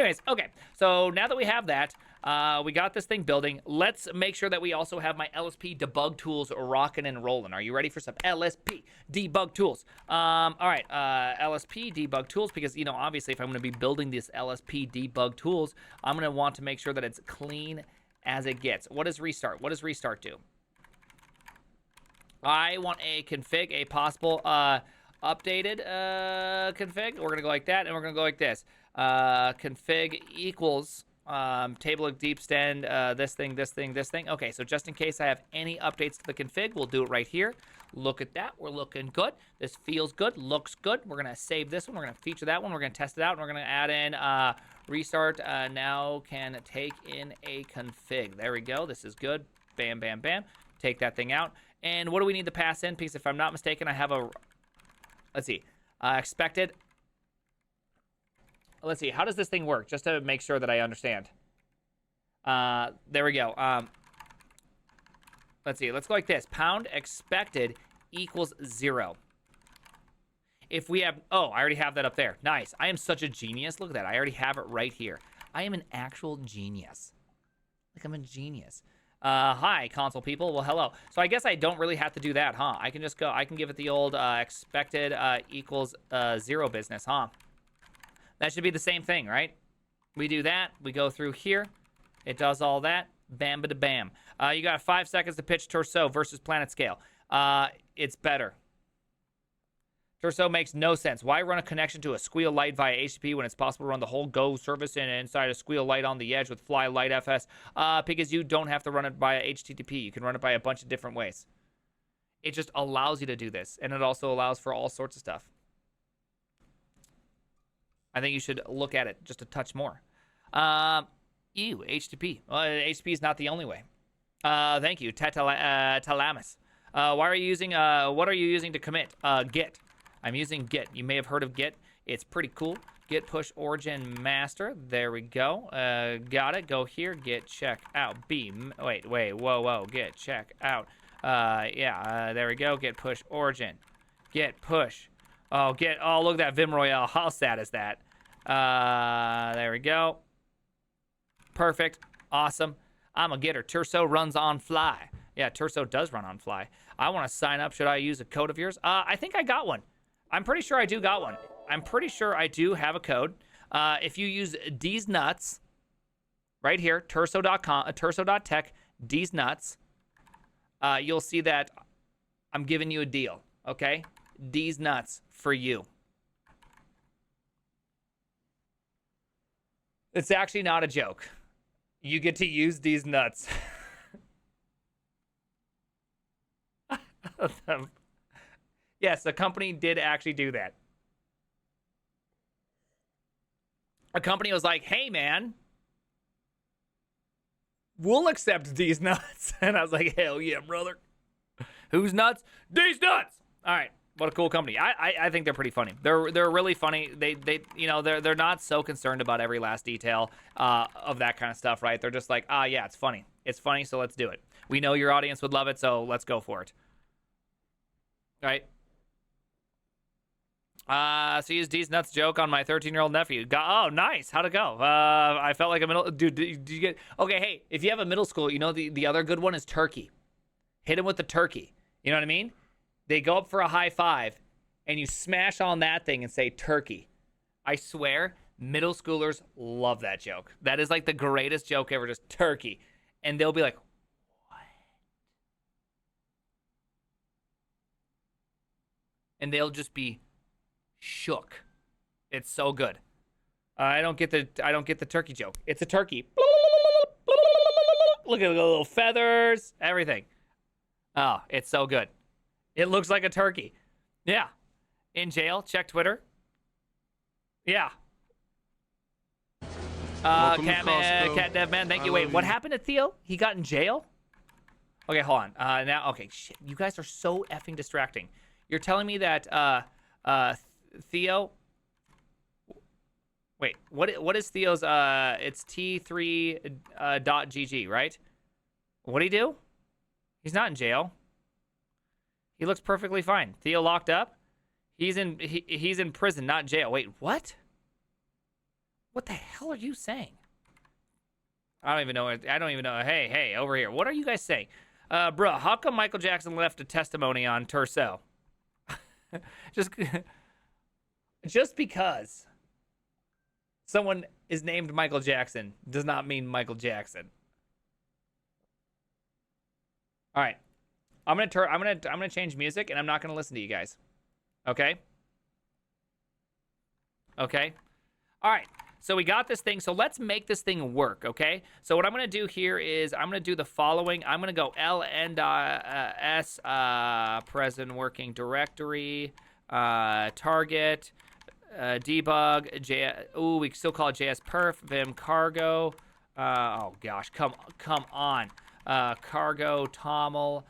Anyways, okay. So now that we have that, we got this thing building. Let's make sure that we also have my LSP debug tools rocking and rolling. Are you ready for some LSP debug tools? All right, LSP debug tools, because, you know, obviously if I'm going to be building this LSP debug tools, I'm going to want to make sure that it's clean as it gets. What does restart? What does restart do? I want a config, a possible updated config. We're going to go like that, and we're going to go like this. Config equals table deep extend this thing. Okay, so just in case I have any updates to the config, we'll do it right here. Look at that. We're looking good. This feels good, looks good. We're going to save this one. We're going to feature that one. We're going to test it out, and we're going to add in restart now can take in a config. There we go. This is good. Bam, bam, bam. Take that thing out. And what do we need to pass in? Because if I'm not mistaken, I have a, let's see, expected. Let's see, how does this thing work? Just to make sure that I understand. There we go. Let's see, let's go like this. Pound expected equals 0. If we have, oh, I already have that up there. Nice. I am such a genius. Look at that. I already have it right here. I am an actual genius. Like, I'm a genius. Hi, console people. Well, hello. So I guess I don't really have to do that, huh? I can just go, I can give it the old expected equals 0 business, huh? That should be the same thing, right? We do that. We go through here. It does all that. Bam, bada, bam. You got 5 seconds to pitch Torso versus Planet Scale. It's better. Torso makes no sense. Why run a connection to a Squeal Lite via HTTP when it's possible to run the whole Go service inside a Squeal Lite on the edge with Fly Lite FS? Because you don't have to run it via HTTP. You can run it by a bunch of different ways. It just allows you to do this, and it also allows for all sorts of stuff. I think you should look at it just a touch more. HTTP. Well, HTTP is not the only way. Thank you, Talamus. What are you using to commit? Git. I'm using Git. You may have heard of Git. It's pretty cool. Git push origin master. There we go. Got it. Go here. Git check out. Wait. Whoa. Git check out. There we go. Git push origin. Git push. Oh, look at that Vim Royale. How sad is that? There we go. Perfect. Awesome. I'm a getter. Terso runs on Fly. Yeah, Terso does run on Fly. I want to sign up. Should I use a code of yours? I think I got one. I'm pretty sure I do got one. I'm pretty sure I do have a code. If you use D's Nuts, right here, terso.com, terso.tech, D's Nuts, you'll see that I'm giving you a deal, okay? D's Nuts for you. It's actually not a joke. You get to use D's Nuts. Yes, a company did actually do that. A company was like, hey, man, we'll accept D's Nuts. And I was like, hell yeah, brother. Who's nuts? D's Nuts. All right. What a cool company. I think they're pretty funny. They're really funny. They you know, they're not so concerned about every last detail of that kind of stuff, right? They're just like, yeah, it's funny. It's funny, so let's do it. We know your audience would love it, so let's go for it. Right? So use D's Nuts joke on my 13-year-old nephew. Oh, nice. How'd it go? I felt like a middle... Dude, did you get... Okay, hey, if you have a middle school, you know the other good one is turkey. Hit him with the turkey. You know what I mean? They go up for a high five, and you smash on that thing and say turkey. I swear, middle schoolers love that joke. That is like the greatest joke ever, just turkey. And they'll be like, what? And they'll just be shook. It's so good. I don't get the turkey joke. It's a turkey. Look at the little feathers, everything. Oh, it's so good. It looks like a turkey. Yeah. In jail. Check Twitter. Yeah. Cat Dev Man, thank you. Wait, what happened to Theo? He got in jail? Okay, hold on. Now, okay, shit. You guys are so effing distracting. You're telling me that Theo... Wait, what is Theo's... It's T3.gg, right? What'd he do? He's not in jail. He looks perfectly fine. Theo locked up? He's in prison, not jail. Wait, what? What the hell are you saying? I don't even know. I don't even know. Hey, over here. What are you guys saying? Bruh, how come Michael Jackson left a testimony on Tercel? just, just because someone is named Michael Jackson does not mean Michael Jackson. All right, I'm gonna change music, and I'm not gonna listen to you guys. Okay. Okay. All right. So we got this thing. So let's make this thing work, okay? So what I'm going to do here is I'm going to do the following. I'm going to go ln.s present working directory, target, debug, we still call it JSPerf, vim cargo. Oh gosh, come on. Cargo, toml,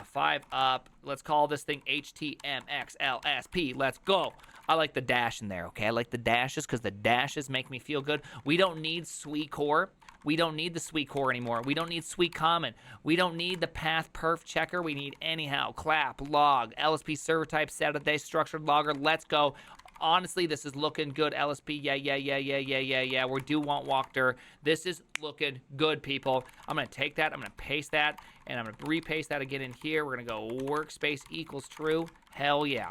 5 up. Let's call this thing HTMX LSP. Let's go. I like the dash in there, okay? I like the dashes because the dashes make me feel good. We don't need sweet core. We don't need the sweet core anymore. We don't need sweet common. We don't need the path perf checker. We need anyhow, clap, log, LSP server type, Saturday, structured logger. Let's go. Honestly, this is looking good. LSP, yeah. We do want Walkter. This is looking good, people. I'm going to take that. I'm going to paste that. And I'm going to repaste that again in here. We're going to go workspace equals true. Hell yeah.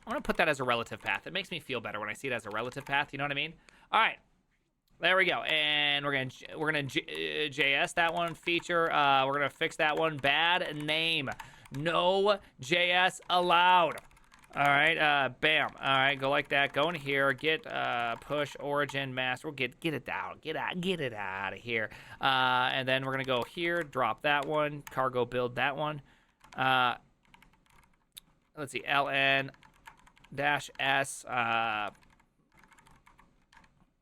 I'm going to put that as a relative path. It makes me feel better when I see it as a relative path. You know what I mean? All right. There we go. And we're going to JS that one feature. We're going to fix that one. Bad name. No JS allowed. All right. Bam. All right. Go like that. Go in here. Get push origin master. We'll get it out. Get it out of here. And then we're going to go here. Drop that one. Cargo build that one. Let's see. LN dash S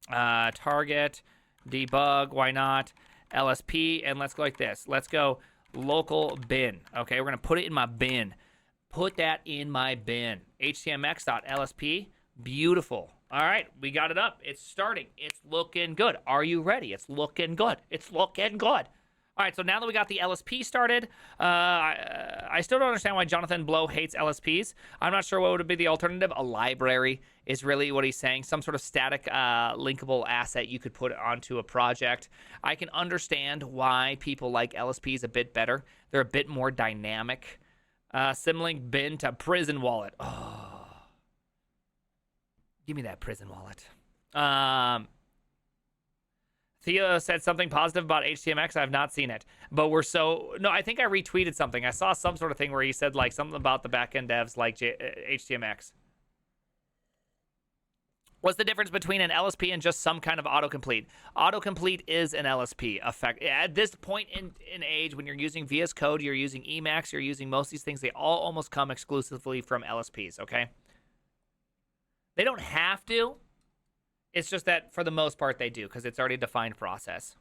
target debug, why not, LSP, and let's go like this. Let's go local bin. Okay, we're gonna put it in my bin. Put that in my bin. HTMX.LSP. Beautiful. All right, we got it up. It's starting. It's looking good. Are you ready? It's looking good. It's looking good. All right, so now that we got the LSP started, I still don't understand why Jonathan Blow hates LSPs. I'm not sure what would be the alternative. A library is really what he's saying. Some sort of static linkable asset you could put onto a project. I can understand why people like LSPs a bit better. They're a bit more dynamic. Symlink bin to prison wallet. Oh, give me that prison wallet. Theo said something positive about HTMX. I've not seen it, but no, I think I retweeted something. I saw some sort of thing where he said like something about the backend devs like HTMX. What's the difference between an LSP and just some kind of autocomplete? Autocomplete is an LSP. At this point in age, when you're using VS Code, you're using Emacs, you're using most of these things, they all almost come exclusively from LSPs, okay? They don't have to. It's just that for the most part they do because it's already a defined process.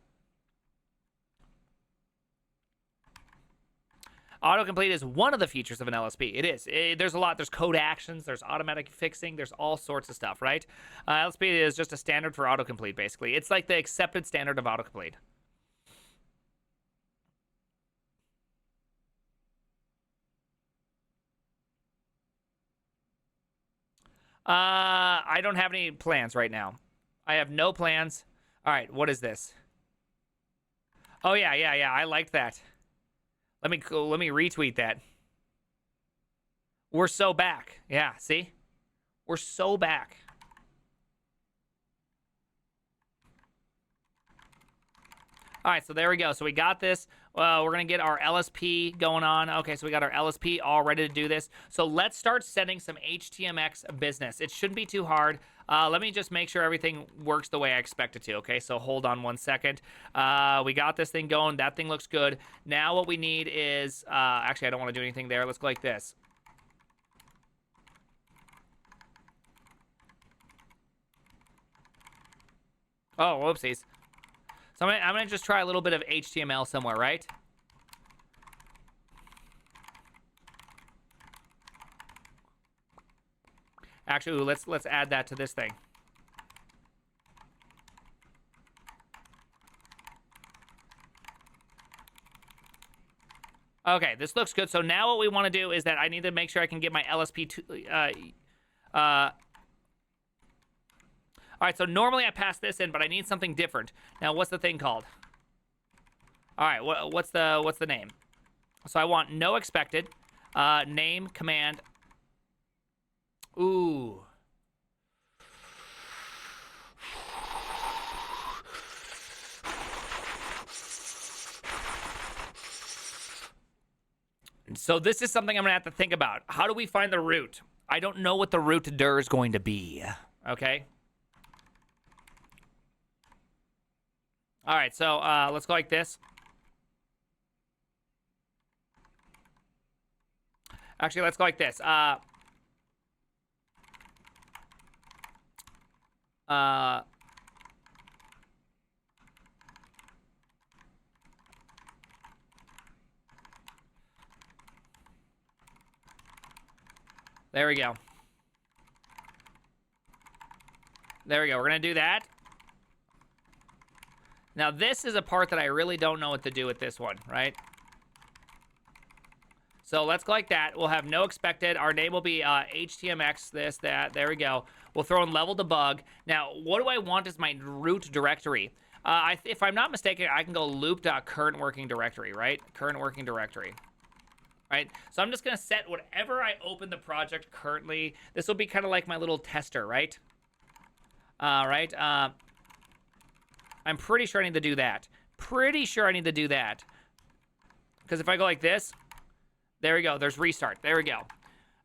Autocomplete is one of the features of an LSP. It is. There's a lot. There's code actions. There's automatic fixing. There's all sorts of stuff, right? LSP is just a standard for autocomplete, basically. It's like the accepted standard of autocomplete. I don't have any plans right now. I have no plans. All right, what is this? Oh yeah. I liked that. Let me retweet that. We're so back. Yeah, see? We're so back. All right, so there we go. So we got this. We're going to get our LSP going on. Okay, so we got our LSP all ready to do this. So let's start setting some HTMX business. It shouldn't be too hard. Let me just make sure everything works the way I expect it to, okay? So hold on one second. We got this thing going. That thing looks good. Now what we need is... actually, I don't want to do anything there. Let's go like this. Oh, whoopsies. So I'm going to just try a little bit of HTML somewhere, right? Actually, let's add that to this thing. Okay, this looks good. So now what we want to do is that I need to make sure I can get my LSP to... All right, so normally I pass this in, but I need something different. Now, what's the thing called? All right, what's the name? So I want no expected, name, command. Ooh. So this is something I'm gonna have to think about. How do we find the root? I don't know what the root dir is going to be. Okay. All right, so let's go like this. Actually, let's go like this. There we go. There we go. We're going to do that. Now, this is a part that I really don't know what to do with this one, right? So let's go like that. We'll have no expected. Our name will be HTMX, this, that. There we go. We'll throw in level debug. Now, what do I want as my root directory? If I'm not mistaken, I can go loop.current working directory, right? Current working directory. Right? So I'm just going to set whatever I open the project currently. This will be kind of like my little tester, right? Right? I'm pretty sure I need to do that. Pretty sure I need to do that. Because if I go like this, there we go. There's restart. There we go.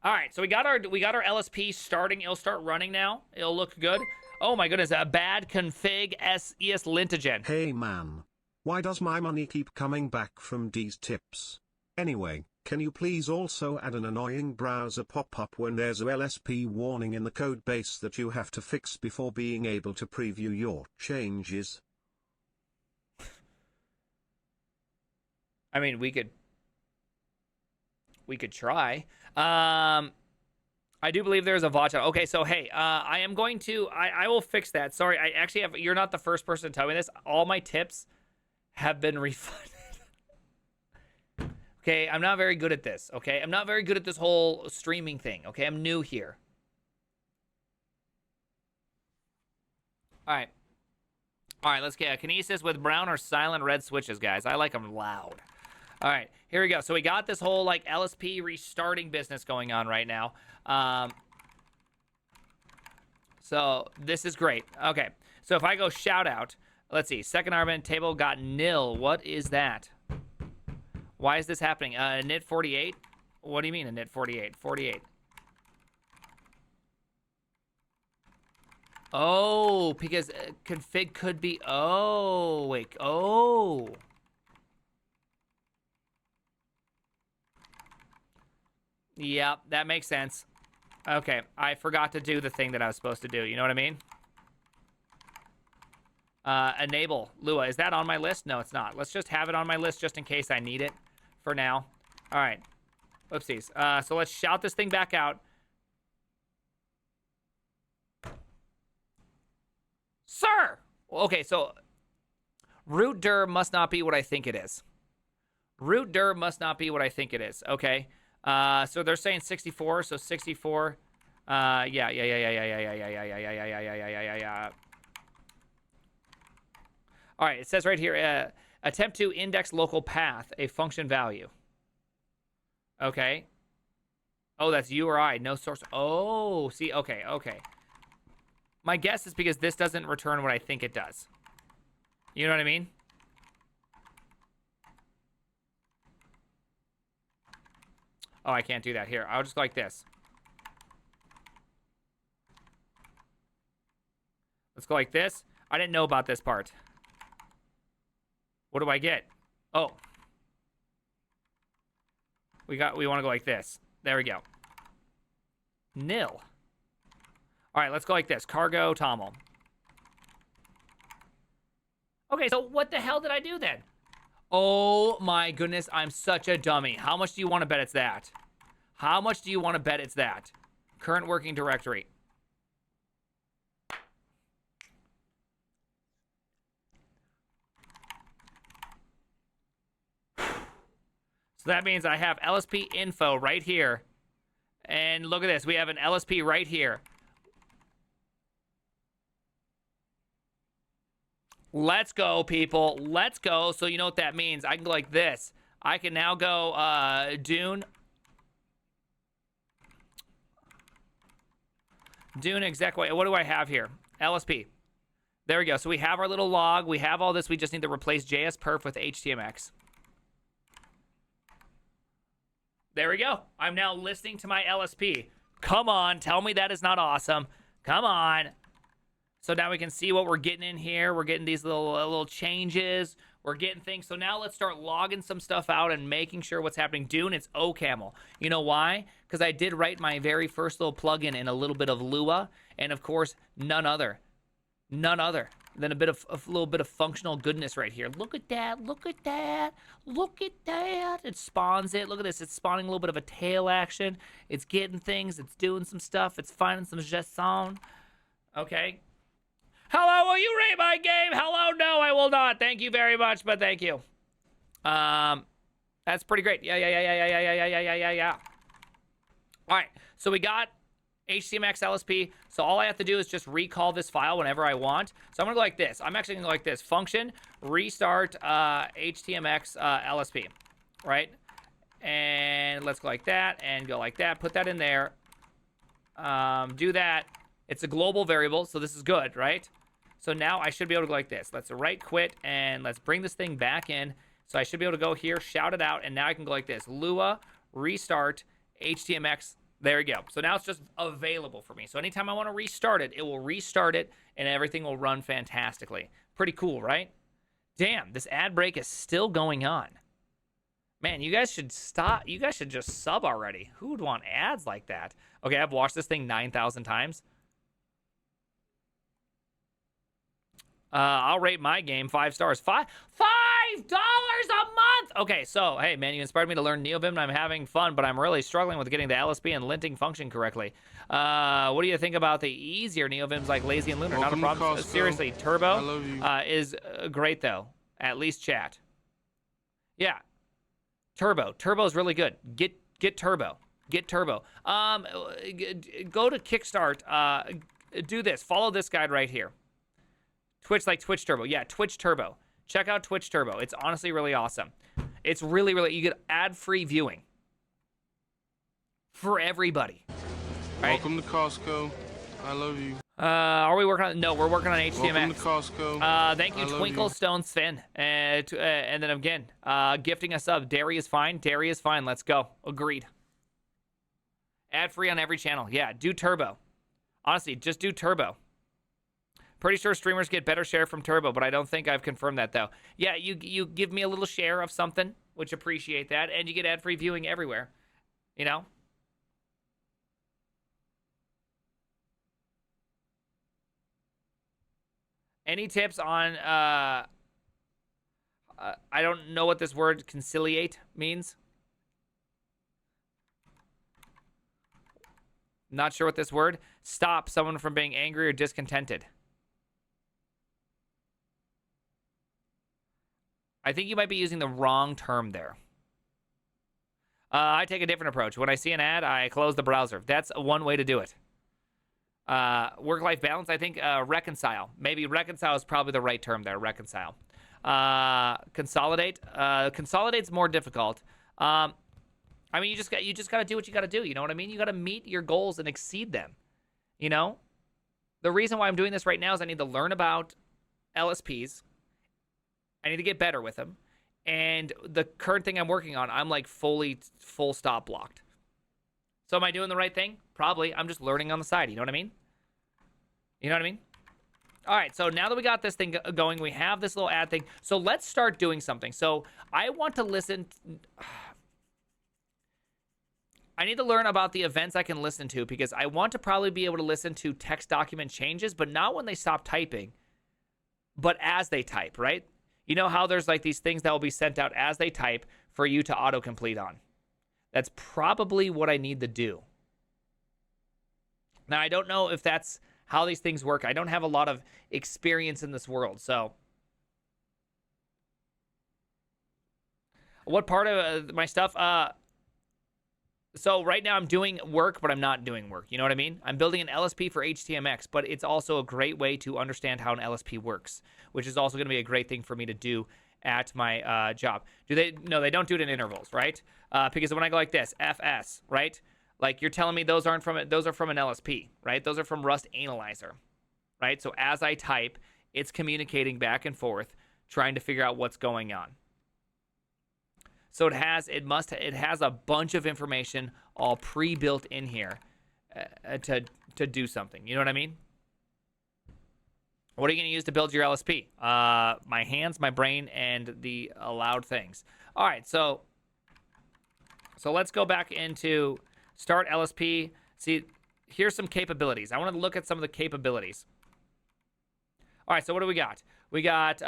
All right, so we got our LSP starting. It'll start running now. It'll look good. Oh my goodness, a bad config es lintogen. Hey man, why does my money keep coming back from these tips? Anyway, can you please also add an annoying browser pop-up when there's a LSP warning in the code base that you have to fix before being able to preview your changes? I mean, we could try. I do believe there's a VOD channel. Okay, so hey, I am going to, I will fix that. Sorry, I actually have, you're not the first person to tell me this. All my tips have been refunded. Okay, I'm not very good at this, okay? I'm not very good at this whole streaming thing, okay? I'm new here. All right. All right, let's get kinesis with brown or silent red switches, guys. I like them loud. All right, here we go. So we got this whole, like, LSP restarting business going on right now. So this is great. Okay, so if I go shout out, let's see. Second argument table got nil. What is that? Why is this happening? Init 48? What do you mean init 48? 48. Oh, because config could be, oh, wait, oh. Yep, that makes sense. Okay, I forgot to do the thing that I was supposed to do. You know what I mean? Enable Lua. Is that on my list? No, it's not. Let's just have it on my list just in case I need it for now. All right. Oopsies. So let's shout this thing back out. Sir! Okay, so root dir must not be what I think it is. Root dir must not be what I think it is. Okay. So they're saying 64, so 64. Yeah. All right, it says right here, attempt to index local path, a function value. Okay. Oh, that's U or I, no source. Oh, see, okay. My guess is because this doesn't return what I think it does. You know what I mean? Oh, I can't do that. Here, I'll just go like this. Let's go like this. I didn't know about this part. What do I get? Oh. We want to go like this. There we go. Nil. All right, let's go like this. Cargo toml. Okay, so what the hell did I do then? Oh my goodness, I'm such a dummy. How much do you want to bet it's that? How much do you want to bet it's that? Current working directory. So that means I have LSP info right here. And look at this. We have an LSP right here. Let's go, people. Let's go. So you know what that means. I can go like this. I can now go Dune exec. What do I have here? LSP. There we go. So we have our little log. We have all this. We just need to replace JSPerf with HTMX. There we go. I'm now listening to my LSP. Come on. Tell me that is not awesome. Come on. So now we can see what we're getting in here. We're getting these little changes. We're getting things. So now let's start logging some stuff out and making sure what's happening. Dune, it's OCaml. You know why? Because I did write my very first little plugin in a little bit of Lua. And of course, none other than a little bit of functional goodness right here. Look at that. Look at that. Look at that. It spawns it. Look at this. It's spawning a little bit of a tail action. It's getting things. It's doing some stuff. It's finding some JSON. Okay. Hello, will you rate my game? Hello, no, I will not. Thank you very much, but thank you. That's pretty great. Yeah. All right, so we got HTMX LSP. So all I have to do is just recall this file whenever I want. So I'm gonna go like this. I'm actually gonna go like this. Function restart HTMX LSP, right? And let's go like that and go like that. Put that in there. Do that. It's a global variable, so this is good, right? So now I should be able to go like this. Let's right quit and let's bring this thing back in. So I should be able to go here, shout it out, and now I can go like this. Lua restart HTMX. There we go. So now it's just available for me. So anytime I want to restart it, it will restart it and everything will run fantastically. Pretty cool, right? Damn, this ad break is still going on. Man, you guys should stop. You guys should just sub already. Who would want ads like that? Okay, I've watched this thing 9,000 times. I'll rate my game 5 stars. $5 a month. Okay, so hey man, you inspired me to learn NeoVim and I'm having fun, but I'm really struggling with getting the LSP and linting function correctly. What do you think about the easier NeoVims like Lazy and Lunar? Welcome Not a problem. Costco. Seriously, Turbo I love you. is great though. At least chat. Yeah, Turbo is really good. Get Turbo. Get Turbo. Go to Kickstart. Do this. Follow this guide right here. Twitch, like Twitch Turbo. Yeah, Twitch Turbo. Check out Twitch Turbo. It's honestly really awesome. It's really, you get ad-free viewing for everybody. Right? Welcome to Costco. I love you. Are we working on? No, we're working on HTMX. Welcome to Costco. Thank you, I love Twinkle you. Stone Sven. And then again, gifting us up. Dairy is fine. Dairy is fine. Let's go. Agreed. Ad-free on every channel. Yeah, do Turbo. Honestly, just do Turbo. Pretty sure streamers get better share from Turbo, but I don't think I've confirmed that, though. Yeah, you give me a little share of something, which appreciate that, and you get ad-free viewing everywhere. You know? Any tips on, I don't know what this word conciliate means. Not sure what this word. Stop someone from being angry or discontented. I think you might be using the wrong term there. I take a different approach. When I see an ad, I close the browser. That's one way to do it. Work-life balance, I think reconcile. Maybe reconcile is probably the right term there, reconcile. Consolidate. Consolidate's more difficult. I mean, you just got to do what you got to do. You know what I mean? You got to meet your goals and exceed them. You know? The reason why I'm doing this right now is I need to learn about LSPs. I need to get better with them. And the current thing I'm working on, I'm like full stop blocked. So am I doing the right thing? Probably. I'm just learning on the side. You know what I mean? You know what I mean? All right. So now that we got this thing going, we have this little ad thing. So let's start doing something. So I want to listen. I need to learn about the events I can listen to because I want to probably be able to listen to text document changes, but not when they stop typing, but as they type, right? You know how there's like these things that will be sent out as they type for you to autocomplete on. That's probably what I need to do. Now, I don't know if that's how these things work. I don't have a lot of experience in this world, so. What part of my stuff? So right now I'm doing work, but I'm not doing work. You know what I mean? I'm building an LSP for HTMX, but it's also a great way to understand how an LSP works, which is also going to be a great thing for me to do at my job. Do they? No, they don't do it in intervals, right? Because when I go like this, FS, right? Like you're telling me those are from an LSP, right? Those are from Rust Analyzer, right? So as I type, it's communicating back and forth, trying to figure out what's going on. So it has a bunch of information all pre-built in here to do something. You know what I mean? What are you going to use to build your LSP? My hands, my brain, and the allowed things. All right, so let's go back into start LSP. See, here's some capabilities. I want to look at some of the capabilities. All right, so what do we got? We got,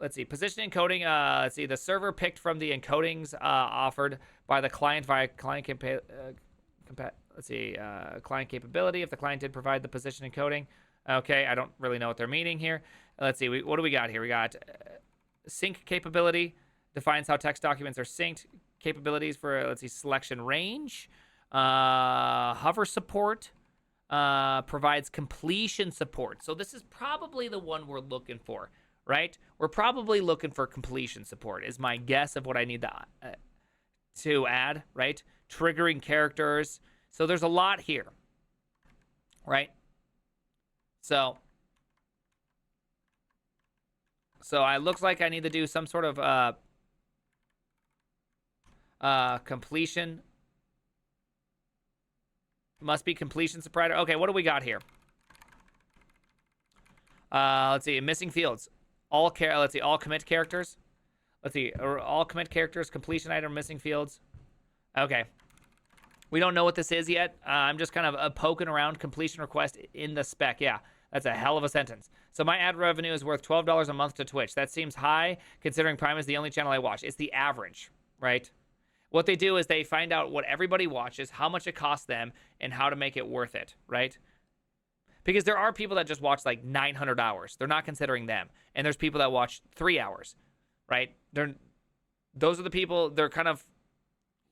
let's see, position encoding. Let's see, the server picked from the encodings offered by the client via client client capability. If the client did provide the position encoding. Okay, I don't really know what they're meaning here. Let's see, what do we got here? We got sync capability, defines how text documents are synced. Capabilities for, let's see, selection range. Hover support. Provides completion support. So this is probably the one we're looking for, right? We're probably looking for completion support is my guess of what I need to add, right? Triggering characters. So there's a lot here, right? So it looks like I need to do some sort of completion. Must be completion separator. Okay, what do we got here? Let's see, missing fields. Let's see, all commit characters. Let's see, all commit characters, completion item, missing fields. Okay. We don't know what this is yet. I'm just kind of poking around completion request in the spec. Yeah, that's a hell of a sentence. So my ad revenue is worth $12 a month to Twitch. That seems high considering Prime is the only channel I watch. It's the average, right? What they do is they find out what everybody watches, how much it costs them, and how to make it worth it, right? Because there are people that just watch like 900 hours. They're not considering them. And there's people that watch 3 hours, right? Those are the people, they're kind of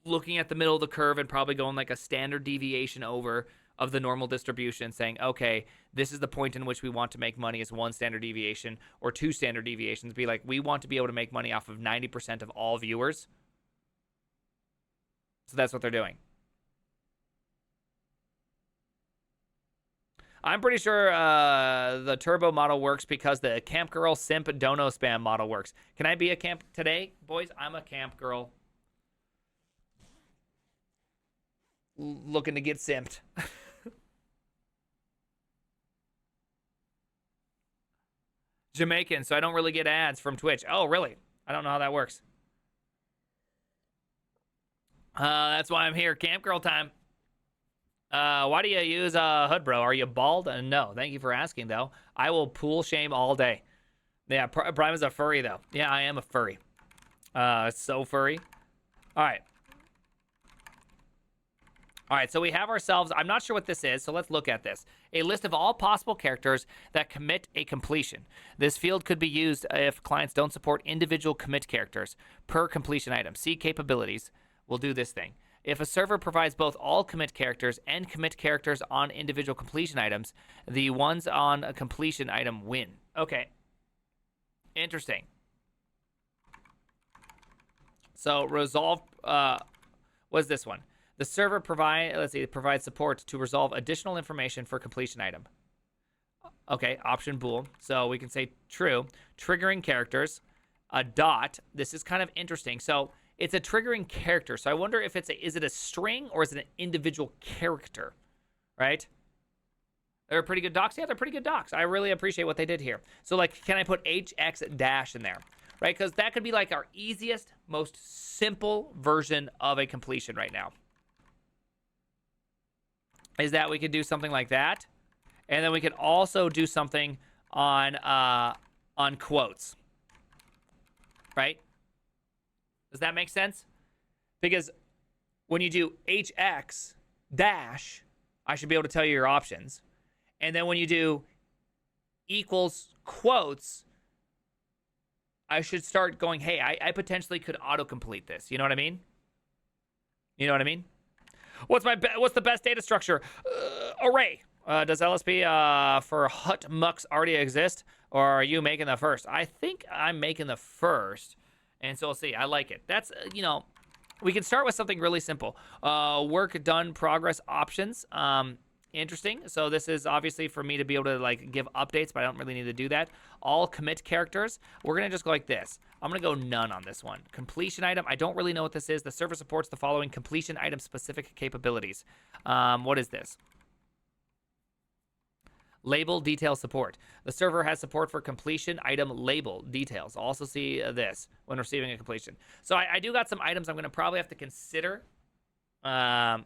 looking at the middle of the curve and probably going like a standard deviation over of the normal distribution, saying, okay, this is the point in which we want to make money is 1 standard deviation or 2 standard deviations. Be like, we want to be able to make money off of 90% of all viewers. So that's what they're doing. I'm pretty sure the turbo model works because the camp girl simp dono spam model works. Can I be a camp today? Boys, I'm a camp girl. Looking to get simped. Jamaican, so I don't really get ads from Twitch. Oh, really? I don't know how that works. That's why I'm here. Camp girl time. Why do you use hood, bro? Are you bald? No. Thank you for asking, though. I will pool shame all day. Yeah, Prime is a furry, though. Yeah, I am a furry. So furry. All right. All right, so we have ourselves, I'm not sure what this is, so let's look at this. A list of all possible characters that commit a completion. This field could be used if clients don't support individual commit characters per completion item. See capabilities. We'll do this thing. If a server provides both all commit characters and commit characters on individual completion items, the ones on a completion item win. Okay. Interesting. So resolve, what's this one? The server provides support to resolve additional information for completion item. Okay, option bool. So we can say true. Triggering characters, a dot. This is kind of interesting. So it's a triggering character. So I wonder if is it a string or is it an individual character, right? They're pretty good docs. Yeah, they're pretty good docs. I really appreciate what they did here. So like, can I put HX dash in there, right? Because that could be like our easiest, most simple version of a completion right now. Is that we could do something like that. And then we could also do something on quotes, right? Does that make sense? Because when you do HX dash, I should be able to tell you your options. And then when you do equals quotes, I should start going, hey, I potentially could autocomplete this. You know what I mean? You know what I mean? What's the best data structure? Array. Does LSP for HTMX already exist, or are you making the first? I think I'm making the first, and so we'll see. I like it. That's we can start with something really simple. Work done progress options. Interesting. So this is obviously for me to be able to like give updates, but I don't really need to do that. All commit characters. We're gonna just go like this. I'm gonna go none on this one. Completion item. I don't really know what this is. The server supports the following completion item specific capabilities. What is this? Label detail support. The server has support for completion item label details. I'll also see this when receiving a completion. So I do got some items I'm going to probably have to consider. I'll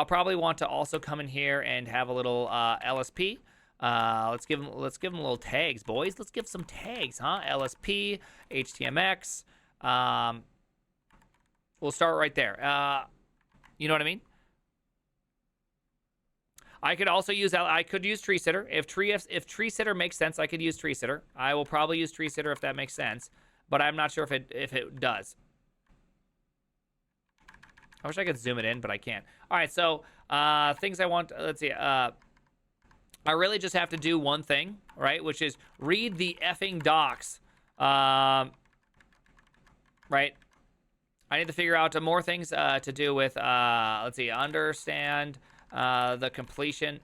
probably want to also come in here and have a little LSP. Let's give them little tags, boys. Let's give some tags, huh? LSP, HTMX. We'll start right there. You know what I mean? I could also use tree sitter. If tree sitter makes sense, I could use tree sitter. I will probably use tree sitter if that makes sense, but I'm not sure if it does. I wish I could zoom it in, but I can't. All right, so things I want. Let's see. I really just have to do one thing, right? Which is read the effing docs. Right. I need to figure out more things to do with. Let's see. Understand. The completion.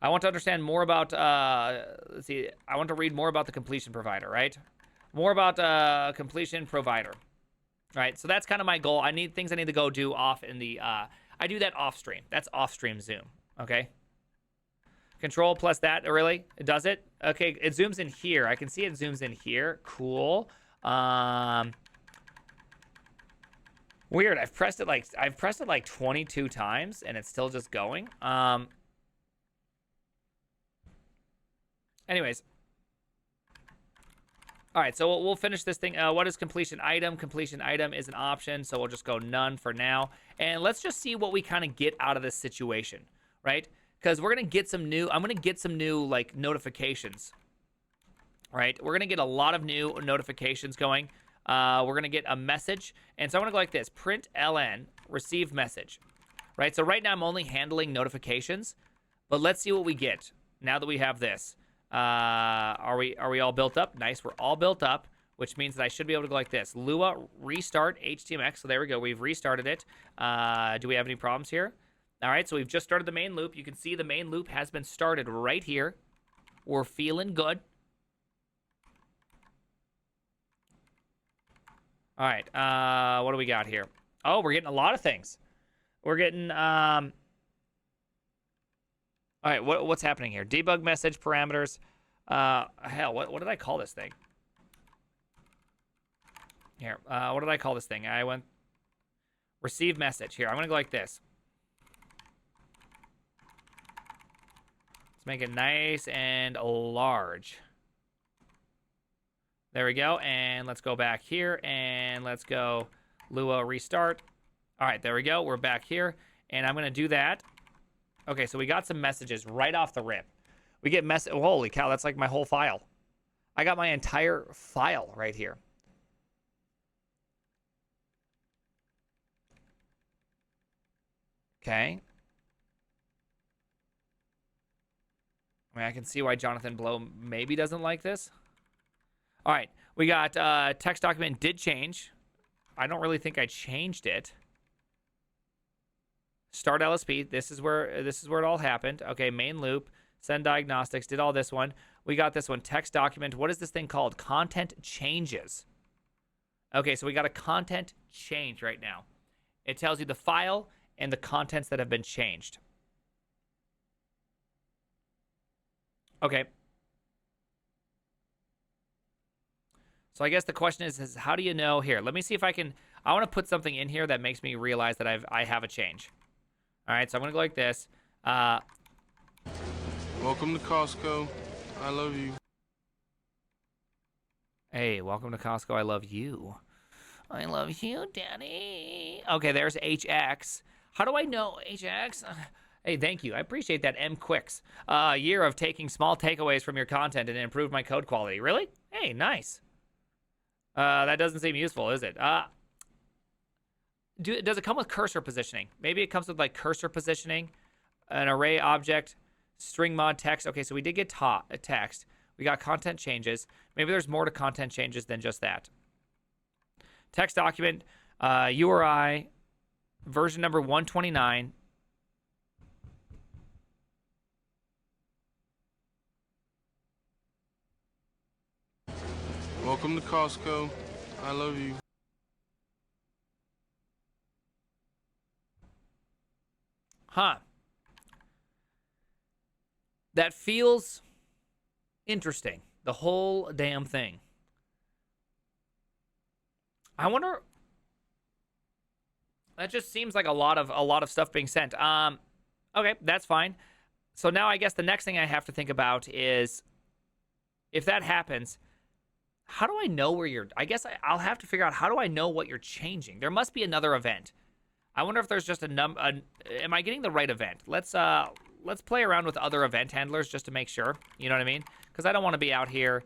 I want to understand more about, let's see, I want to read more about the completion provider, right? More about completion provider, right? So that's kind of my goal. I need to go do off in the, I do that off stream. That's off stream zoom, okay? Control plus that, really? It does it? Okay, it zooms in here. I can see it zooms in here. Cool. Weird. I've pressed it like 22 times and it's still just going. Anyways. All right, so we'll finish this thing. What is completion item? Completion item is an option, so we'll just go none for now. And let's just see what we kind of get out of this situation, right? Because we're gonna get some new. I'm gonna get some new like notifications, right? We're gonna get a lot of new notifications going. We're going to get a message. And so I'm going to go like this. Print ln, receive message. Right? So right now I'm only handling notifications. But let's see what we get now that we have this. Are we all built up? Nice. We're all built up, which means that I should be able to go like this. Lua, restart HTMX. So there we go. We've restarted it. Do we have any problems here? All right. So we've just started the main loop. You can see the main loop has been started right here. We're feeling good. All right, what do we got here? Oh, we're getting a lot of things. We're getting, all right, what's happening here? Debug message parameters. Hell, what did I call this thing? Here, what did I call this thing? I went, receive message. Here, I'm going to go like this. Let's make it nice and large. There we go, and let's go back here, and let's go Lua restart. All right, there we go. We're back here, and I'm going to do that. Okay, so we got some messages right off the rip. We get oh, holy cow, that's like my whole file. I got my entire file right here. Okay. I mean, I can see why Jonathan Blow maybe doesn't like this. All right, we got text document did change. I don't really think I changed it. Start LSP. This is where it all happened. Okay, main loop, send diagnostics, did all this one. We got this one, text document. What is this thing called? Content changes. Okay, so we got a content change right now. It tells you the file and the contents that have been changed. Okay. So I guess the question is how do you know here? Let me see if I can. I want to put something in here that makes me realize that I have a change. All right, so I'm going to go like this. Welcome to Costco. I love you. Hey, welcome to Costco. I love you. I love you, Daddy. Okay, there's HX. How do I know HX? Hey, thank you. I appreciate that, M Quicks. A year of taking small takeaways from your content and improved my code quality. Really? Hey, nice. That doesn't seem useful, is it? does it come with cursor positioning? Maybe it comes with like cursor positioning, an array object, string mod text. Okay, so we did get text. We got content changes. Maybe there's more to content changes than just that. Text document, URI, version number 129. Welcome to Costco. I love you. Huh. That feels interesting. The whole damn thing. I wonder. That just seems like a lot of stuff being sent. Okay, that's fine. So now I guess the next thing I have to think about is, if that happens, how do I know where you're? I guess I'll have to figure out, how do I know what you're changing? There must be another event. I wonder if there's just am I getting the right event? Let's play around with other event handlers just to make sure. You know what I mean? Because I don't want to be out here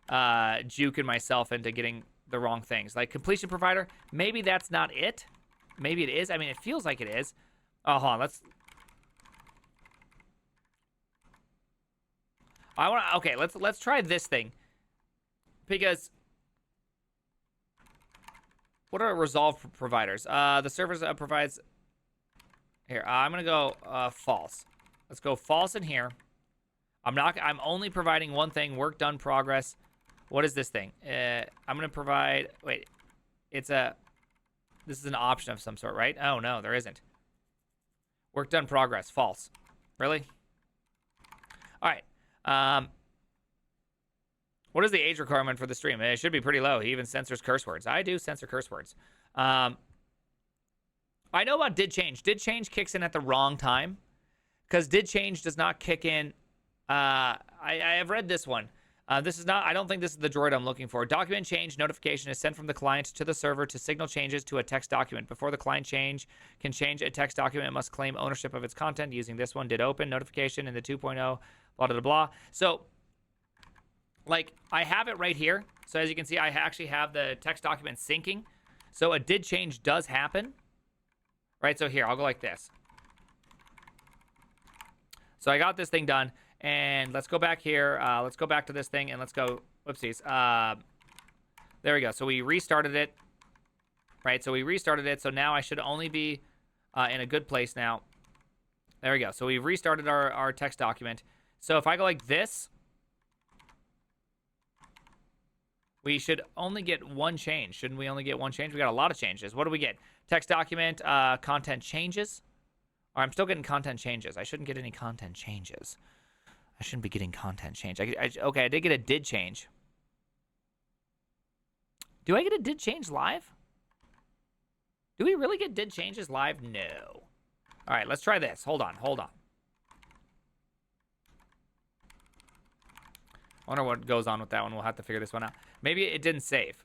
juking myself into getting the wrong things. Like completion provider, maybe that's not it. Maybe it is. I mean, it feels like it is. Oh, hold on. Okay, let's try this thing. Because what are resolve providers? The servers provides. Here, I'm gonna go false. Let's go false in here. I'm only providing one thing. Work done progress. What is this thing? I'm gonna provide. Wait, this is an option of some sort, right? Oh no, there isn't. Work done progress. False. Really? All right. What is the age requirement for the stream? It should be pretty low. He even censors curse words. I do censor curse words. I know about did change. Did change kicks in at the wrong time, because did change does not kick in. I have read this one. This is not. I don't think this is the droid I'm looking for. Document change notification is sent from the client to the server to signal changes to a text document. Before the client can change a text document, it must claim ownership of its content. Using this one, did open notification in the 2.0. Blah blah blah blah. So, like, I have it right here. So as you can see, I actually have the text document syncing. So a did change does happen. Right, so here, I'll go like this. So I got this thing done. And let's go back here. Let's go back to this thing, and let's go, whoopsies. There we go. So we restarted it. Right, so we restarted it. So now I should only be in a good place now. There we go. So we've restarted our text document. So if I go like this, we should only get one change. Shouldn't we only get one change? We got a lot of changes. What do we get? Text document, content changes. Or I'm still getting content changes. I shouldn't get any content changes. I shouldn't be getting content change. Okay, I did get a did change. Do I get a did change live? Do we really get did changes live? No. All right, let's try this. Hold on. I wonder what goes on with that one. We'll have to figure this one out. Maybe it didn't save.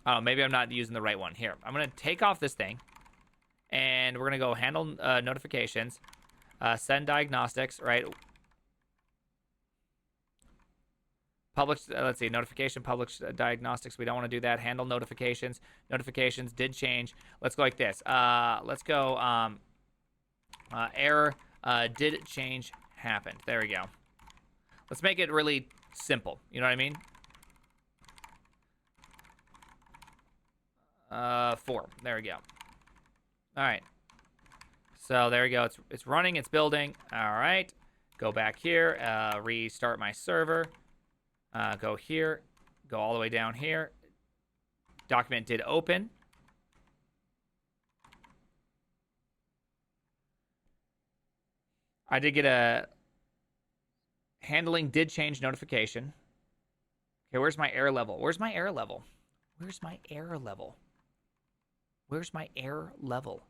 Oh, maybe I'm not using the right one. Here, I'm going to take off this thing. And we're going to go handle notifications. Send diagnostics, right? Publish, let's see, notification, publish diagnostics. We don't want to do that. Handle notifications. Notifications did change. Let's go like this. Let's go error did change happened. There we go. Let's make it really simple. You know what I mean? 4. There we go. All right. So there we go. It's running. It's building. All right. Go back here. Restart my server. Go here. Go all the way down here. Document did open. I did get a handling did change notification. Okay, where's my error level? Where's my error level? Where's my error level? Where's my error level?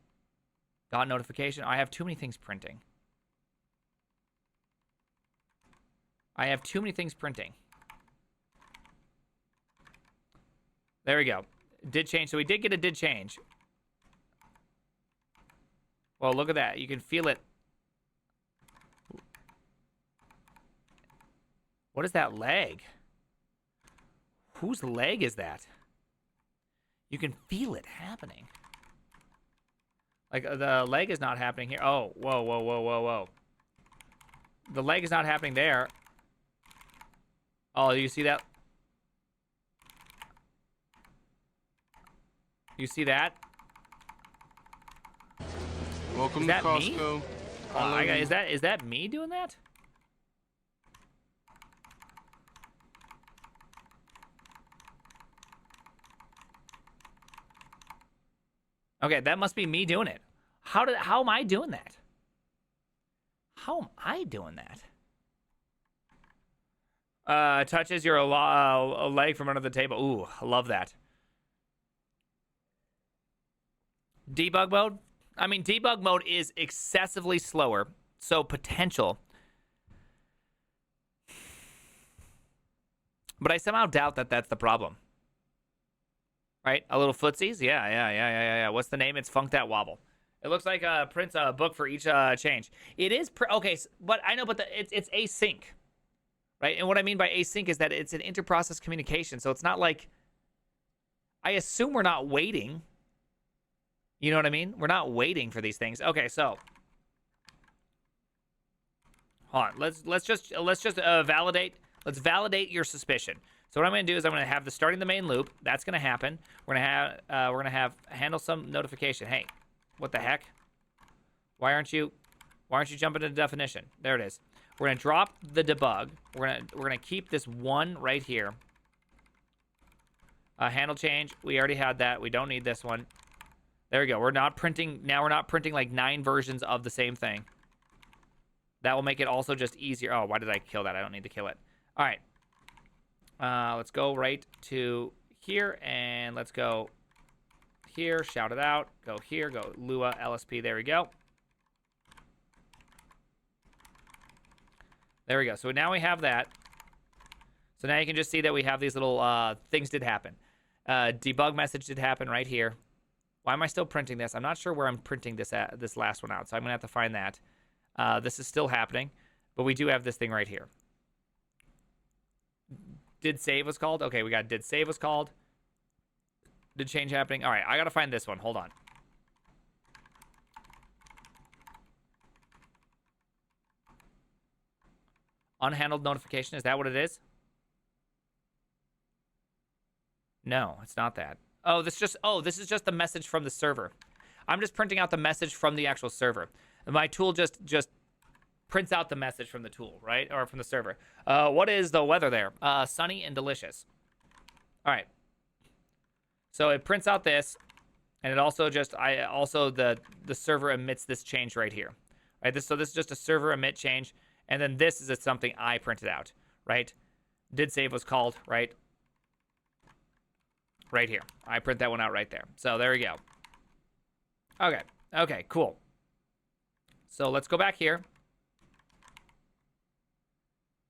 Got notification. I have too many things printing. I have too many things printing. There we go. Did change. So we did get a did change. Well, look at that. You can feel it. What is that leg? Whose leg is that? You can feel it happening. Like, the leg is not happening here. Oh, whoa, whoa, whoa, whoa, whoa. The leg is not happening there. Oh, you see that? You see that? Welcome Is to that me? Costco. Oh, is that me doing that? Okay, that must be me doing it. How am I doing that? How am I doing that? Touches your leg from under the table. Ooh, I love that. Debug mode? I mean, debug mode is excessively slower, so potential. But I somehow doubt that that's the problem. Right? A little footsies? Yeah. What's the name? It's Funk That Wobble. It looks like prints a book for each change. It is okay, but I know, but it's async, right? And what I mean by async is that it's an inter-process communication. So it's not like, I assume we're not waiting. You know what I mean? We're not waiting for these things. Okay, so hold on. Let's just validate. Let's validate your suspicion. So what I'm going to do is I'm going to have the starting the main loop. That's going to happen. We're going to have handle some notification. Hey, what the heck? Why aren't you jumping into definition? There it is. We're going to drop the debug. We're going to keep this one right here. Handle change. We already had that. We don't need this one. There we go. We're not printing like 9 versions of the same thing. That will make it also just easier. Oh, why did I kill that? I don't need to kill it. All right. Let's go right to here, and let's go here, shout it out, go here, go Lua LSP, there we go. There we go. So now we have that. So now you can just see that we have these little things did happen. Debug message did happen right here. Why am I still printing this? I'm not sure where I'm printing this last one out, so I'm going to have to find that. This is still happening, but we do have this thing right here. Did save was called? Okay, we got did save was called. Did change happening? All right, I got to find this one. Hold on. Unhandled notification, is that what it is? No, it's not that. Oh, this is just the message from the server. I'm just printing out the message from the actual server. And my tool just prints out the message from the tool, right? Or from the server. What is the weather there? Sunny and delicious. All right. So it prints out this, and it also the server emits this change right here. Right? So this is just a server emit change, and then this is something I printed out, right? Did save was called, right? Right here. I print that one out right there. So there we go. Okay. Okay, cool. So let's go back here.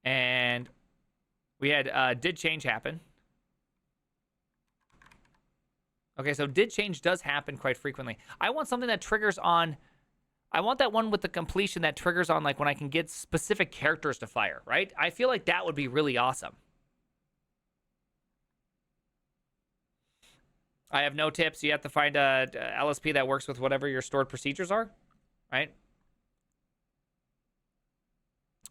And we had did change happen. Okay, so did change does happen quite frequently. I want something that triggers on... I want that one with the completion that triggers on, like, when I can get specific characters to fire, right? I feel like that would be really awesome. I have no tips. You have to find a LSP that works with whatever your stored procedures are, right?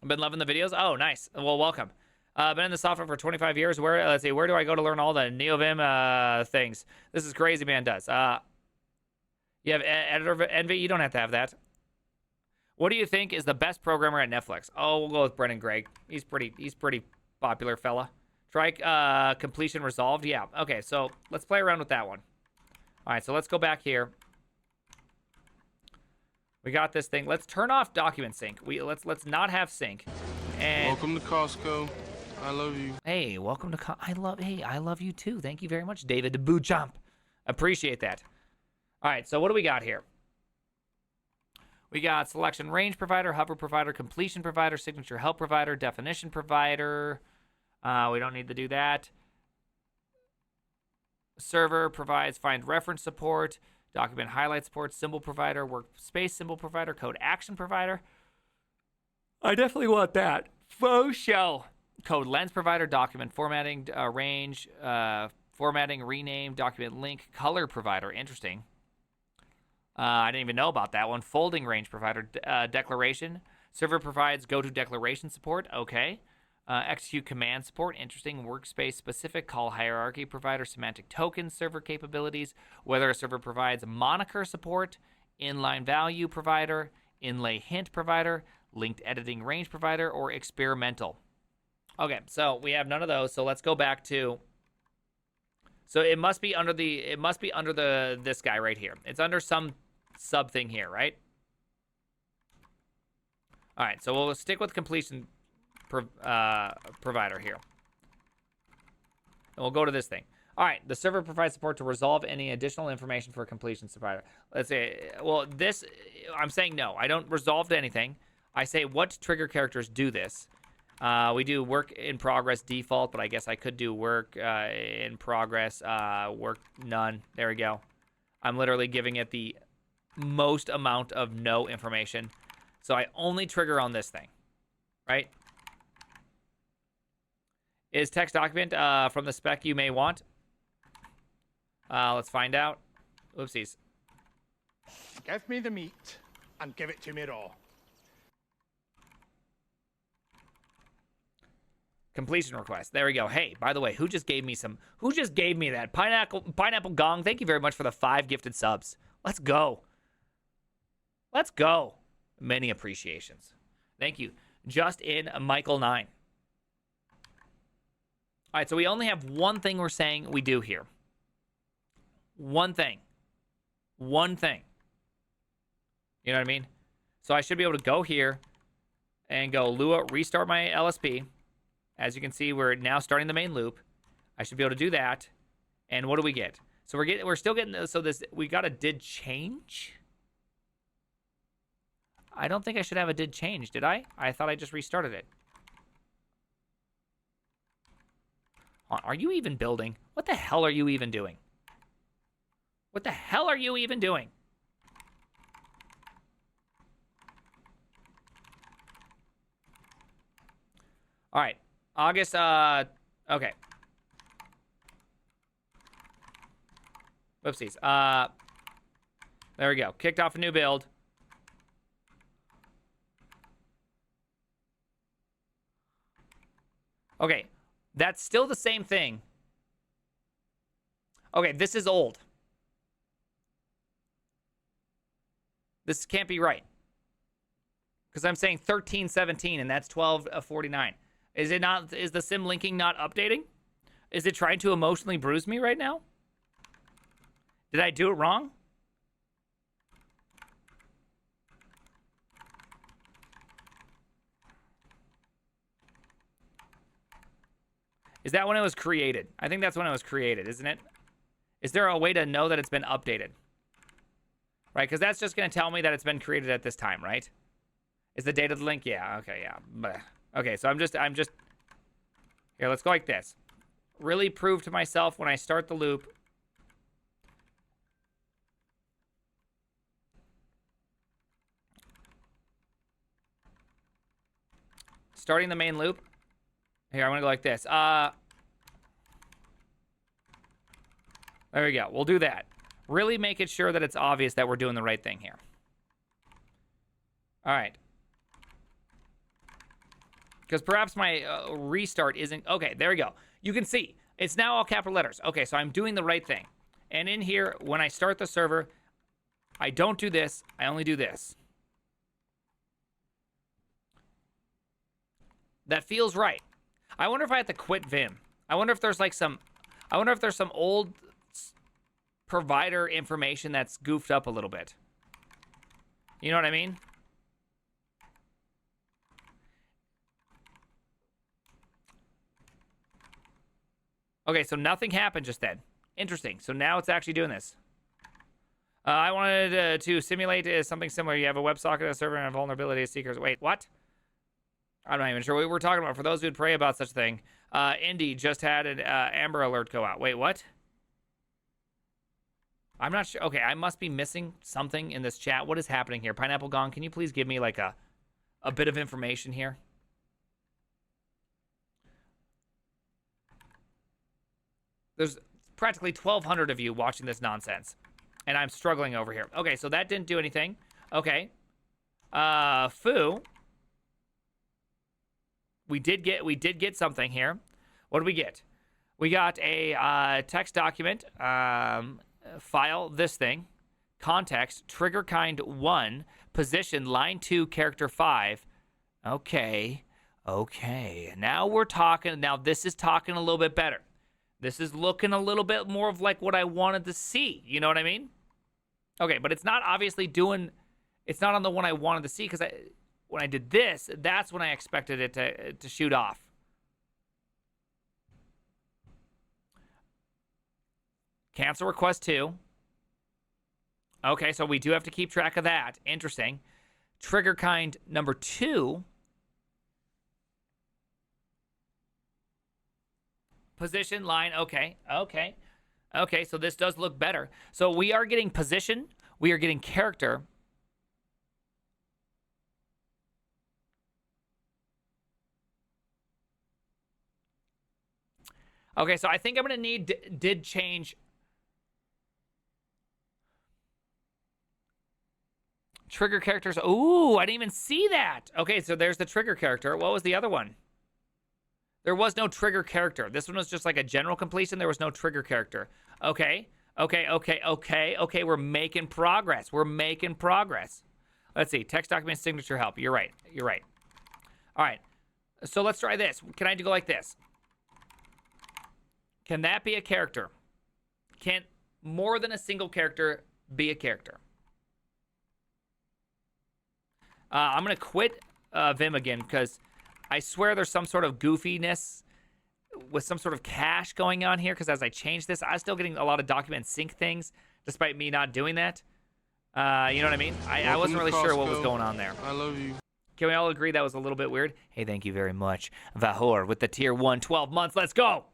I've been loving the videos. Oh, nice. Well, welcome. Been in the software for 25 years. Let's see, where do I go to learn all the NeoVim things? This is crazy, man. Does. You have editor envy? You don't have to have that. What do you think is the best programmer at Netflix? Oh, we'll go with Brennan Gregg. He's pretty popular fella. Try completion resolved. Yeah. Okay, so let's play around with that one. All right, so let's go back here. We got this thing. Let's turn off document sync. Let's not have sync. And welcome to Costco. I love you. Hey, welcome to I love you too. Thank you very much, David Boojump. Appreciate that. All right, so what do we got here? We got selection range provider, hover provider, completion provider, signature help provider, definition provider. We don't need to do that. Server provides find reference support, document highlight support, symbol provider, workspace symbol provider, code action provider. I definitely want that. Faux show. Code lens provider, document formatting, range, formatting, rename, document link, color provider. Interesting. I didn't even know about that one. Folding range provider declaration. Server provides go-to declaration support. Okay. Execute command support. Interesting. Workspace specific call hierarchy provider semantic tokens server capabilities. Whether a server provides moniker support, inline value provider, inlay hint provider, linked editing range provider, or experimental. Okay, so we have none of those. So let's go back to. So it must be under this guy right here. It's under some sub thing here, right? All right, so we'll stick with completion provider here. And we'll go to this thing. All right, the server provides support to resolve any additional information for a completion provider. Let's say, well, this, I'm saying no. I don't resolve to anything. I say what trigger characters do this. We do work in progress default, but I guess I could do work in progress, work none. There we go. I'm literally giving it the most amount of no information. So I only trigger on this thing, right? Is text document from the spec you may want? Let's find out. Oopsies. Give me the meat and give it to me raw. Completion request. There we go. Hey, by the way, who just gave me that? Pineapple Gong, thank you very much for the 5 gifted subs. Let's go. Let's go. Many appreciations. Thank you. Just in Michael 9. All right, so we only have one thing we're saying we do here. One thing. One thing. You know what I mean? So I should be able to go here and go Lua, restart my LSP. As you can see, we're now starting the main loop. I should be able to do that. And what do we get? So we're still getting, so this, we got a did change. I don't think I should have a did change, did I? I thought I just restarted it. Are you even building? What the hell are you even doing? What the hell are you even doing? All right. August, okay. Whoopsies. There we go. Kicked off a new build. Okay. That's still the same thing. Okay, this is old. This can't be right. Because I'm saying 1317 and that's 1249. Is it not, is the sim linking not updating? Is it trying to emotionally bruise me right now? Did I do it wrong? Is that when it was created? I think that's when it was created, isn't it? Is there a way to know that it's been updated? Right, because that's just going to tell me that it's been created at this time, right? Is the date of the link? Yeah, okay, yeah. Blech. Okay, so I'm just... Here, let's go like this. Really prove to myself when I start the loop. Starting the main loop. Here, I'm going to go like this. There we go. We'll do that. Really make it sure that it's obvious that we're doing the right thing here. All right. Because perhaps my restart isn't... Okay, there we go. You can see. It's now all capital letters. Okay, so I'm doing the right thing. And in here, when I start the server, I don't do this. I only do this. That feels right. I wonder if I have to quit Vim. I wonder if there's like some... I wonder if there's some old provider information that's goofed up a little bit. You know what I mean? Okay, so nothing happened just then. Interesting. So now it's actually doing this. I wanted to simulate something similar. You have a WebSocket, a server, and a vulnerability of seekers. Wait, what? I'm not even sure what we're talking about. For those who'd pray about such a thing, Indy just had an Amber Alert go out. Wait, what? I'm not sure. Okay, I must be missing something in this chat. What is happening here? Pineapple Gong, can you please give me like a bit of information here? There's practically 1,200 of you watching this nonsense. And I'm struggling over here. Okay, so that didn't do anything. Okay. Foo. We did get something here. What did we get? We got a text document, file, this thing, context, trigger kind 1, position, line 2, character 5. Okay. Now we're talking. Now this is talking a little bit better. This is looking a little bit more of like what I wanted to see. You know what I mean? Okay, but it's not obviously doing. It's not on the one I wanted to see because when I did this, that's when I expected it to shoot off. Cancel request 2. Okay, so we do have to keep track of that. Interesting. Trigger kind number 2. Position, line, okay, so this does look better. So we are getting position, we are getting character. Okay, so I think I'm going to need did change. Trigger characters. Ooh, I didn't even see that. Okay, so there's the trigger character. What was the other one? There was no trigger character. This one was just like a general completion. There was no trigger character. Okay. We're making progress. Let's see. Text document signature help. You're right. All right. So let's try this. Can I go like this? Can that be a character? Can more than a single character be a character? I'm going to quit Vim again because I swear there's some sort of goofiness with some sort of cache going on here because as I change this, I'm still getting a lot of document sync things despite me not doing that. You know what I mean? I wasn't really sure what was going on there. I love you. Can we all agree that was a little bit weird? Hey, thank you very much. Vahor with the tier 1, 12 months. Let's go.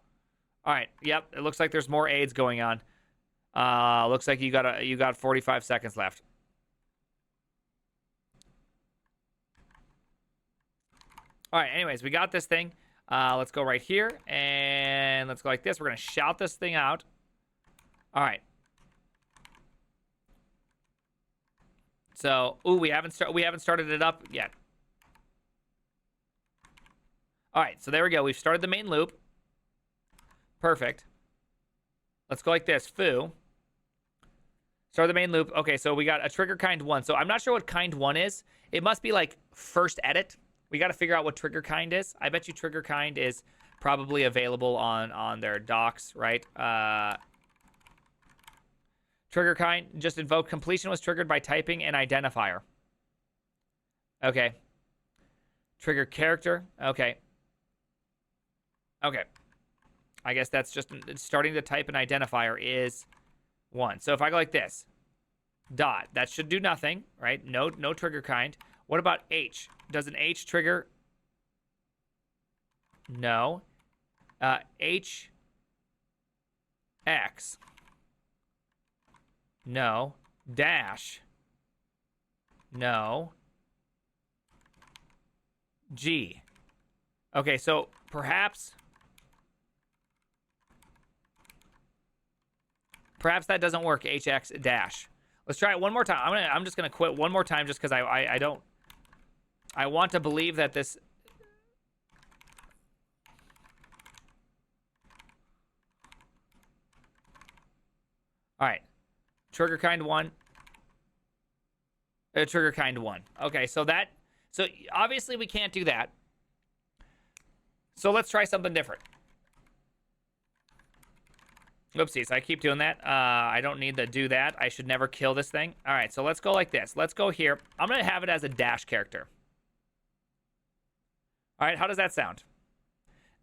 All right. Yep. It looks like there's more aids going on. Looks like you got 45 seconds left. All right, anyways, we got this thing. Let's go right here, and let's go like this. We're going to shout this thing out. All right. So, we haven't started it up yet. All right, so there we go. We've started the main loop. Perfect. Let's go like this. Foo. Start the main loop. Okay, so we got a trigger kind 1. So I'm not sure what kind 1 is. It must be like first edit. We got to figure out what trigger kind is. I bet you trigger kind is probably available on their docs, right? Trigger kind, just invoke completion was triggered by typing an identifier. Okay. Trigger character. Okay. I guess that's just starting to type an identifier is 1. So if I go like this, dot, that should do nothing, right? No trigger kind. What about H? Does an H trigger? No. H X. No. Dash. No. G. Okay, so perhaps that doesn't work. HX dash. Let's try it one more time. I'm just gonna quit one more time just because I want to believe that this. All right, trigger kind 1. Trigger kind 1. Okay, so obviously we can't do that. So let's try something different. Oopsies, I keep doing that. I don't need to do that. I should never kill this thing. All right, so let's go like this. Let's go here. I'm going to have it as a dash character. All right, how does that sound?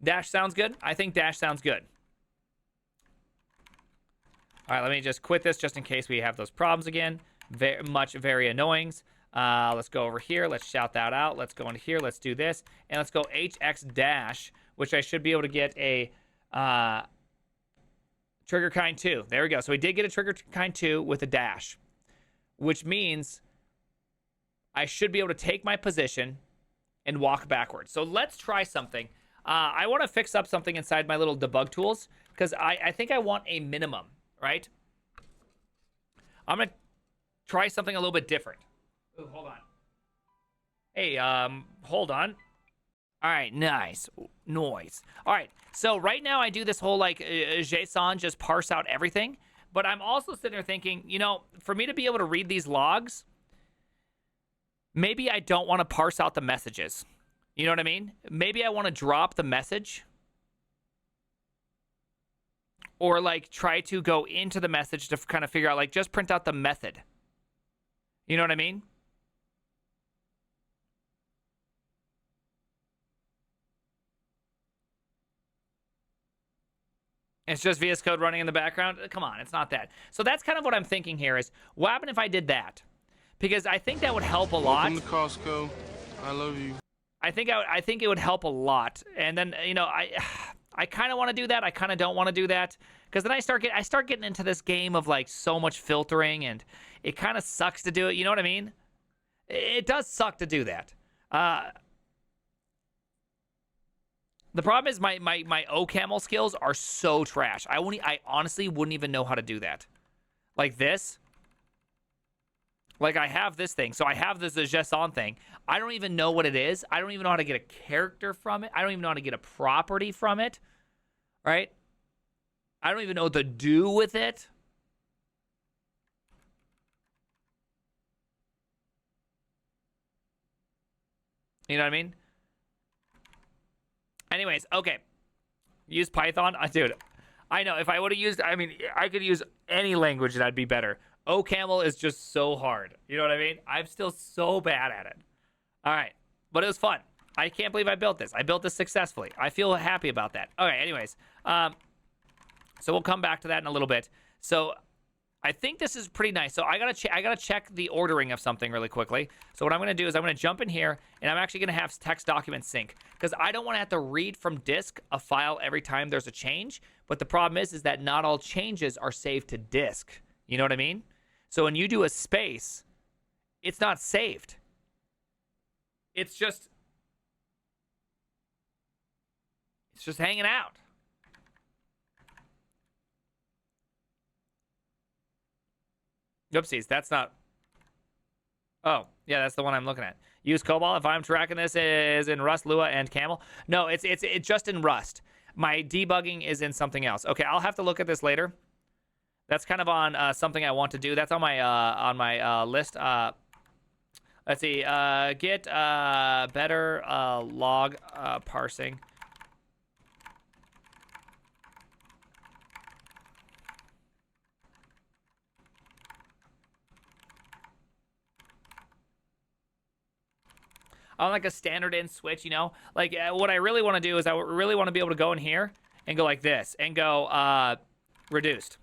Dash sounds good? I think dash sounds good. All right, let me just quit this just in case we have those problems again. Very annoying. Let's go over here. Let's shout that out. Let's go into here. Let's do this. And let's go HX dash, which I should be able to get a trigger kind 2. There we go. So we did get a trigger kind 2 with a dash, which means I should be able to take my position and walk backwards. So let's try something. I want to fix up something inside my little debug tools because I think I want a minimum, right? I'm going to try something a little bit different. Ooh, hold on. Hey, hold on. All right, nice. Noise. All right, so right now I do this whole, like, JSON, just parse out everything. But I'm also sitting there thinking, you know, for me to be able to read these logs, maybe I don't want to parse out the messages. You know what I mean? Maybe I want to drop the message. Or, like, try to go into the message to kind of figure out, like, just print out the method. You know what I mean? It's just VS Code running in the background? Come on, it's not that. So that's kind of what I'm thinking here is, what happened if I did that? Because I think that would help a lot. Welcome to Costco. I love you. I think it would help a lot. And then, you know, I kind of want to do that. I kind of don't want to do that. Because then I start getting into this game of, like, so much filtering, and it kind of sucks to do it. You know what I mean? It does suck to do that. The problem is my OCaml skills are so trash. I honestly wouldn't even know how to do that. Like this. Like, I have this thing. So I have this JSON thing. I don't even know what it is. I don't even know how to get a character from it. I don't even know how to get a property from it. Right? I don't even know what to do with it. You know what I mean? Anyways, okay. Use Python. Dude, I know. If I would have used, I mean, I could use any language that'd be better. OCaml is just so hard. You know what I mean? I'm still so bad at it. All right. But it was fun. I can't believe I built this. I built this successfully. I feel happy about that. All right, anyways. So we'll come back to that in a little bit. So I think this is pretty nice. So I gotta check the ordering of something really quickly. So what I'm gonna do is I'm gonna jump in here, and I'm actually gonna have text document sync, because I don't want to have to read from disk a file every time there's a change. But the problem is that not all changes are saved to disk. You know what I mean? So when you do a space, it's not saved. It's just hanging out. Oopsies, that's not. Oh, yeah, that's the one I'm looking at. Use COBOL. If I'm tracking this is in Rust, Lua, and Camel. No, it's just in Rust. My debugging is in something else. Okay, I'll have to look at this later. That's kind of on something I want to do. That's on my list. Let's see. Get better log parsing. On like a standard in switch, you know, like what I really want to do is I really want to be able to go in here and go like this and go reduced,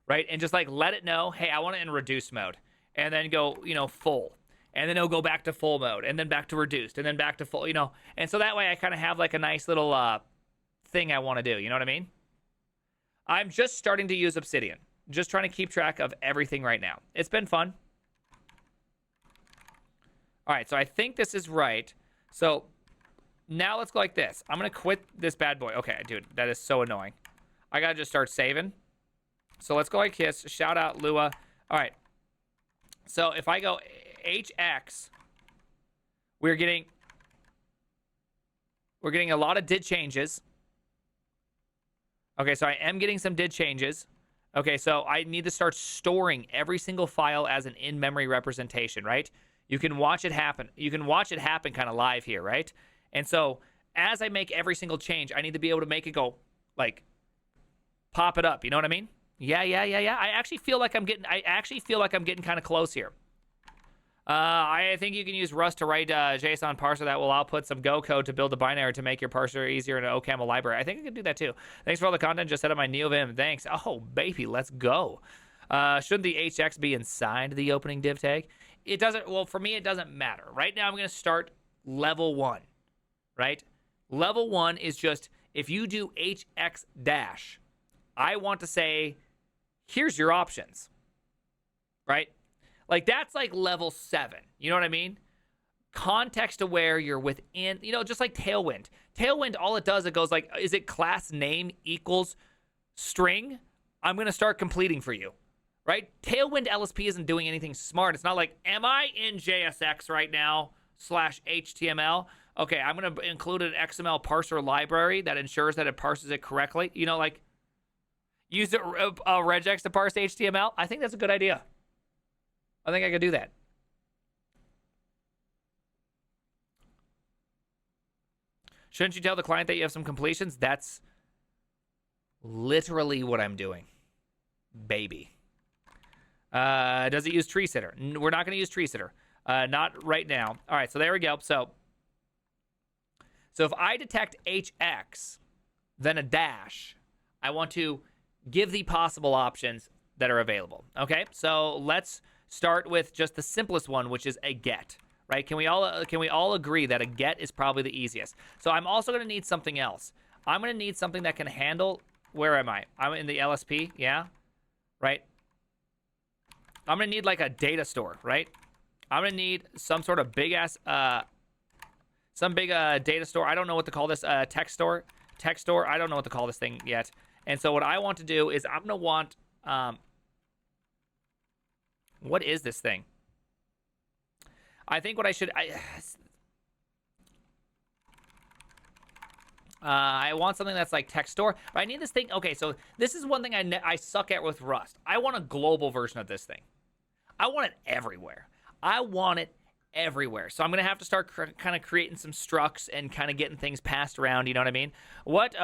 right? And just like let it know, hey, I want it in reduced mode, and then go, you know, full, and then it'll go back to full mode, and then back to reduced, and then back to full, you know. And so that way I kind of have like a nice little thing I want to do. You know what I mean? I'm just starting to use Obsidian, just trying to keep track of everything right now. It's been fun. All right, so I think this is right. So now let's go like this. I'm going to quit this bad boy. Okay, dude, that is so annoying. I got to just start saving. So let's go like this. Shout out Lua. All right. So if I go HX, we're getting a lot of did changes. Okay, so I am getting some did changes. Okay, so I need to start storing every single file as an in-memory representation, right? You can watch it happen. You can watch it happen kind of live here, right? And so as I make every single change, I need to be able to make it go, like, pop it up. You know what I mean? Yeah. I actually feel like I'm getting kind of close here. I think you can use Rust to write JSON parser that will output some Go code to build a binary to make your parser easier in an OCaml library. I think I can do that too. Thanks for all the content. Just set up my NeoVim. Thanks. Oh, baby, let's go. Shouldn't the HX be inside the opening div tag? It doesn't. Well, for me, it doesn't matter. Right now, I'm going to start level 1, right? Level 1 is just, if you do HX dash, I want to say, here's your options, right? Like, that's like level 7. You know what I mean? Context aware, you're within, you know, just like Tailwind. Tailwind, all it does, it goes like, is it class name equals string? I'm going to start completing for you. right? Tailwind LSP isn't doing anything smart. It's not like, am I in JSX right now /HTML? Okay, I'm going to include an XML parser library that ensures that it parses it correctly. You know, like, use a regex to parse HTML. I think that's a good idea. I think I could do that. Shouldn't you tell the client that you have some completions? That's literally what I'm doing. Baby. Does it use tree sitter? We're not going to use tree sitter. Not right now. All right, so there we go. So if I detect HX, then a dash, I want to give the possible options that are available. Okay, so let's start with just the simplest one, which is a get. Right? Can we all agree that a get is probably the easiest? So I'm also going to need something else. I'm going to need something that can handle. Where am I? I'm in the LSP. Yeah, right. I'm going to need like a data store, right? I'm going to need some sort of big ass, some big data store. I don't know what to call this. Text store. I don't know what to call this thing yet. And so what I want to do is I'm going to want. What is this thing? I think what I should. I want something that's like text store. But I need this thing. Okay, so this is one thing I suck at with Rust. I want a global version of this thing. I want it everywhere. So I'm going to have to start kind of creating some structs and kind of getting things passed around, you know what I mean? What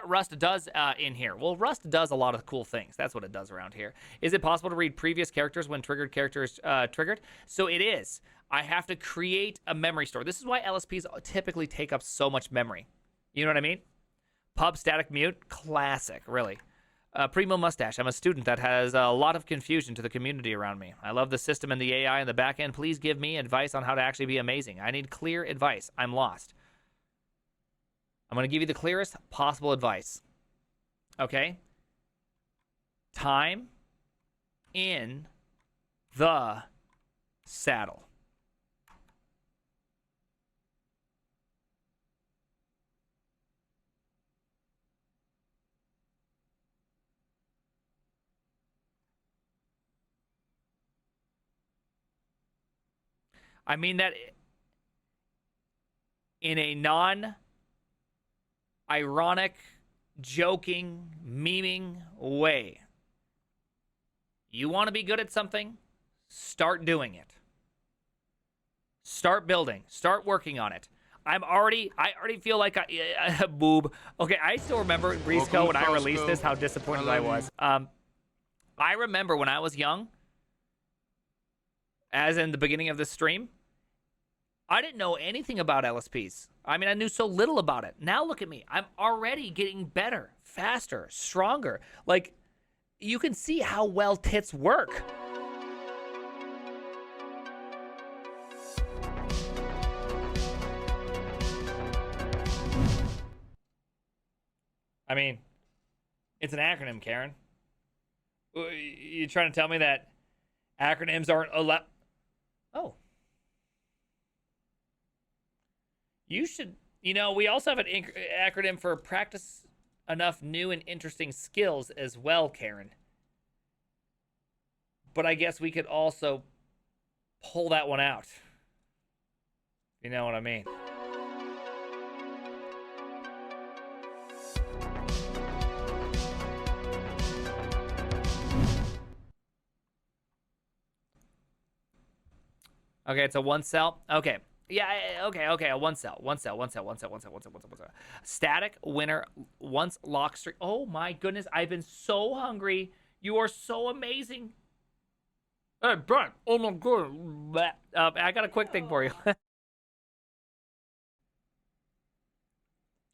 Rust does in here? Well, Rust does a lot of cool things. That's what it does around here. Is it possible to read previous characters when triggered characters triggered? So it is. I have to create a memory store. This is why LSPs typically take up so much memory. You know what I mean? Pub static mute, classic, really. Primo Mustache, I'm a student that has a lot of confusion to the community around me. I love the system and the AI in the back end. Please give me advice on how to actually be amazing. I need clear advice. I'm lost. I'm going to give you the clearest possible advice. Okay? Time in the saddle. I mean that in a non-ironic, joking, memeing way. You want to be good at something? Start doing it. Start building. Start working on it. I already feel like boob. Okay, I still remember Briscoe when I released this, how disappointed I was. I remember when I was young, as in the beginning of this stream, I didn't know anything about LSPs. I mean, I knew so little about it. Now look at me. I'm already getting better, faster, stronger. Like, you can see how well tits work. I mean, it's an acronym, Karen. You trying to tell me that acronyms aren't allowed? Oh. You should, we also have an acronym for practice enough new and interesting skills as well, Karen. But I guess we could also pull that one out. You know what I mean? Okay, it's a one cell. Okay. Yeah, okay, a one cell. Static winner once lock streak. Oh my goodness, I've been so hungry. You are so amazing. Hey, Brent. Oh my god. I got a quick thing for you.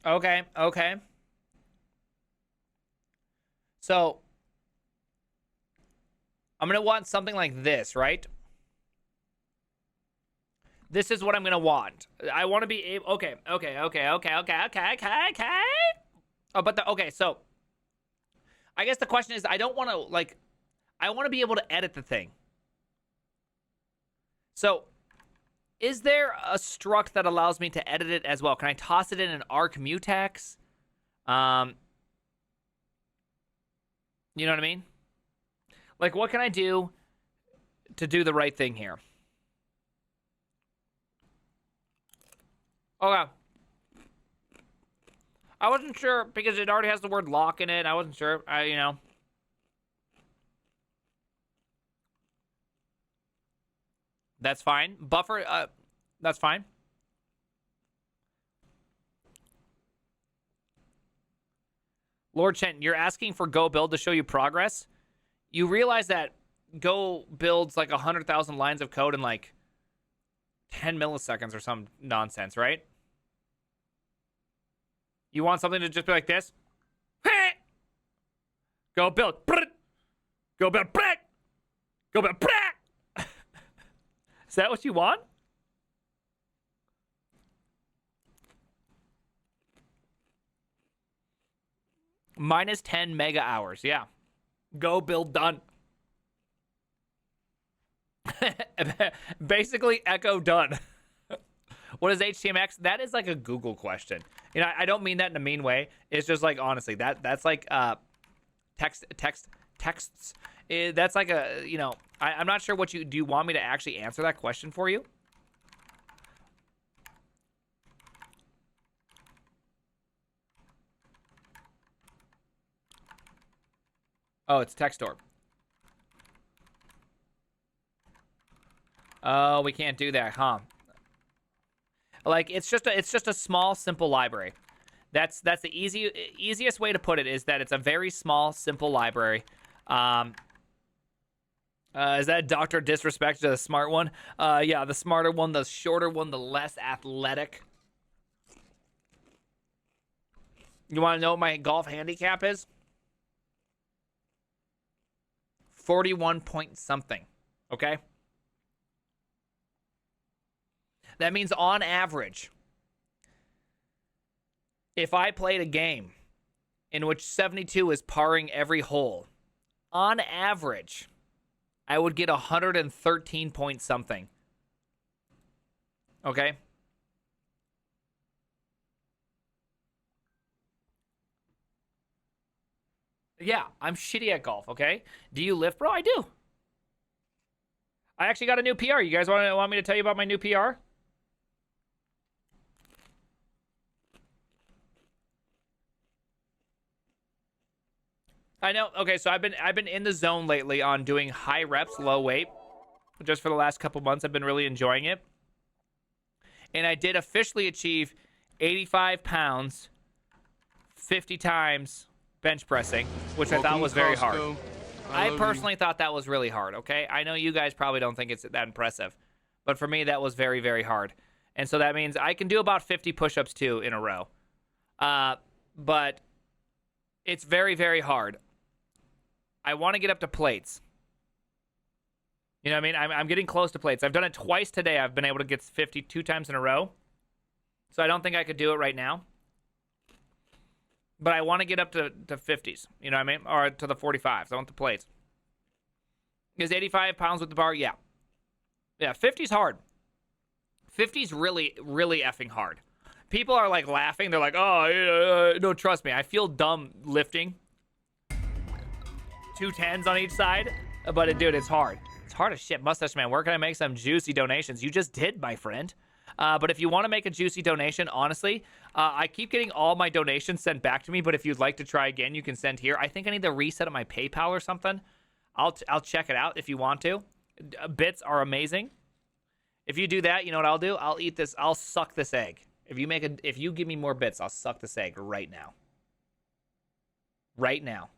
Okay. So, I'm going to want something like this, right? This is what I'm going to want. I want to be able... Okay. Oh, but okay, so... I guess the question is, I don't want to, I want to be able to edit the thing. So, is there a struct that allows me to edit it as well? Can I toss it in an arc mutex? You know what I mean? Like, what can I do to do the right thing here? Okay. I wasn't sure because it already has the word lock in it. I wasn't sure. That's fine. Buffer, that's fine. Lord Chen, you're asking for Go Build to show you progress? You realize that Go builds like 100,000 lines of code in like 10 milliseconds or some nonsense, right? You want something to just be like this? Go build. Go build. Go build. Is that what you want? Minus 10 mega hours. Yeah. Go build done. Basically, echo done. What is HTMX? That is like a Google question. You know, I don't mean that in a mean way. It's just like, honestly, that's like texts. That's like a, you know, I'm not sure what do you want me to actually answer that question for you? Oh, it's TextOrb. Oh, we can't do that, huh? Like, it's just a small, simple library. That's the easiest way to put it is that it's a very small, simple library. Is that Dr. Disrespect to the smart one? Yeah, the smarter one, the shorter one, the less athletic. You want to know what my golf handicap is? 41 point something. Okay? That means on average, if I played a game in which 72 is parring every hole, on average, I would get 113 point something. Okay? Yeah, I'm shitty at golf, okay? Do you lift, bro? I do. I actually got a new PR. You guys want me to tell you about my new PR? I know. Okay, so I've been in the zone lately on doing high reps, low weight. Just for the last couple months, I've been really enjoying it. And I did officially achieve 85 pounds, 50 times bench pressing, which I thought was very hard. I personally thought that was really hard, okay? I know you guys probably don't think it's that impressive. But for me, that was very, very hard. And so that means I can do about 50 push-ups, too, in a row. But it's very, very hard. I want to get up to plates. You know what I mean? I'm getting close to plates. I've done it twice today. I've been able to get 50 2 times in a row. So I don't think I could do it right now. But I want to get up to 50s. You know what I mean? Or to the 45s. I want the plates. Is 85 pounds with the bar? Yeah. Yeah, 50's hard. 50's really, really effing hard. People are like laughing. They're like, oh, no, trust me. I feel dumb lifting 2 10s on each side. But, dude, it's hard. It's hard as shit. Mustache Man, where can I make some juicy donations? You just did, my friend. But if you want to make a juicy donation, honestly, I keep getting all my donations sent back to me. But if you'd like to try again, you can send here. I think I need to reset up my PayPal or something. I'll check it out if you want to. Bits are amazing. If you do that, you know what I'll do? I'll eat this. I'll suck this egg. If you give me more bits, I'll suck this egg right now. Right now.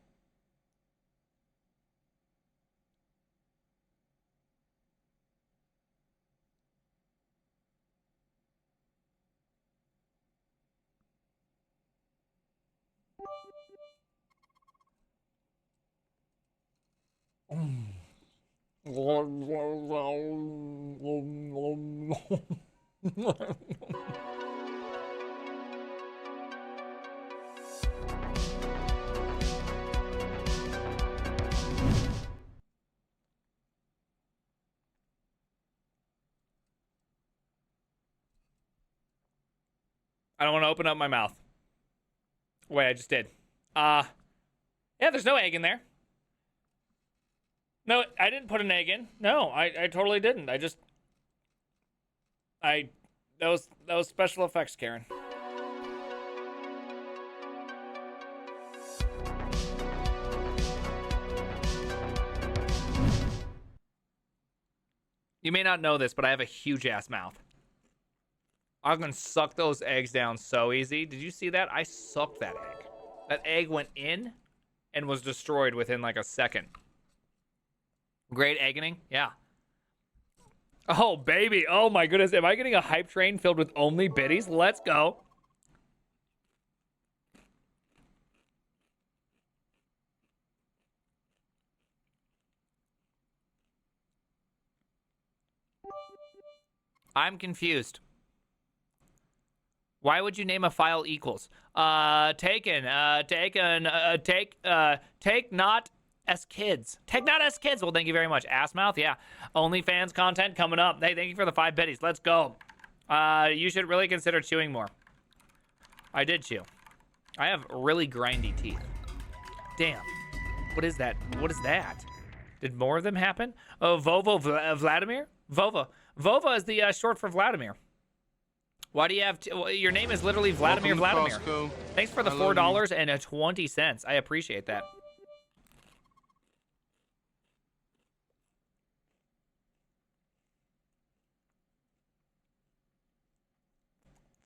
I don't want to open up my mouth. Wait, I just did. Yeah, there's no egg in there. No, I didn't put an egg in. No, I totally didn't. That was special effects, Karen. You may not know this, but I have a huge ass mouth. I can suck those eggs down so easy. Did you see that? I sucked that egg. That egg went in and was destroyed within like a second. Great eggening? Yeah. Oh, baby. Oh, my goodness. Am I getting a hype train filled with only biddies? Let's go. I'm confused. Why would you name a file equals? Take not as kids. Take not as kids. Well, thank you very much. Assmouth, yeah. OnlyFans content coming up. Hey, thank you for the 5 biddies. Let's go. You should really consider chewing more. I did chew. I have really grindy teeth. Damn. What is that? What is that? Did more of them happen? Oh, Vladimir? Vova. Vova is the short for Vladimir. Why do you have your name is literally Vladimir Vladimir. Costco. Thanks for the $4.20. I appreciate that.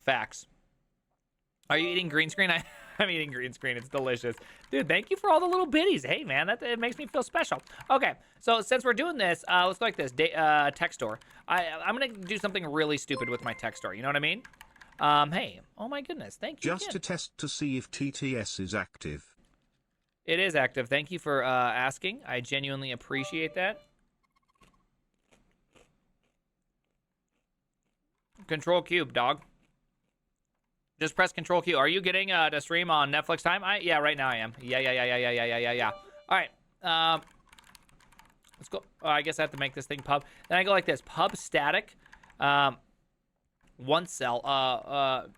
Facts. Are you eating green screen? I'm eating green screen. It's delicious. Dude, thank you for all the little biddies. Hey, man, it makes me feel special. Okay, so since we're doing this, let's go like this. Text store. I'm going to do something really stupid with my text store. You know what I mean? Hey, oh my goodness. Thank you Just again. to test to see if TTS is active. It is active. Thank you for asking. I genuinely appreciate that. Control Cube, dog. Just press Control Q. Are you getting to stream on Netflix time? Yeah, right now I am. Yeah. All right. Let's go. Oh, I guess I have to make this thing pub. Then I go like this. Pub static. One cell.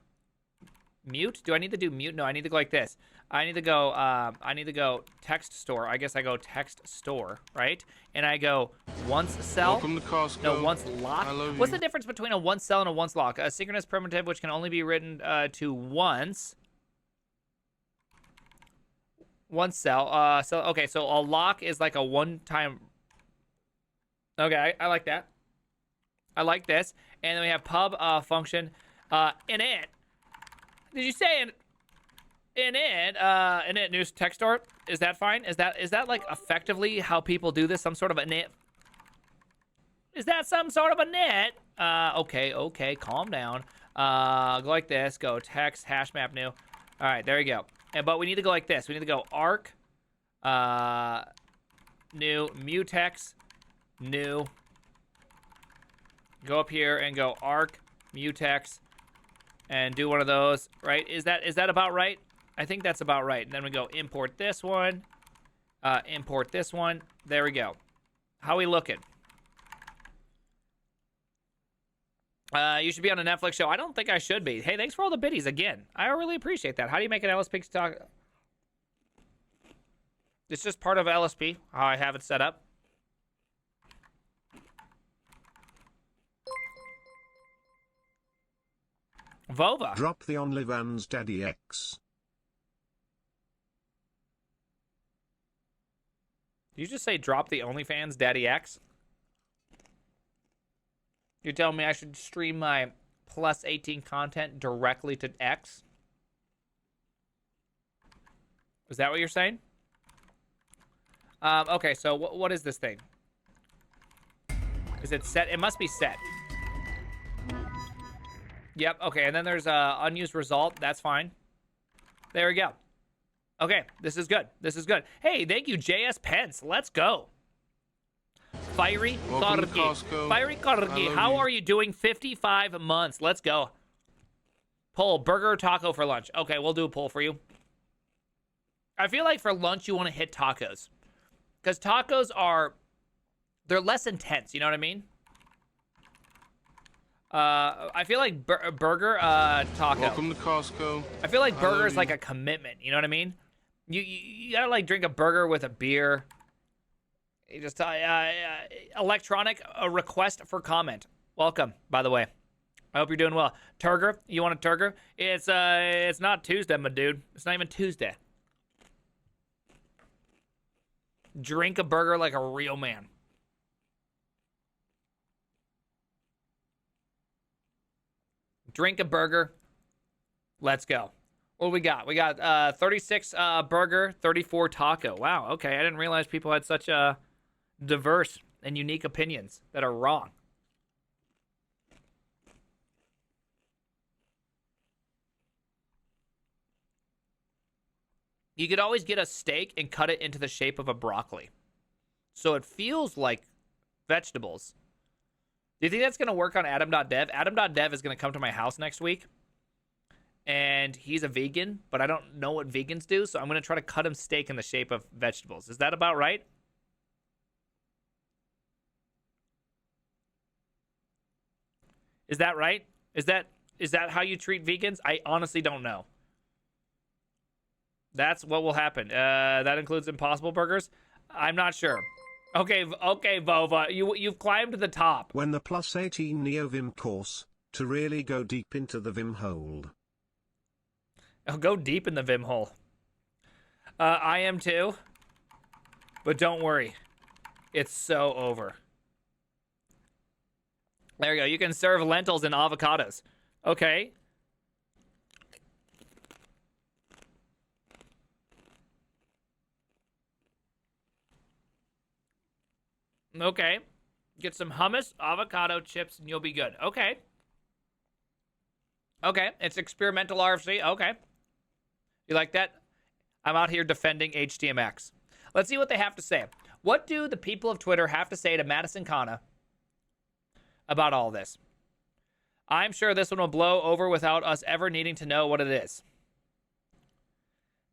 Mute. Do I need to do mute? No, I need to go like this. I need to go text store. I guess I go text store, right? And I go once cell. Welcome to Costco. No, once lock. I love What's you. the difference between a once cell and a once lock? A synchronous primitive, which can only be written to once. One cell. Okay, so a lock is like a one-time. Okay, I like that. I like this. And then we have pub function init. Did you say init new text store? Is that fine? Is that like effectively how people do this? Some sort of init? Is that some sort of init? Okay, calm down. Go like this. Go text hash map new. All right, there you go. But we need to go like this. We need to go arc new mutex new. Go up here and go arc mutex and do one of those, right? Is that about right? I think that's about right. And then we go import this one, import this one. There we go. How we looking? You should be on a Netflix show. I don't think I should be. Hey, thanks for all the biddies again. I really appreciate that. How do you make an LSP talk? It's just part of LSP, how I have it set up. Vova. Drop the OnlyFans Daddy X. Did you just say drop the OnlyFans Daddy X? You're telling me I should stream my plus 18 content directly to X? Is that what you're saying? Okay, so what is this thing? Is it set? It must be set. Yep, okay, and then there's unused result. That's fine. There we go. Okay, this is good. This is good. Hey, thank you, JS Pence. Let's go. Fiery Welcome to Corgi. Costco. Fiery I Corgi, love how you. are you doing? 55 months. Let's go. Poll, burger or taco for lunch. Okay, we'll do a poll for you. I feel like for lunch you want to hit tacos. Because tacos they're less intense, you know what I mean? I feel like burger, taco. Welcome to Costco. I feel like I burger love is like you. a commitment, you know what I mean? You gotta like drink a burger with a beer. You just electronic request for comment. Welcome, by the way. I hope you're doing well. Turger, you want a Turger? It's not Tuesday, my dude. It's not even Tuesday. Drink a burger like a real man. Drink a burger. Let's go. What do we got? We got 36 burger, 34 taco. Wow, okay. I didn't realize people had such diverse and unique opinions that are wrong. You could always get a steak and cut it into the shape of a broccoli, so it feels like vegetables. Do you think that's going to work on Adam.dev? Adam.dev is going to come to my house next week, and he's a vegan, but I don't know what vegans do, so I'm going to try to cut him steak in the shape of vegetables. Is that about right? Is that right? Is that how you treat vegans? I honestly don't know. That's what will happen. That includes Impossible Burgers? I'm not sure. Okay, Vova, you've climbed to the top. When the plus 18 Neo Vim course, to really go deep into the Vim hole. I'll go deep in the Vim hole. I am too. But don't worry. It's so over. There you go. You can serve lentils and avocados. Okay. Okay. Get some hummus, avocado chips, and you'll be good. Okay. Okay. It's experimental RFC. Okay. You like that? I'm out here defending HTMX. Let's see what they have to say. What do the people of Twitter have to say to Madison Kana about all this? I'm sure this one will blow over without us ever needing to know what it is.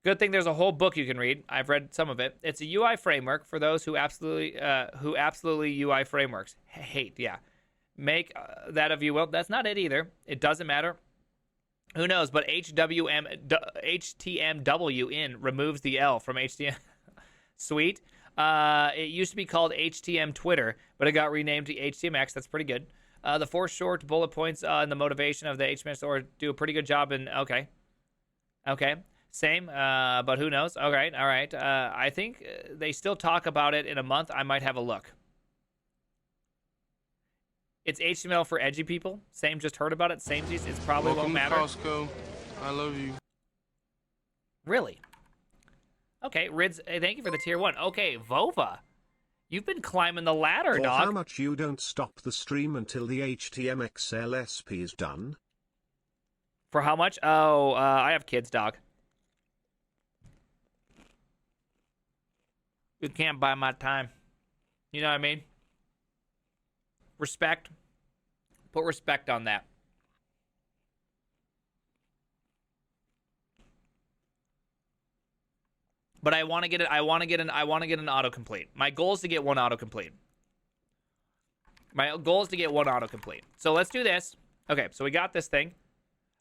Good thing there's a whole book you can read. I've read some of it. It's a UI framework for those who absolutely UI frameworks hate. Yeah, make that of you will. That's not it either. It doesn't matter. Who knows? But HTMW in removes the L from HTML. Sweet. It used to be called HTM Twitter, but it got renamed to HTMX. That's pretty good. The 4 short bullet points and the motivation of the HTMX store do a pretty good job in. Okay. Same, but who knows? All right. I think they still talk about it in a month. I might have a look. It's HTML for edgy people. Same, just heard about it. Samesies, it's probably won't matter. Welcome to Costco. I love you. Really? Okay, Rids, thank you for the tier 1. Okay, Vova, you've been climbing the ladder, For dog. how much you don't stop the stream until the HTMX LSP is done? For how much? Oh, I have kids, dog. You can't buy my time. You know what I mean? Respect. Put respect on that. But I want to get it. I want to get an autocomplete. My goal is to get one autocomplete. So let's do this. Okay, so we got this thing.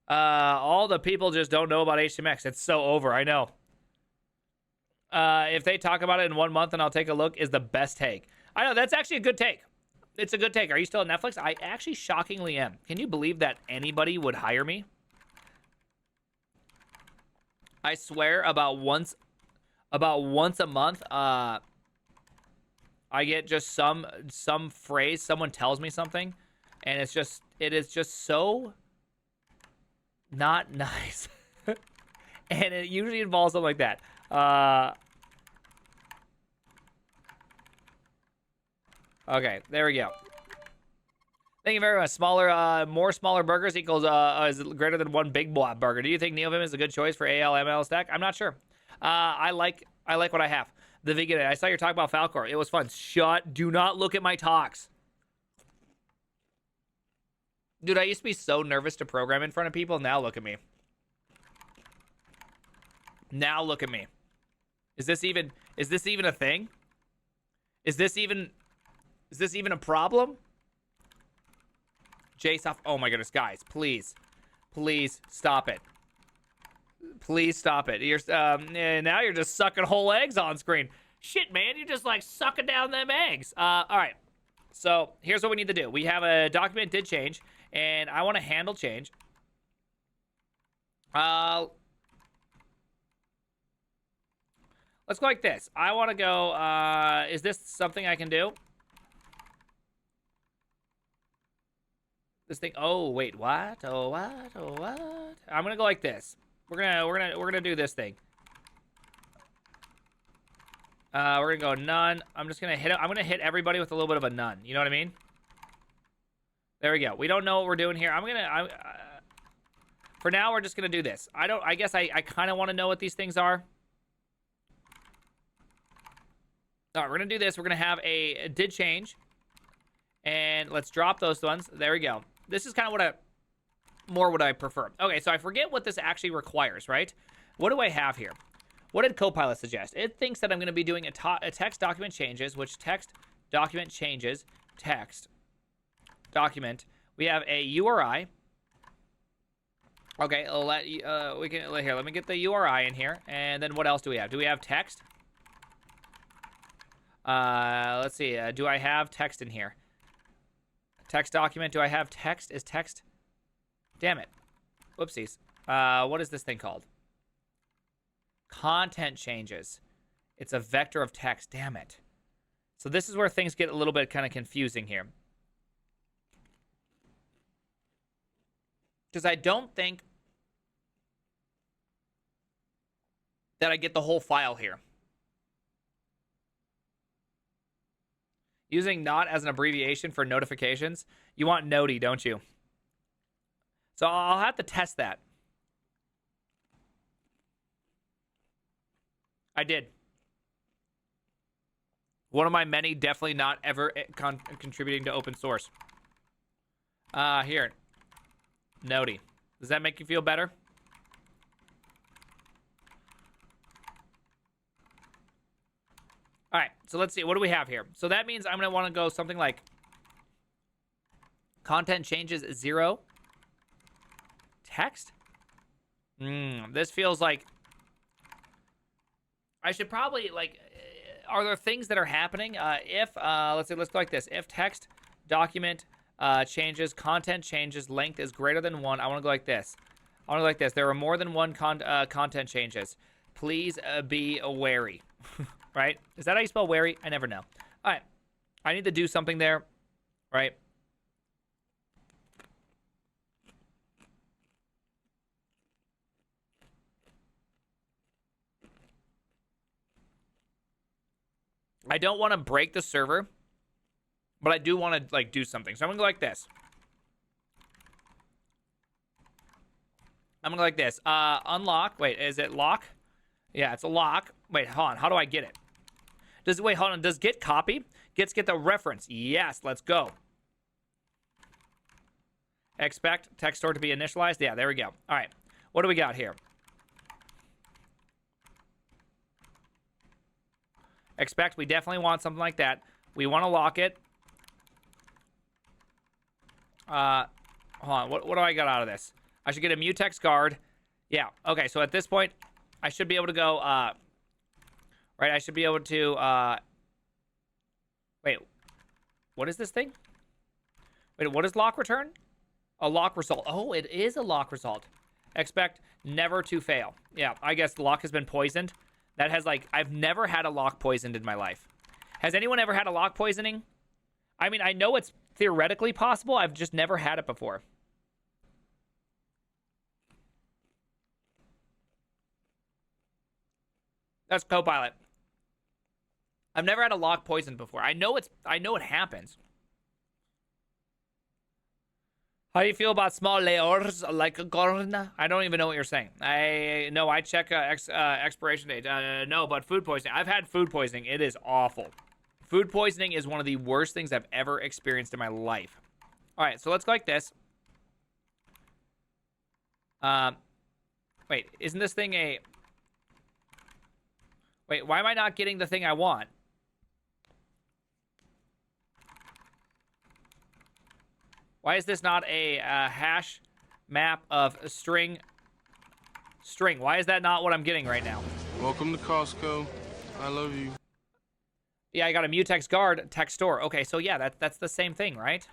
All the people just don't know about HTMX. It's so over. I know. If they talk about it in 1 month and I'll take a look is the best take. I know, that's actually a good take. It's a good take. Are you still at Netflix? I actually shockingly am. Can you believe that anybody would hire me? I swear about once a month, I get just some phrase, someone tells me something, and it is just so not nice. And it usually involves something like that. Okay, there we go. Thank you very much. More smaller burgers equals is greater than one big blob burger. Do you think NeoVim is a good choice for ALML stack? I'm not sure. I like what I have. The vegan. I saw your talk about Falcor. It was fun. Do not look at my talks. Dude, I used to be so nervous to program in front of people. Now look at me. Now look at me. Is this even a thing? Is this even a problem? JSON. Oh my goodness, guys, please stop it. Please stop it. Now you're just sucking whole eggs on screen. Shit, man, you're just like sucking down them eggs. All right. So here's what we need to do. We have a document did change, and I want to handle change. Let's go like this. I want to go, is this something I can do? This thing, oh, wait, what? Oh, what? Oh, what? I'm going to go like this. We're gonna do this thing. We're gonna go none. I'm just gonna hit it. I'm gonna hit everybody with a little bit of a none. You know what I mean? There we go. We don't know what we're doing here. For now, we're just gonna do this. I guess I kind of want to know what these things are. All right, we're gonna do this. We're gonna have a did change, and let's drop those ones. There we go. This is kind of what I prefer. Okay, so I forget what this actually requires, right? What do I have here? What did Copilot suggest? It thinks that I'm going to be doing a text document changes, which text document changes, text document. We have a URI. Okay, let me get the URI in here. And then what else do we have? Do we have text? Let's see. Do I have text in here? Text document. Do I have text? Is text? Damn it. Whoopsies. What is this thing called? Content changes. It's a vector of text. Damn it. So this is where things get a little bit kind of confusing here. Because I don't think that I get the whole file here. Using not as an abbreviation for notifications. You want noti, don't you? So I'll have to test that. I did. One of my many, definitely not ever contributing to open source. Here. Noti. Does that make you feel better? All right, so let's see. What do we have here? So that means I'm going to want to go something like content changes 0. Text? This feels like I should probably, like, are there things that are happening? Let's go like this. If text document changes, content changes, length is greater than 1, I want to go like this. I want to go like this. There are more than one content changes. Please be wary. Right? Is that how you spell wary? I never know. All right. I need to do something there, right? I don't want to break the server, but I do want to, like, do something. So I'm going to go like this. I'm going to go like this. Unlock. Wait, is it lock? Yeah, it's a lock. Wait, hold on. How do I get it? Wait, hold on. Does get copy? Get the reference. Yes, let's go. Expect text store to be initialized. Yeah, there we go. All right. What do we got here? Expect, we definitely want something like that. We want to lock it. Hold on, what do I got out of this? I should get a mutex guard. Yeah, okay, so at this point, I should be able to go, right, I should be able to, wait, what is this thing? Wait, what is lock return? A lock result. Oh, it is a lock result. Expect never to fail. Yeah, I guess the lock has been poisoned. That has, like, I've never had a lock poisoned in my life. Has anyone ever had a lock poisoning? I mean, I know it's theoretically possible. I've just never had it before. That's Copilot. I've never had a lock poisoned before. I know it happens. How do you feel about small layers like a corn? I don't even know what you're saying. I check expiration date. No, but food poisoning. I've had food poisoning. It is awful. Food poisoning is one of the worst things I've ever experienced in my life. All right, so let's go like this. Wait, isn't this thing a... Wait, why am I not getting the thing I want? Why is this not a hash map of a string? Why is that not what I'm getting right now? Welcome to Costco. I love you. Yeah, I got a mutex guard, text store. Okay, so yeah, that's the same thing, right?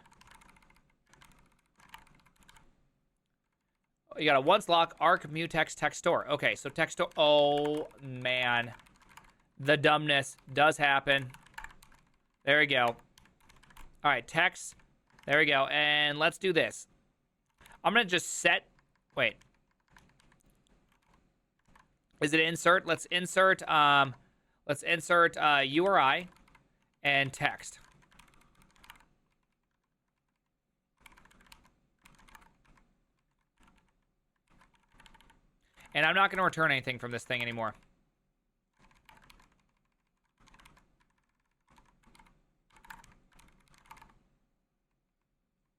You got a once lock, arc, mutex, text store. Okay, so text store. Oh, man. The dumbness does happen. There we go. All right, text. There we go. And let's do this. I'm going to just set. Wait. Is it insert? Let's insert URI and text. And I'm not going to return anything from this thing anymore.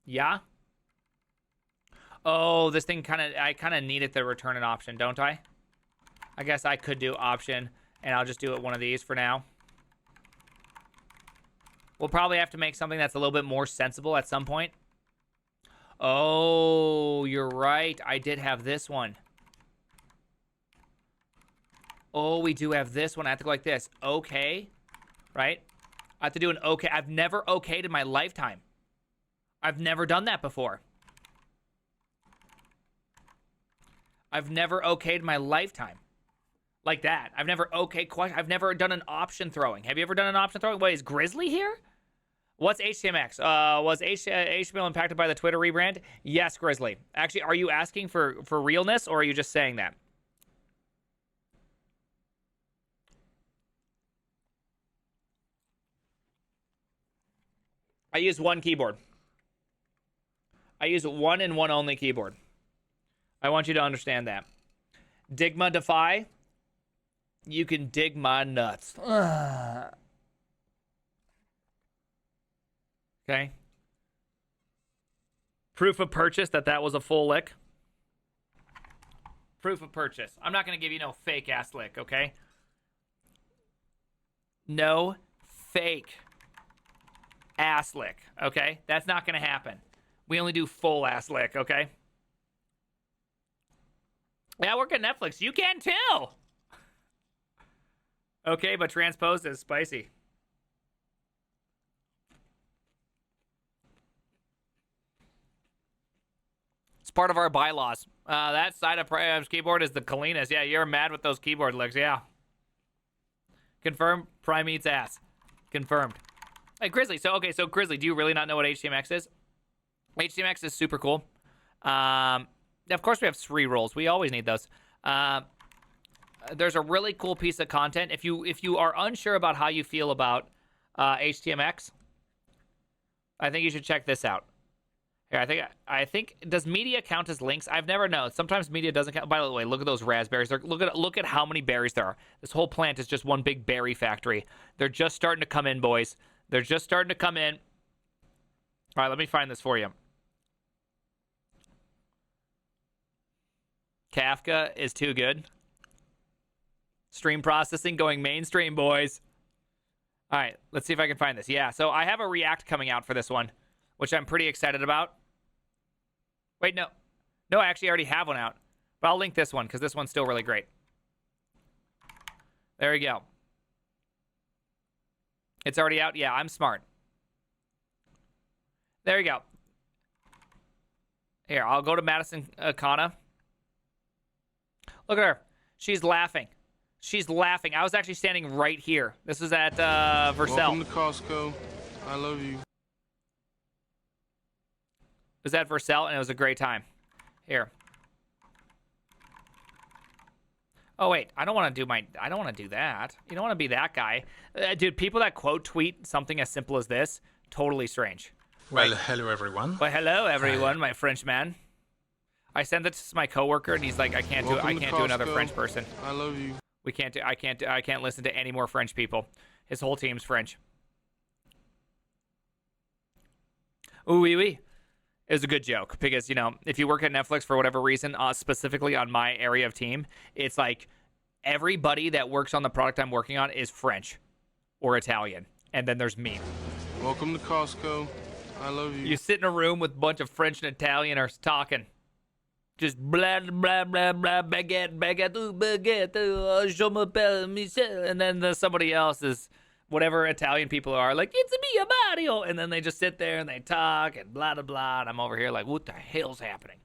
Yeah? Oh, this thing I kind of needed the return an option, don't I? I guess I could do option, and I'll just do it one of these for now. We'll probably have to make something that's a little bit more sensible at some point. Oh, you're right. I did have this one. Oh, we do have this one. I have to go like this. Okay. Right? I have to do an okay. I've never okayed in my lifetime. I've never done that before. I've never okayed in my lifetime. Like that. I've never okayed question. I've never done an option throwing. Have you ever done an option throwing? Wait, is Grizzly here? What's HTMX? Was HTML impacted by the Twitter rebrand? Yes, Grizzly. Actually, are you asking for realness, or are you just saying that? I use one keyboard. I use one and one only keyboard. I want you to understand that. Digma Defy. You can dig my nuts. Okay. Proof of purchase that was a full lick. Proof of purchase. I'm not going to give you no fake ass lick, okay? No fake ass lick, okay? That's not going to happen. We only do full ass lick, okay? Yeah, I work at Netflix. You can too. Okay, but transposed is spicy. It's part of our bylaws. That side of Prime's keyboard is the Kalinas. Yeah, you're mad with those keyboard licks. Yeah. Confirmed. Prime eats ass. Confirmed. Hey, Grizzly. So Grizzly, do you really not know what HTMX is? HTMX is super cool. Of course, we have 3 roles. We always need those. There's a really cool piece of content. If you are unsure about how you feel about HTMX, I think you should check this out. Here, I think does media count as links? I've never known. Sometimes media doesn't count. By the way, look at those raspberries. Look at how many berries there are. This whole plant is just one big berry factory. They're just starting to come in, boys. They're just starting to come in. All right, let me find this for you. Kafka is too good. Stream processing going mainstream, boys. All right, let's see if I can find this. Yeah, so I have a React coming out for this one, which I'm pretty excited about. Wait, no. No, I actually already have one out. But I'll link this one because this one's still really great. There we go. It's already out? Yeah, I'm smart. There you go. Here, I'll go to Madison Kana. Look at her. She's laughing. She's laughing. I was actually standing right here. This was at Vercel. Welcome to Costco. I love you. It was at Vercel, and it was a great time. Here. Oh, wait. I don't want to do that. You don't want to be that guy. Dude, people that quote tweet something as simple as this, totally strange. Well, right? hello, everyone. Well, hello, everyone, my French man. I sent it to my coworker, and he's like, I can't do another French person. I love you. I can't listen to any more French people. His whole team's French. Ooh, oui, oui. It was a good joke because, you know, if you work at Netflix for whatever reason, specifically on my area of team, it's like everybody that works on the product I'm working on is French or Italian. And then there's me. Welcome to Costco. I love you. You sit in a room with a bunch of French and Italianers talking. Just blah, blah, blah, blah, baguette, baguette, ooh, baguette, je m'appelle Michel. And then somebody else is whatever Italian people are, like, it's me, Mario, and then they just sit there and they talk and blah, blah, blah, and I'm over here like, what the hell's happening?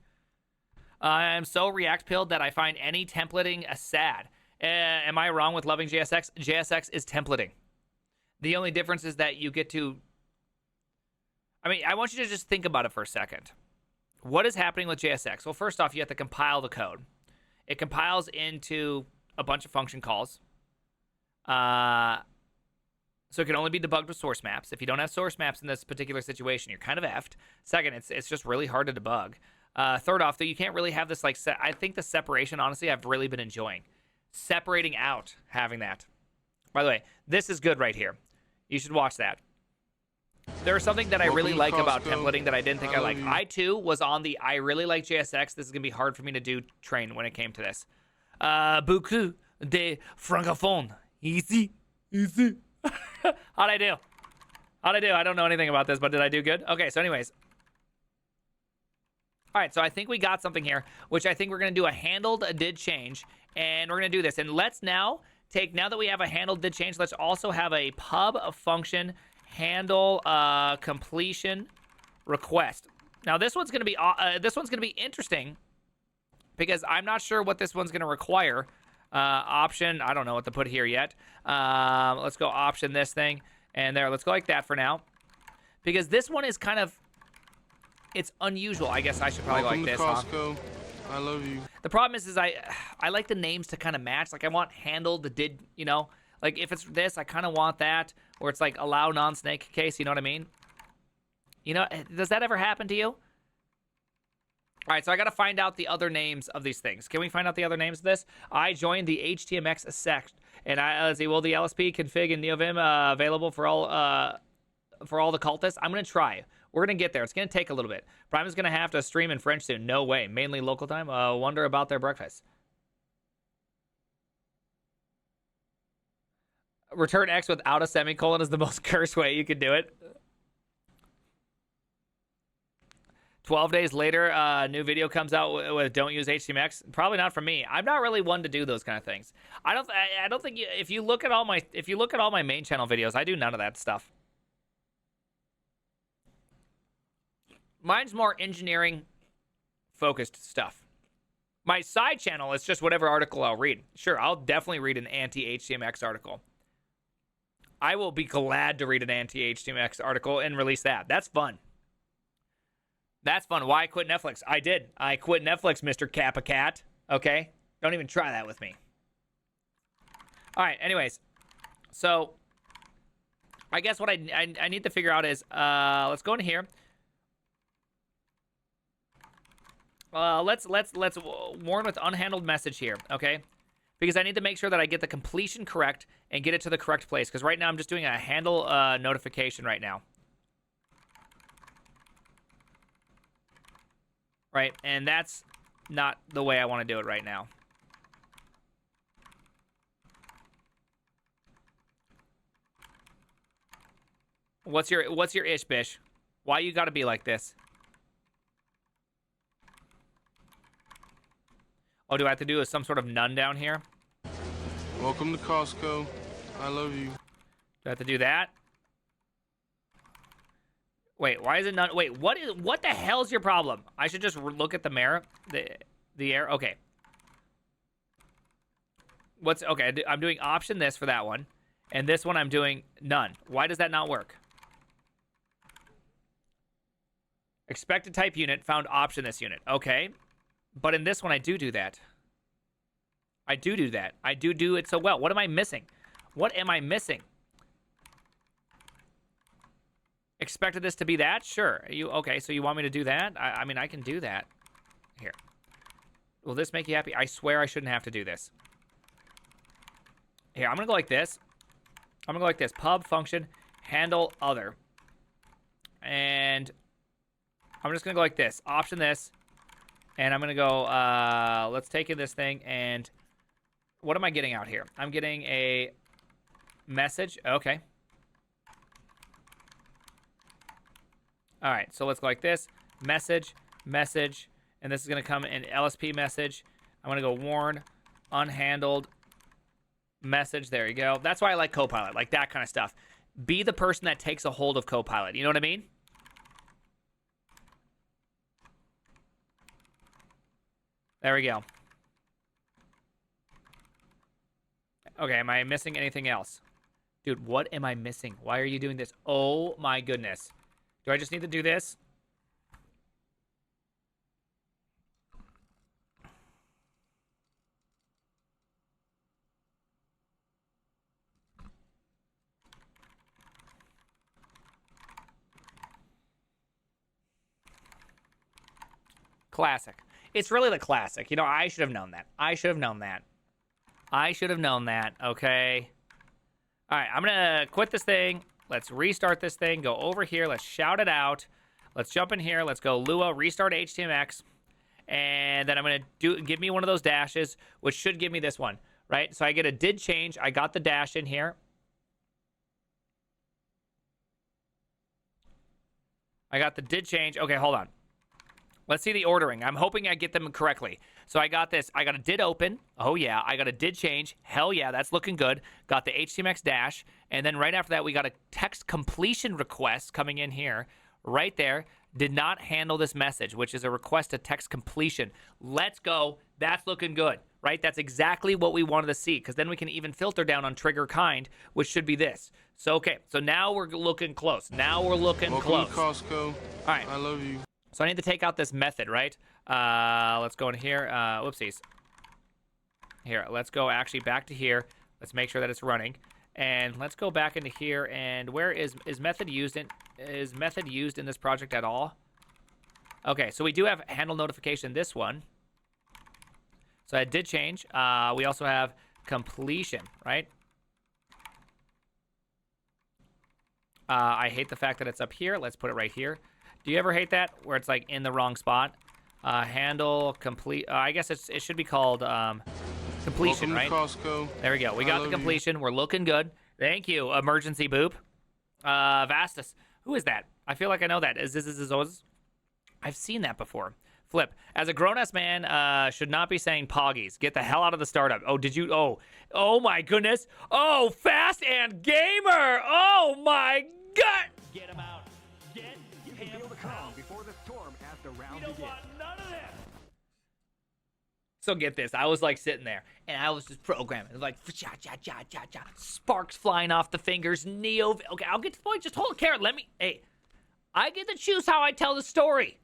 I'm so React-pilled that I find any templating sad. Am I wrong with loving JSX? JSX is templating. The only difference is that you get to... I mean, I want you to just think about it for a second. What is happening with JSX? Well, first off, you have to compile the code. It compiles into a bunch of function calls. So it can only be debugged with source maps. If you don't have source maps in this particular situation, you're kind of effed. Second, it's just really hard to debug. Third off, though, you can't really have this, like, I think the separation, honestly, I've really been enjoying. Separating out, having that. By the way, this is good right here. You should watch that. There's something that I really like about templating that I didn't think I liked. I, too, was on the I really like JSX. This is going to be hard for me to do train when it came to this. Beaucoup de francophone. Easy. Easy. How'd I do? How'd I do? I don't know anything about this, but did I do good? Okay, so anyways. All right, so I think we got something here, which I think we're going to do a handled did change, and we're going to do this. And let's now take, now that we have a handled did change, let's also have a pub function handle completion request. Now this one's going to be interesting because I'm not sure what this one's going to require. Option, I don't know what to put here yet. Let's go option this thing, and there. Let's go like that for now, because this one is kind of, it's unusual. I guess I should probably go like this. Costco. I love you. The problem is I like the names to kind of match. Like I want handle the did, you know, like if it's this, I kind of want that, or it's like allow non-snake case. You know what I mean? You know, does that ever happen to you? All right, so I got to find out the other names of these things. Can we find out the other names of this? I joined the HTMX sect, and let's see, will the LSP config and NeoVim available for all the cultists? I'm gonna try. We're gonna get there. It's gonna take a little bit. Prime is gonna have to stream in French soon. No way. Mainly local time. Wonder about their breakfast. Return X without a semicolon is the most cursed way you can do it. 12 days later, new video comes out with don't use HTMX. Probably not for me. I'm not really one to do those kind of things. I don't think if you look at all my main channel videos, I do none of that stuff. Mine's more engineering focused stuff. My side channel is just whatever article I'll read. Sure, I'll definitely read an anti-HTMX article. I will be glad to read an anti-HTMX article and release that. That's fun. That's fun. Why I quit Netflix? I did. I quit Netflix, Mr. Kappa Cat. Okay? Don't even try that with me. All right, anyways. So, I guess what I need to figure out is, let's go in here. Let's warn with unhandled message here, okay? Because I need to make sure that I get the completion correct and get it to the correct place. Because right now I'm just doing a handle notification right now. Right, and that's not the way I want to do it right now. What's your ish, bish? Why you gotta be like this? Oh, do I have to do some sort of none down here? Welcome to Costco. I love you. Do I have to do that? Wait, why is it not? Wait, what the hell's your problem? I should just look at the mirror, the air. Okay. Okay? I'm doing option this for that one, and this one I'm doing none. Why does that not work? Expected type unit found option this unit. Okay, but in this one I do that. I do that. I do it so well. What am I missing? What am I missing? Expected this to be that? Sure. Okay, so you want me to do that? I mean, I can do that. Here. Will this make you happy? I swear I shouldn't have to do this. Here, I'm going to go like this. I'm going to go like this. Pub function handle other. And I'm just going to go like this. Option this. And I'm going to go, let's take in this thing. And what am I getting out here? I'm getting a message. Okay. All right, so let's go like this. Message, and this is going to come in LSP message. I'm going to go warn, unhandled, message. There you go. That's why I like Copilot, like that kind of stuff. Be the person that takes a hold of Copilot. You know what I mean? There we go. Okay, am I missing anything else? Dude, what am I missing? Why are you doing this? Oh my goodness. Do I just need to do this? Classic. It's really the classic. You know, I should have known that. I should have known that. I should have known that, okay? All right, I'm going to quit this thing. Let's restart this thing. Go over here. Let's shout it out. Let's jump in here. Let's go Lua, restart HTMX. And then I'm going to give me one of those dashes, which should give me this one, right? So I get a did change. I got the dash in here. I got the did change. Okay, hold on. Let's see the ordering. I'm hoping I get them correctly. So I got this. I got a did open. Oh, yeah. I got a did change. Hell yeah, that's looking good. Got the HTMX dash. And then right after that, we got a text completion request coming in here. Right there. Did not handle this message, which is a request to text completion. Let's go. That's looking good, right? That's exactly what we wanted to see, because then we can even filter down on trigger kind, which should be this. So, okay. So now we're looking close. Now we're looking close. Welcome to Costco. All right. I love you. So I need to take out this method, right? Let's go in here. Whoopsies. Here, let's go actually back to here. Let's make sure that it's running. And let's go back into here. And where is method used in? Is method used in this project at all? Okay, so we do have handle notification this one. So I did change. We also have completion, right? I hate the fact that it's up here. Let's put it right here. Do you ever hate that, where it's like in the wrong spot? Handle complete. I guess it should be called completion, right? Welcome to Costco. There we go. We got the completion. You. We're looking good. Thank you, emergency boop. Vastus. Who is that? I feel like I know that. I've seen that before. Flip. As a grown-ass man, should not be saying poggies. Get the hell out of the startup. Oh, did you? Oh my goodness. Oh, fast and gamer. Oh my god. Get him out. Get him out. Before the storm as the round we don't begins. want none of this. So get this. I was like sitting there, and I was just programming. Like, cha cha cha cha cha. Sparks flying off the fingers. Neo. Okay, I'll get to the point. Just hold it, Karen. Hey, I get to choose how I tell the story.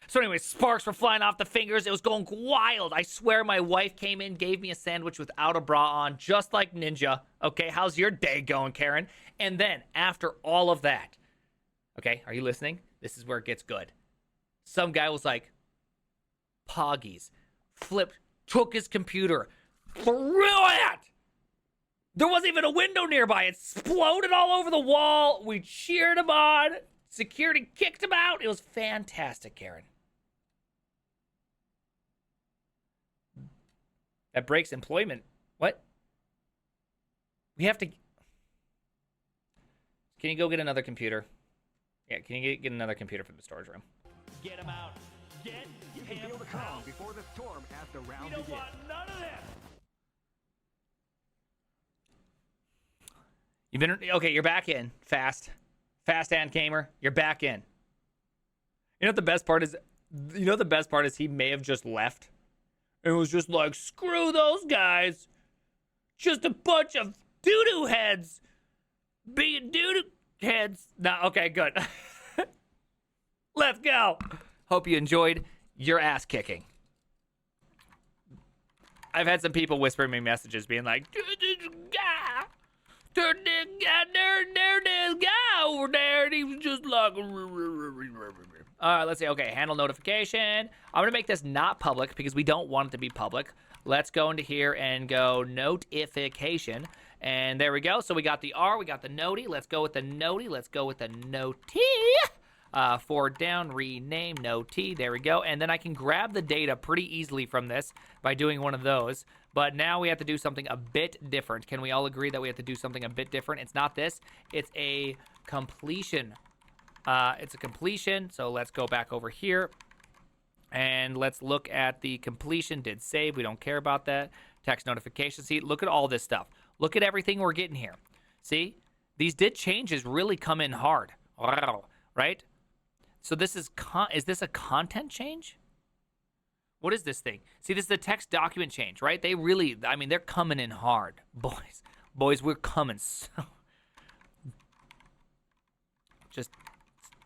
So anyway, sparks were flying off the fingers. It was going wild. I swear my wife came in, gave me a sandwich without a bra on, just like Ninja. Okay, how's your day going, Karen? And then, after all of that, okay, are you listening? This is where it gets good. Some guy was like, poggies. Flipped, took his computer, threw it! There wasn't even a window nearby. It exploded all over the wall. We cheered him on. Security kicked him out. It was fantastic, Karen. That breaks employment. What? We have to... Can you go get another computer? Yeah, can you get another computer from the storage room? Get him out. Get You can feel the calm before the storm as the round begins. We don't want none of this. You've been... Okay, you're back in. Fast and gamer. You're back in. You know what the best part is? You know what the best part is? He may have just left. It was just like, screw those guys. Just a bunch of doo-doo heads. Being doo-doo heads. No, okay, good. Let's go. Hope you enjoyed your ass kicking. I've had some people whispering me messages being like, there this guy over there, and he was just like... let's see. Okay, handle notification. I'm going to make this not public because we don't want it to be public. Let's go into here and go notification. And there we go. So we got the R, we got the noti. Let's go with the noti. Let's go with the noti. Forward down, rename, noti. There we go. And then I can grab the data pretty easily from this by doing one of those. But now we have to do something a bit different. Can we all agree that we have to do something a bit different? It's not this. It's a completion. It's a completion. So let's go back over here. And let's look at the completion. Did save. We don't care about that. Text notification. See, look at all this stuff. Look at everything we're getting here. See, these did changes really come in hard, right? So this is this a content change? What is this thing? See, this is the text document change, right? They really, I mean, they're coming in hard. Boys, we're coming just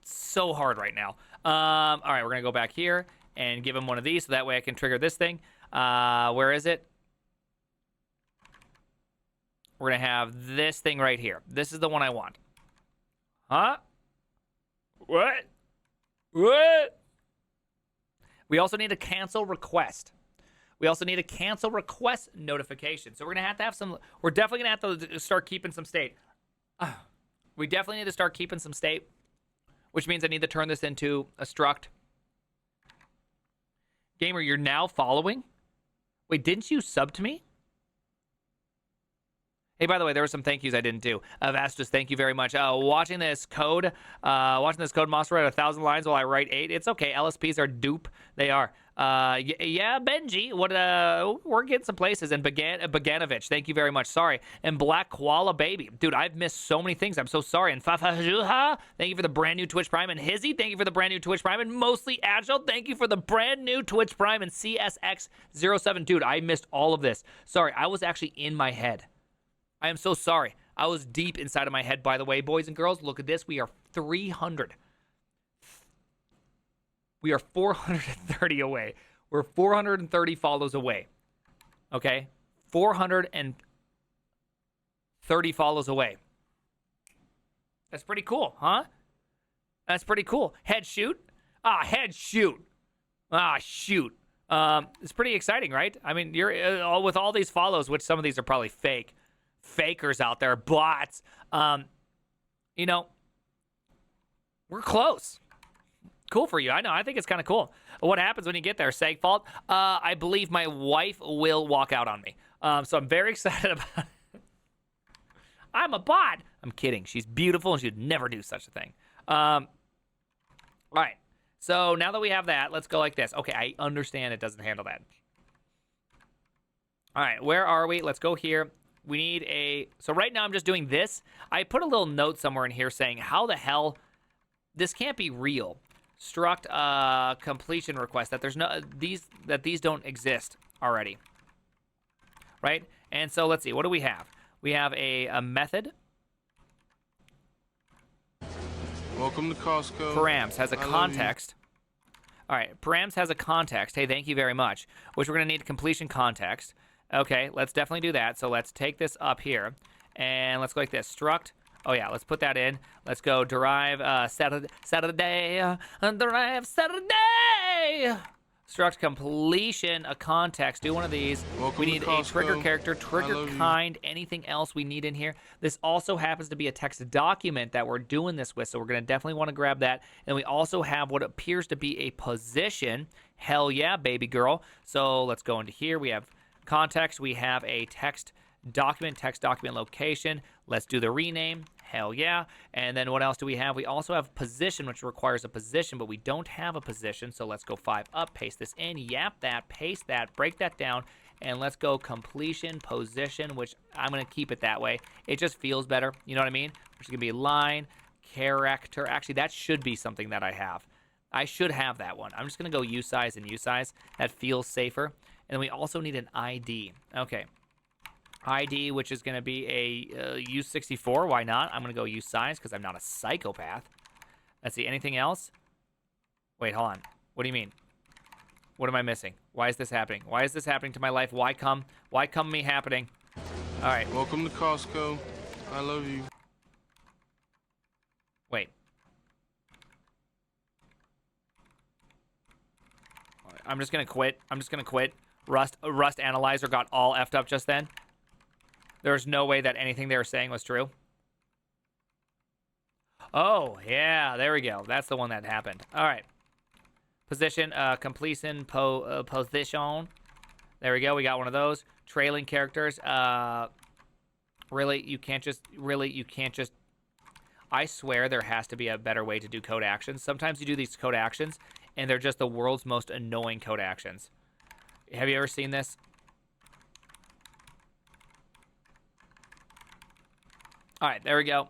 so hard right now. All right, we're going to go back here and give him one of these so that way I can trigger this thing. Where is it? We're going to have this thing right here. This is the one I want. Huh? What? What? We also need a cancel request. We also need a cancel request notification. So we're going to have some, we're definitely going to have to start keeping some state. We definitely need to start keeping some state, which means I need to turn this into a struct. Gamer, you're now following? Wait, didn't you sub to me? Hey, by the way, there were some thank yous I didn't do. Vastus, thank you very much. Watching this code monster at 1,000 lines while I write 8. It's okay. LSPs are dupe. They are. Yeah, Benji. What? We're getting some places. And Baganovich, thank you very much. Sorry. And Black Koala Baby, dude, I've missed so many things. I'm so sorry. And Fafajuha, thank you for the brand new Twitch Prime. And Hizzy, thank you for the brand new Twitch Prime. And Mostly Agile, thank you for the brand new Twitch Prime. And CSX07, dude, I missed all of this. Sorry, I was actually in my head. I am so sorry. I was deep inside of my head, by the way. Boys and girls, look at this. We are 300. We are 430 away. We're 430 follows away. Okay? 430 follows away. That's pretty cool, huh? That's pretty cool. Head shoot? Head shoot. Shoot. It's pretty exciting, right? I mean, you're with all these follows, which some of these are probably fake. Fakers out there, bots. You know, we're close. Cool for you. I know. I think it's kind of cool. What happens when you get there, Sagfault? I believe my wife will walk out on me. So I'm very excited about it. I'm a bot. I'm kidding. She's beautiful and she'd never do such a thing. All right. So now that we have that, let's go like this. Okay, I understand it doesn't handle that. All right, where are we? Let's go here. We need so right now I'm just doing this. I put a little note somewhere in here saying, how the hell, this can't be real. Struct completion request, that there's no, these don't exist already. Right? And so let's see, what do we have? We have a method. Welcome to Costco. Params has a context. All right, params has a context. Hey, thank you very much. Which we're going to need completion context. Okay, let's definitely do that. So let's take this up here, and let's go like this. Struct. Oh, yeah, let's put that in. Let's go derive Saturday. Derive Saturday. Struct completion, a context. Do one of these. We need a trigger character, trigger kind, anything else we need in here. This also happens to be a text document that we're doing this with, so we're going to definitely want to grab that. And we also have what appears to be a position. Hell yeah, baby girl. So let's go into here. We have context. We have a text document location. Let's do the rename. Hell yeah. And then what else do we have? We also have position, which requires a position, but we don't have a position. So let's go 5 up, paste this in, yap that, paste that, break that down, and let's go completion position, which I'm going to keep it that way. It just feels better. You know what I mean? Which is going to be line, character. Actually, that should be something that I have. I should have that one. I'm just going to go usize and usize. That feels safer. And then we also need an ID. Okay. ID, which is going to be a U64. Why not? I'm going to go use size because I'm not a psychopath. Let's see. Anything else? Wait, hold on. What do you mean? What am I missing? Why is this happening? Why is this happening to my life? Why come me happening? All right. Welcome to Costco. I love you. Wait. I'm just going to quit. Rust Analyzer got all effed up just then. There's no way that anything they were saying was true. Oh, yeah, there we go. That's the one that happened. All right. Position, completion, position. There we go. We got one of those. Trailing characters. Really, you can't just... I swear there has to be a better way to do code actions. Sometimes you do these code actions, and they're just the world's most annoying code actions. Have you ever seen this? All right, there we go.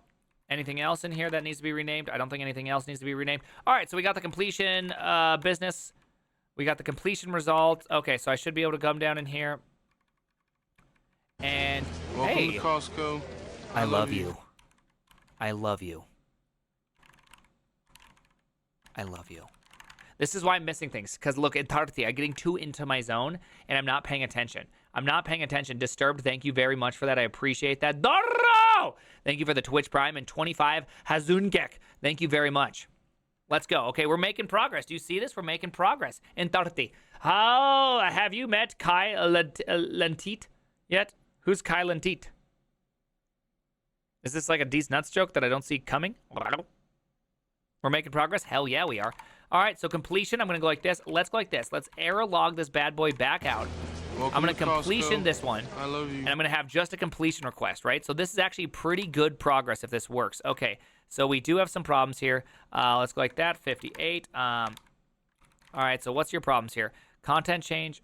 Anything else in here that needs to be renamed? I don't think anything else needs to be renamed. All right, so we got the completion business. We got the completion results. Okay, so I should be able to come down in here. And Welcome hey, to Costco. I love you. I love you. I love you. This is why I'm missing things. Because look, at Tarti, I'm getting too into my zone, and I'm not paying attention. I'm not paying attention. Disturbed, thank you very much for that. I appreciate that. Doro! Thank you for the Twitch Prime. And 25, Hazungek. Thank you very much. Let's go. Okay, we're making progress. Do you see this? We're making progress. In Tarti. How have you met Kai Lentit yet? Who's Kai Lentit? Is this like a D's nuts joke that I don't see coming? We're making progress? Hell yeah, we are. All right, so completion, I'm going to go like this. Let's go like this. Let's error log this bad boy back out. Welcome I'm going to Costco. completion this one. I love you. And I'm going to have just a completion request, right? So this is actually pretty good progress if this works. Okay, so we do have some problems here. Let's go like that, 58. All right, so what's your problems here? Content change.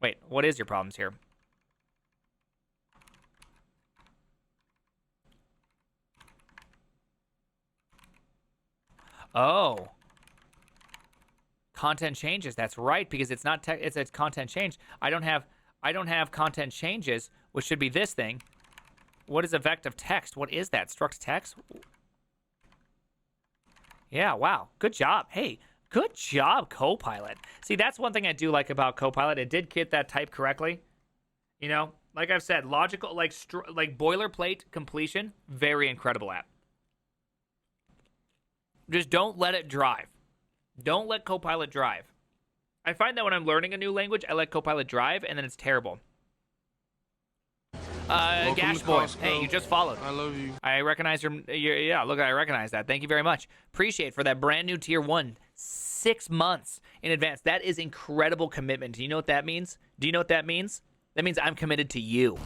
Wait, what is your problems here? Oh. Content changes. That's right, because it's not it's content change. I don't have content changes, which should be this thing. What is effect of text? What is that? Struct text? Yeah, wow. Good job. Hey, good job, Copilot. See, that's one thing I do like about Copilot. It did get that type correctly. You know, like I've said, logical, like boilerplate completion, very incredible app. Just don't let it drive. Don't let Copilot drive. I find that when I'm learning a new language, I let Copilot drive, and then it's terrible. Gash Boy, Costco. hey, you just followed. I love you. I recognize your yeah, look, I recognize that. Thank you very much. Appreciate for that brand new tier 1. 6 months in advance. That is incredible commitment. Do you know what that means? Do you know what that means? That means I'm committed to you.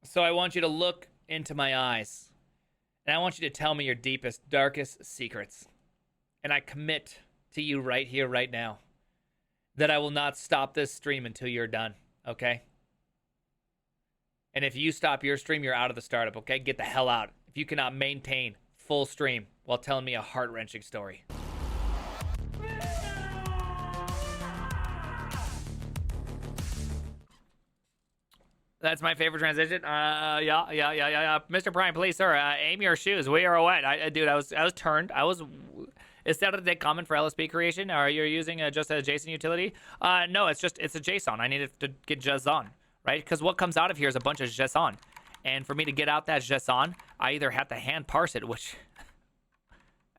So I want you to look into my eyes, and I want you to tell me your deepest, darkest secrets. And I commit to you right here, right now, that I will not stop this stream until you're done, okay? And if you stop your stream, you're out of the startup, okay? Get the hell out. If you cannot maintain full stream while telling me a heart-wrenching story. That's my favorite transition. Yeah. Mr. Prime, please, sir, aim your shoes. We are wet. Dude, I was turned. Is that a comment for LSP creation? Or are you using just a JSON utility? No, it's a JSON. I needed to get JSON, right? Because what comes out of here is a bunch of JSON. And for me to get out that JSON, I either have to hand parse it, which,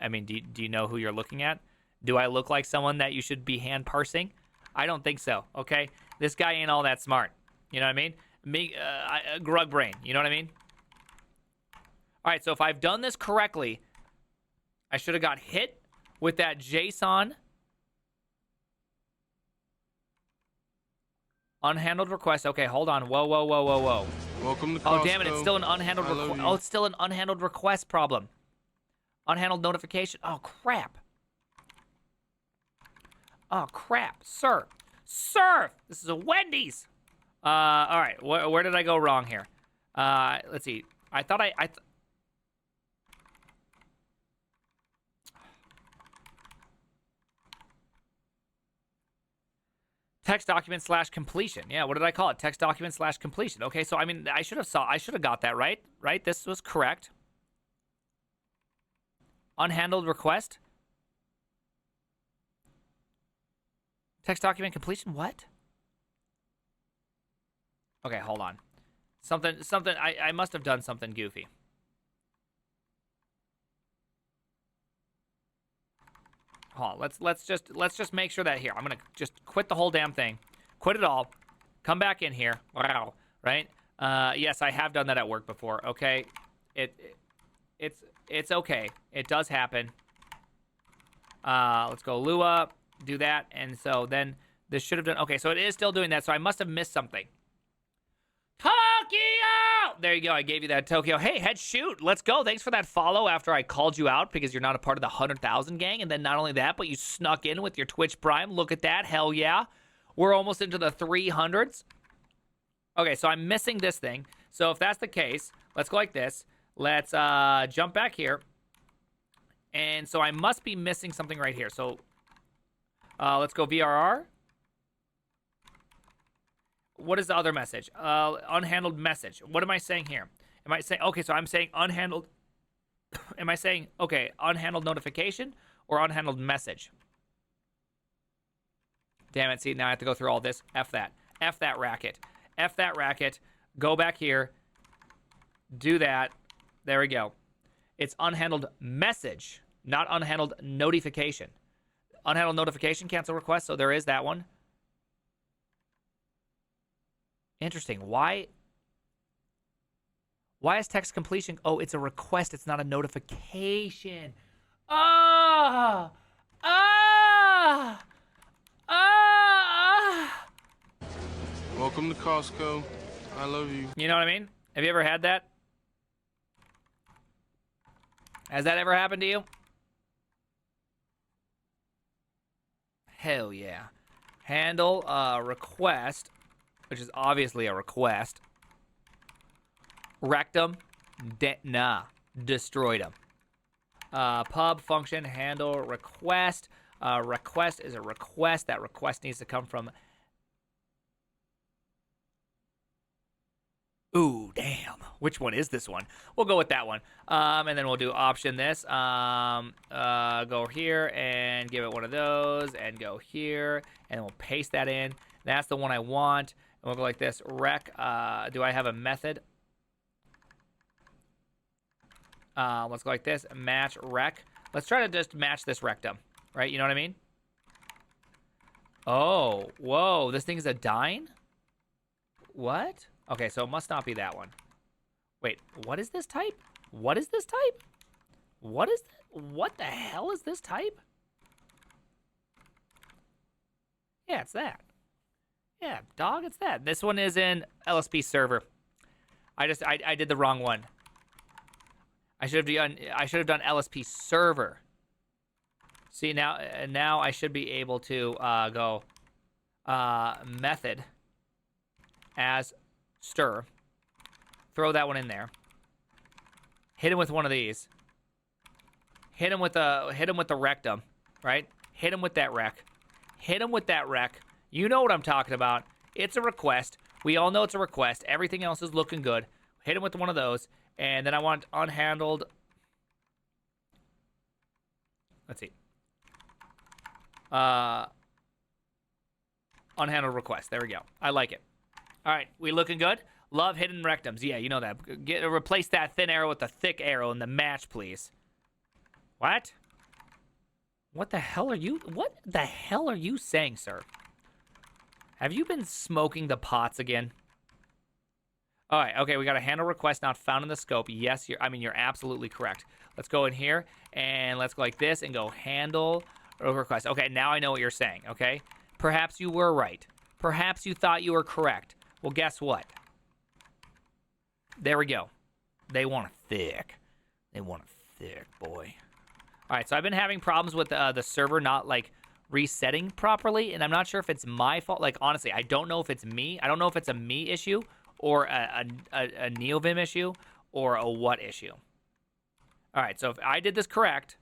I mean, do you know who you're looking at? Do I look like someone that you should be hand parsing? I don't think so, okay? This guy ain't all that smart. You know what I mean? Grug brain, you know what I mean? All right, so if I've done this correctly, I should have got hit with that JSON unhandled request. Okay, hold on. Whoa. Welcome to Costco. Oh, damn it, it's still an unhandled request. Oh, it's still an unhandled request problem. Unhandled notification. Oh, crap. Sir, this is a Wendy's. All right, where did I go wrong here? Let's see. I thought text document / completion. Yeah, what did I call it? Text document / completion. Okay, so I mean, I should have got that right. Right? This was correct. Unhandled request. Text document completion. What? Okay, hold on. Something. I must have done something goofy. Hold on. Let's just make sure that here. I'm gonna just quit the whole damn thing. Quit it all. Come back in here. Wow. Right? Yes, I have done that at work before. Okay. It's okay. It does happen. Let's go Lua. Do that. And so then this should have done. Okay, so it is still doing that. So I must have missed something. Tokyo! There you go. I gave you that, Tokyo. Hey, head shoot. Let's go. Thanks for that follow after I called you out because you're not a part of the 100,000 gang. And then not only that, but you snuck in with your Twitch Prime. Look at that. Hell yeah. We're almost into the 300s. Okay, so I'm missing this thing. So if that's the case, let's go like this. Let's jump back here. And so I must be missing something right here. So let's go VRR. What is the other message? Unhandled message. What am I saying here? Am I saying, okay, so I'm saying unhandled. Am I saying, okay, unhandled notification or unhandled message? Damn it, see, now I have to go through all this. F that. F that racket. F that racket. Go back here. Do that. There we go. It's unhandled message, not unhandled notification. Unhandled notification, cancel request, so there is that one. Interesting. Why is text completion? Oh, it's a request. It's not a notification. Ah! Ah! Ah! Welcome to Costco. I love you. You know what I mean? Have you ever had that? Has that ever happened to you? Hell yeah. Handle request, which is obviously a request. Wrecked them. Destroyed them. Pub function handle request. Request is a request. That request needs to come from. Ooh, damn. Which one is this one? We'll go with that one. And then we'll do option this. Go here and give it one of those. And go here. And we'll paste that in. That's the one I want. And we'll go like this. Rec. Do I have a method? Let's go like this. Match rec. Let's try to just match this rectum. Right? You know what I mean? Oh. Whoa. This thing is a dine? What? Okay, so it must not be that one. Wait, what is this type? What is this type? What the hell is this type? Yeah, it's that. Yeah, dog, it's that. This one is in LSP server. I did the wrong one. I should have done LSP server. See, now I should be able to go method as stir. Throw that one in there. Hit him with one of these. Hit him with the rectum, right? Hit him with that rec. Hit him with that rec. You know what I'm talking about. It's a request. We all know it's a request. Everything else is looking good. Hit him with one of those. And then I want unhandled. Let's see. Unhandled request. There we go. I like it. All right, we looking good? Love hidden rectums. Yeah, you know that. Replace that thin arrow with the thick arrow in the match, please. What? What the hell are you saying, sir? Have you been smoking the pots again? All right, okay, we got a handle request not found in the scope. Yes, you're absolutely correct. Let's go in here and let's go like this and go handle request. Okay, now I know what you're saying, okay? Perhaps you were right. Perhaps you thought you were correct. Well, guess what? There we go. They want it thick. They want it thick, boy. All right, so I've been having problems with the server not, like, resetting properly, and I'm not sure if it's my fault. Like, honestly, I don't know if it's me. I don't know if it's a me issue or a NeoVim issue or a what issue. All right, so if I did this correct...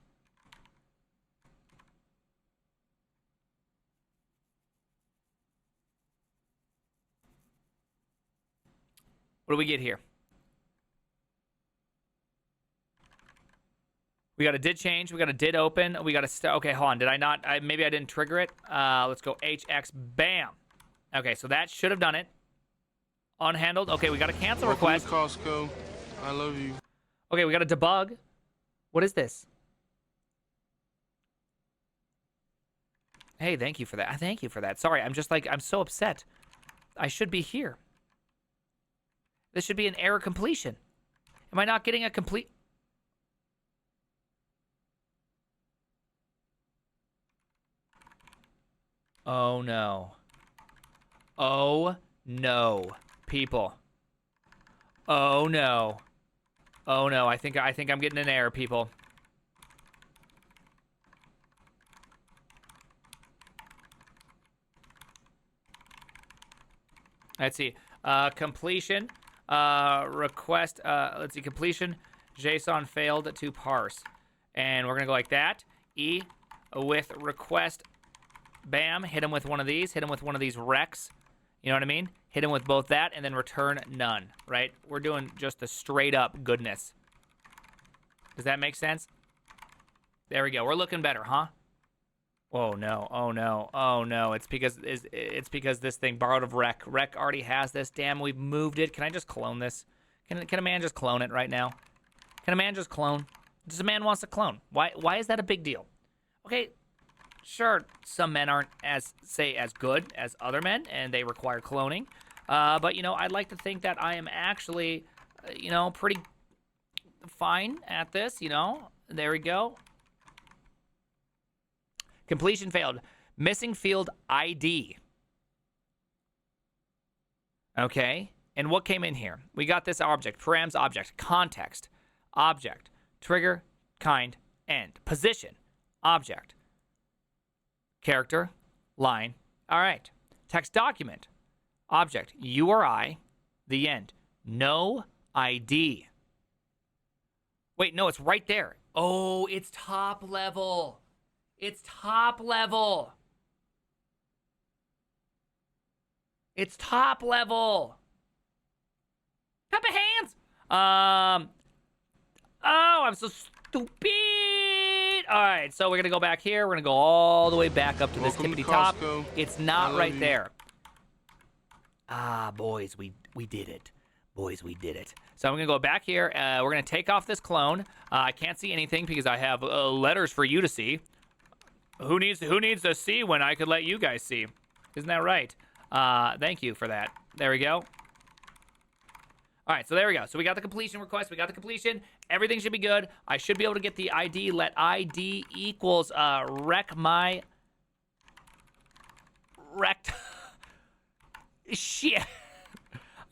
What do we get here? We got a did change. We got a did open. We got a... Okay, hold on. Did I not... maybe I didn't trigger it. Let's go HX. Bam. Okay, so that should have done it. Unhandled. Okay, we got a cancel request. Welcome to Costco. I love you. Okay, we got a debug. What is this? Hey, thank you for that. Thank you for that. Sorry, I'm just like... I'm so upset. I should be here. This should be an error completion. Am I not getting a complete... Oh, no. Oh, no. People. Oh, no. Oh, no. I think I'm getting an error, people. Let's see. Completion. Request. Let's see. Completion. JSON failed to parse. And we're going to go like that. E with request. Bam. Hit him with one of these. Hit him with one of these recs. You know what I mean? Hit him with both that and then return none, right? We're doing just the straight up goodness. Does that make sense? There we go. We're looking better, huh? Oh no, oh no, oh no. It's because this thing borrowed of rec. Rec already has this. Damn, we've moved it. Can I just clone this? Can a man just clone it right now? Can a man just clone? Just a man wants to clone. Why is that a big deal? Okay, sure, some men aren't as good as other men, and they require cloning. But, you know, I'd like to think that I am actually, you know, pretty fine at this, you know. There we go. Completion failed. Missing field ID. Okay. And what came in here? We got this object, params object, context, object, trigger, kind, end, position, object, character, line. All right. Text document, object, URI, the end. No ID. Wait, no, it's right there. Oh, it's top level. It's top level. It's top level. Clap of hands. Oh, I'm so stupid. All right, so we're gonna go back here. We're gonna go all the way back up to this Welcome to tippity top. Costco. It's I not love right you. there. Ah, boys, we did it. Boys, we did it. So I'm gonna go back here. We're gonna take off this clone. I can't see anything because I have letters for you to see. Who needs to see when I could let you guys see? Isn't that right? Thank you for that. There we go. All right, so there we go. So we got the completion request. We got the completion. Everything should be good. I should be able to get the ID. Let ID equals rect. Shit.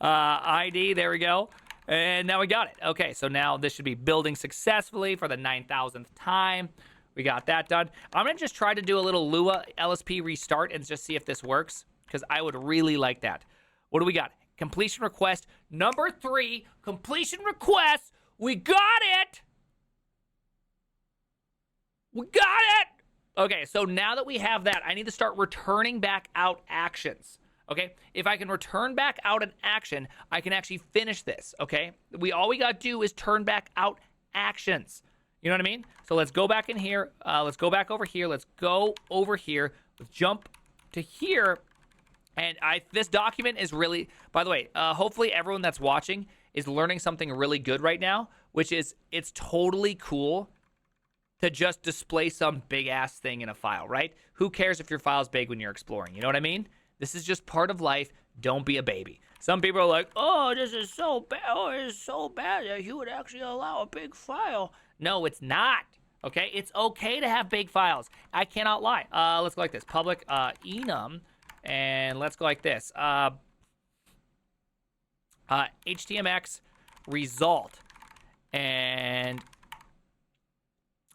ID. There we go. And now we got it. Okay, so now this should be building successfully for the 9,000th time. We got that done. I'm going to just try to do a little Lua LSP restart and just see if this works, because I would really like that. What do we got? Completion request. Number 3, completion request. We got it. We got it. Okay, so now that we have that, I need to start returning back out actions. Okay, if I can return back out an action, I can actually finish this. Okay, all we got to do is turn back out actions. You know what I mean? So let's go back in here. Let's go back over here. Let's go over here. Let's jump to here. And this document is really, by the way, hopefully everyone that's watching is learning something really good right now, which is it's totally cool to just display some big ass thing in a file, right? Who cares if your file's big when you're exploring? You know what I mean? This is just part of life. Don't be a baby. Some people are like, oh, this is so bad. Oh, it's so bad that you would actually allow a big file. No, it's not. Okay, it's okay to have big files. I cannot lie. Let's go like this. Public enum, and let's go like this. HTMX result, and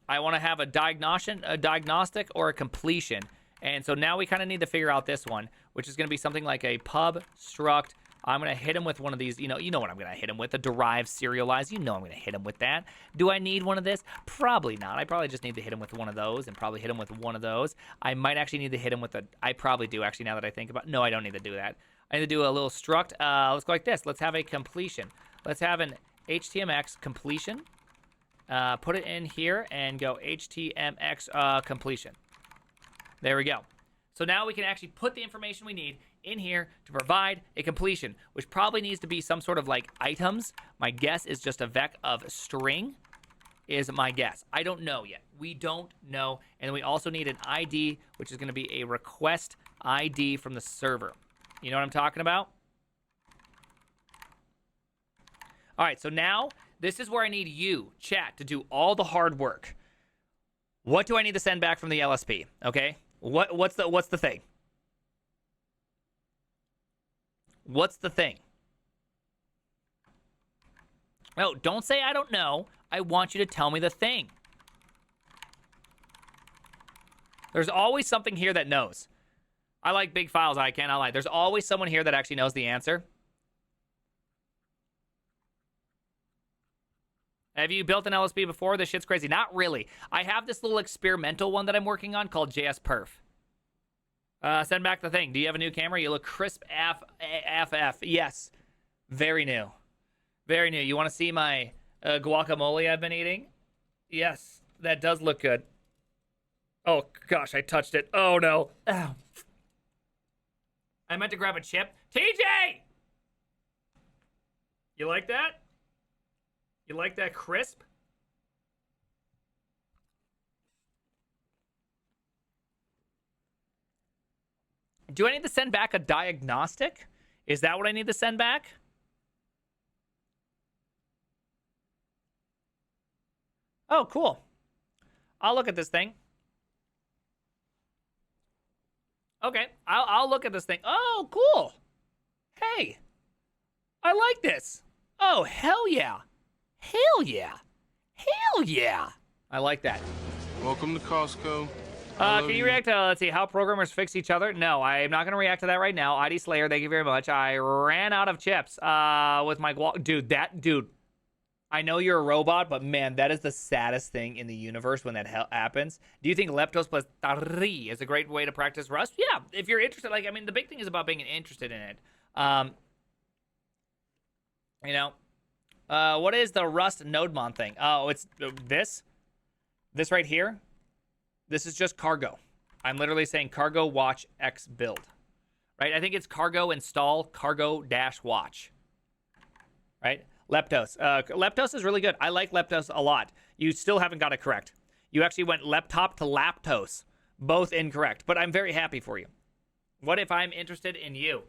I want to have a diagnostic or a completion. And so now we kind of need to figure out this one, which is going to be something like a pub struct. I'm going to hit him with one of these, you know what I'm going to hit him with, a derived serialize. You know I'm going to hit him with that. Do I need one of this? Probably not. I probably just need to hit him with one of those and probably hit him with one of those. I might actually need to hit him with I probably do actually now that I think about it. No, I don't need to do that. I need to do a little struct. Let's go like this. Let's have a completion. Let's have an HTMX completion. Put it in here and go HTMX completion. There we go. So now we can actually put the information we need in here to provide a completion, which probably needs to be some sort of like items. My guess is just a vec of string is my guess. I don't know yet. We don't know. And we also need an ID, which is going to be a request ID from the server. You know what I'm talking about? All right, so now this is where I need you, chat, to do all the hard work. What do I need to send back from the LSP? Okay? What's the thing? What's the thing? No, don't say I don't know. I want you to tell me the thing. There's always something here that knows. I like big files. I cannot lie. There's always someone here that actually knows the answer. Have you built an LSP before? This shit's crazy. Not really. I have this little experimental one that I'm working on called JS Perf. Send back the thing. Do you have a new camera? You look crisp AF. Yes. Very new. Very new. You want to see my guacamole I've been eating? Yes. That does look good. Oh, gosh. I touched it. Oh, no. Ow. I meant to grab a chip. TJ! You like that? You like that crisp? Do I need to send back a diagnostic? Is that what I need to send back? Oh, cool. I'll look at this thing. Okay, I'll look at this thing. Oh, cool. Hey, I like this. Oh, hell yeah. Hell yeah. Hell yeah. I like that. Welcome to Costco. Can you react to, let's see, how programmers fix each other? No, I'm not going to react to that right now. ID Slayer, thank you very much. I ran out of chips with my dude, I know you're a robot, but man, that is the saddest thing in the universe when that happens. Do you think Leptos plus Tari is a great way to practice Rust? Yeah, if you're interested. Like, I mean, the big thing is about being interested in it. You know, what is the Rust nodemon thing? Oh, it's this right here. This is just cargo. I'm literally saying cargo watch X build, right? I think it's cargo install cargo dash watch, right? Leptos. Leptos is really good. I like Leptos a lot. You still haven't got it correct. You actually went laptop to laptos. Both incorrect, but I'm very happy for you. What if I'm interested in you?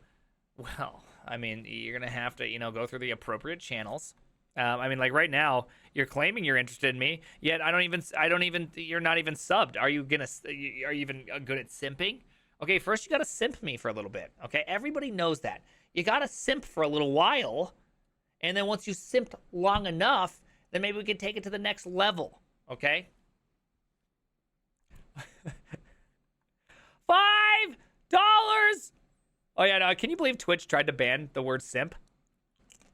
Well, I mean, you're going to have to, go through the appropriate channels. I mean, like right now, you're claiming you're interested in me, yet you're not even subbed. Are you even good at simping? Okay, first you got to simp me for a little bit. Okay, everybody knows that. You got to simp for a little while. And then once you simped long enough, then maybe we can take it to the next level, okay? $5! Oh, yeah, no, can you believe Twitch tried to ban the word simp?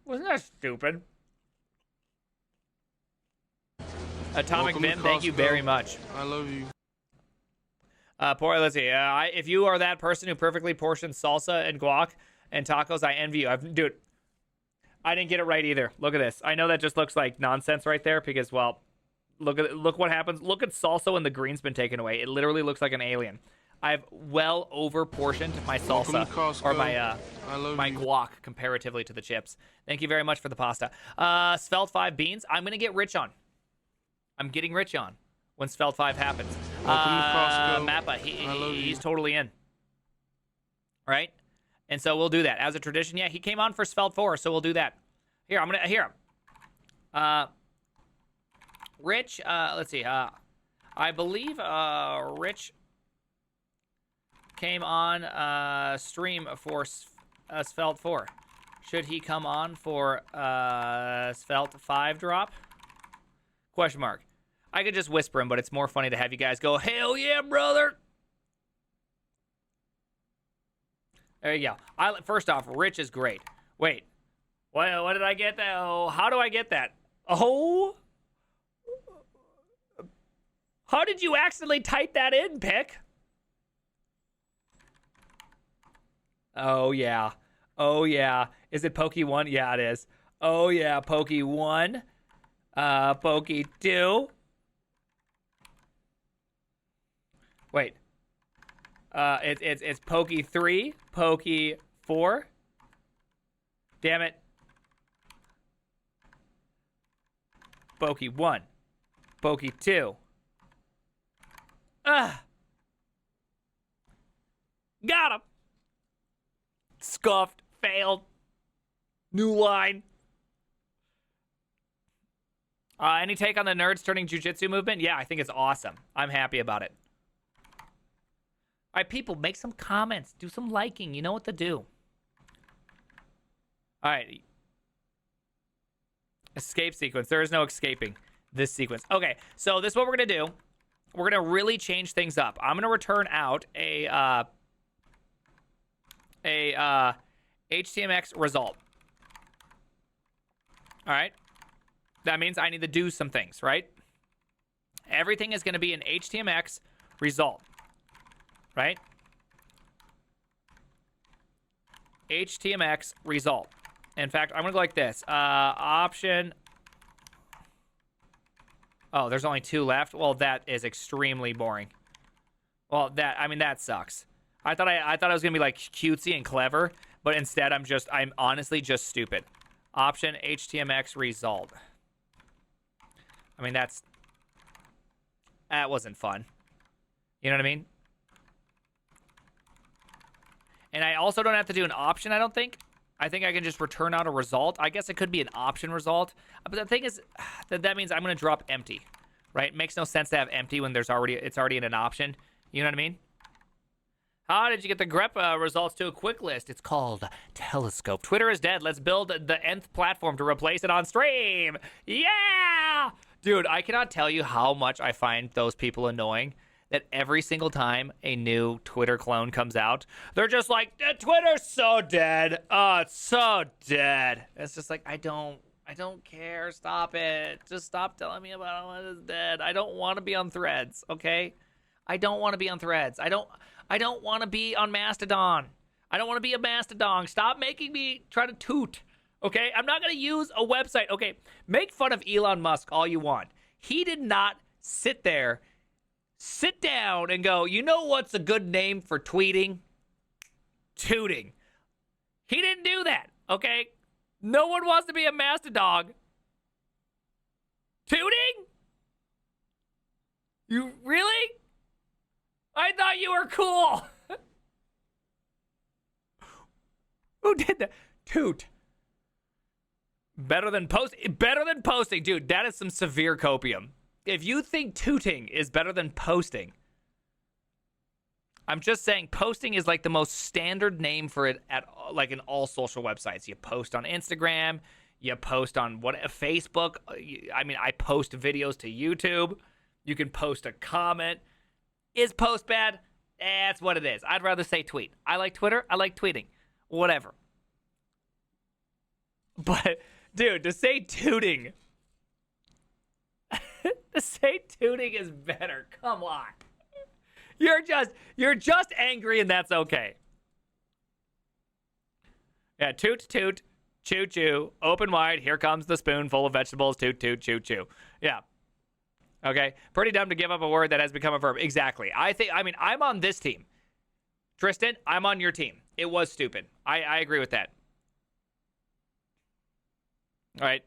Wasn't that stupid? Atomic Vim, thank you very much. I love you. Let's see. If you are that person who perfectly portions salsa and guac and tacos, I envy you. Dude, I didn't get it right either. Look at this. I know that just looks like nonsense right there because, well, look what happens. Look at salsa when the green's been taken away. It literally looks like an alien. I've well over portioned my salsa or my guac comparatively to the chips. Thank you very much for the pasta. Svelte 5 beans. I'm gonna get rich on. I'm getting rich on when Svelte 5 happens. Mappa, he's totally in. Right? And so we'll do that as a tradition. Yeah, he came on for Svelte 4, so we'll do that. Here, I'm gonna Rich. Let's see. I believe Rich came on stream for Svelte 4. Should he come on for Svelte 5 drop? Question mark. I could just whisper him, but it's more funny to have you guys go, hell yeah, brother. There you go. First off, Rich is great. Wait. What did I get? Oh, how do I get that? Oh. How did you accidentally type that in, Pick? Oh, yeah. Oh, yeah. Is it Pokey 1? Yeah, it is. Oh, yeah. Pokey 1. Pokey 2. Wait. It's Pokey 3. Pokey 4. Damn it. Pokey 1. Pokey 2. Got him. Scuffed. Failed. New line. Any take on the nerds turning jiu-jitsu movement? Yeah, I think it's awesome. I'm happy about it. All right, people, make some comments. Do some liking. You know what to do. All right. Escape sequence. There is no escaping this sequence. Okay, so this is what we're going to do. We're going to really change things up. I'm going to return out a a HTMX result. All right. That means I need to do some things, right? Everything is going to be an HTMX result, right? HTMX result. In fact, I'm going to go like this. Option. Oh, there's only 2 left. Well, that is extremely boring. Well, that sucks. I thought I was going to be like cutesy and clever, but instead I'm honestly just stupid. Option HTMX result. I mean, that wasn't fun. You know what I mean? And I also don't have to do an option, I don't think. I think I can just return out a result. I guess it could be an option result. But the thing is, that means I'm going to drop empty, right? It makes no sense to have empty when it's already in an option. You know what I mean? How did you get the grep results to a quick list? It's called Telescope. Twitter is dead. Let's build the nth platform to replace it on stream. Yeah! Dude, I cannot tell you how much I find those people annoying that every single time a new Twitter clone comes out, they're just like, Twitter's so dead. Oh, it's so dead. It's just like, I don't care. Stop it. Just stop telling me about how it is dead. I don't want to be on Threads, okay? I don't want to be on Threads. I don't want to be on Mastodon. I don't want to be a Mastodon. Stop making me try to toot, okay? I'm not going to use a website. Okay, make fun of Elon Musk all you want. He did not sit down and go, you know what's a good name for tweeting? Tooting. He didn't do that, okay? No one wants to be a Mastodon. Tooting? You really? I thought you were cool. Who did that? Toot. Better than posting. Dude, that is some severe copium. If you think tooting is better than posting, I'm just saying posting is like the most standard name for it in all social websites. You post on Instagram, you post on Facebook. I mean, I post videos to YouTube. You can post a comment. Is post bad? That's what it is. I'd rather say tweet. I like Twitter. I like tweeting. Whatever. But, dude, to say tooting... to say tooting is better. Come on. You're just angry and that's okay. Yeah, toot, toot, choo, choo, open wide. Here comes the spoon full of vegetables. Toot, toot, choo, choo. Yeah. Okay. Pretty dumb to give up a word that has become a verb. Exactly. I'm on this team. Tristan, I'm on your team. It was stupid. I agree with that. All right.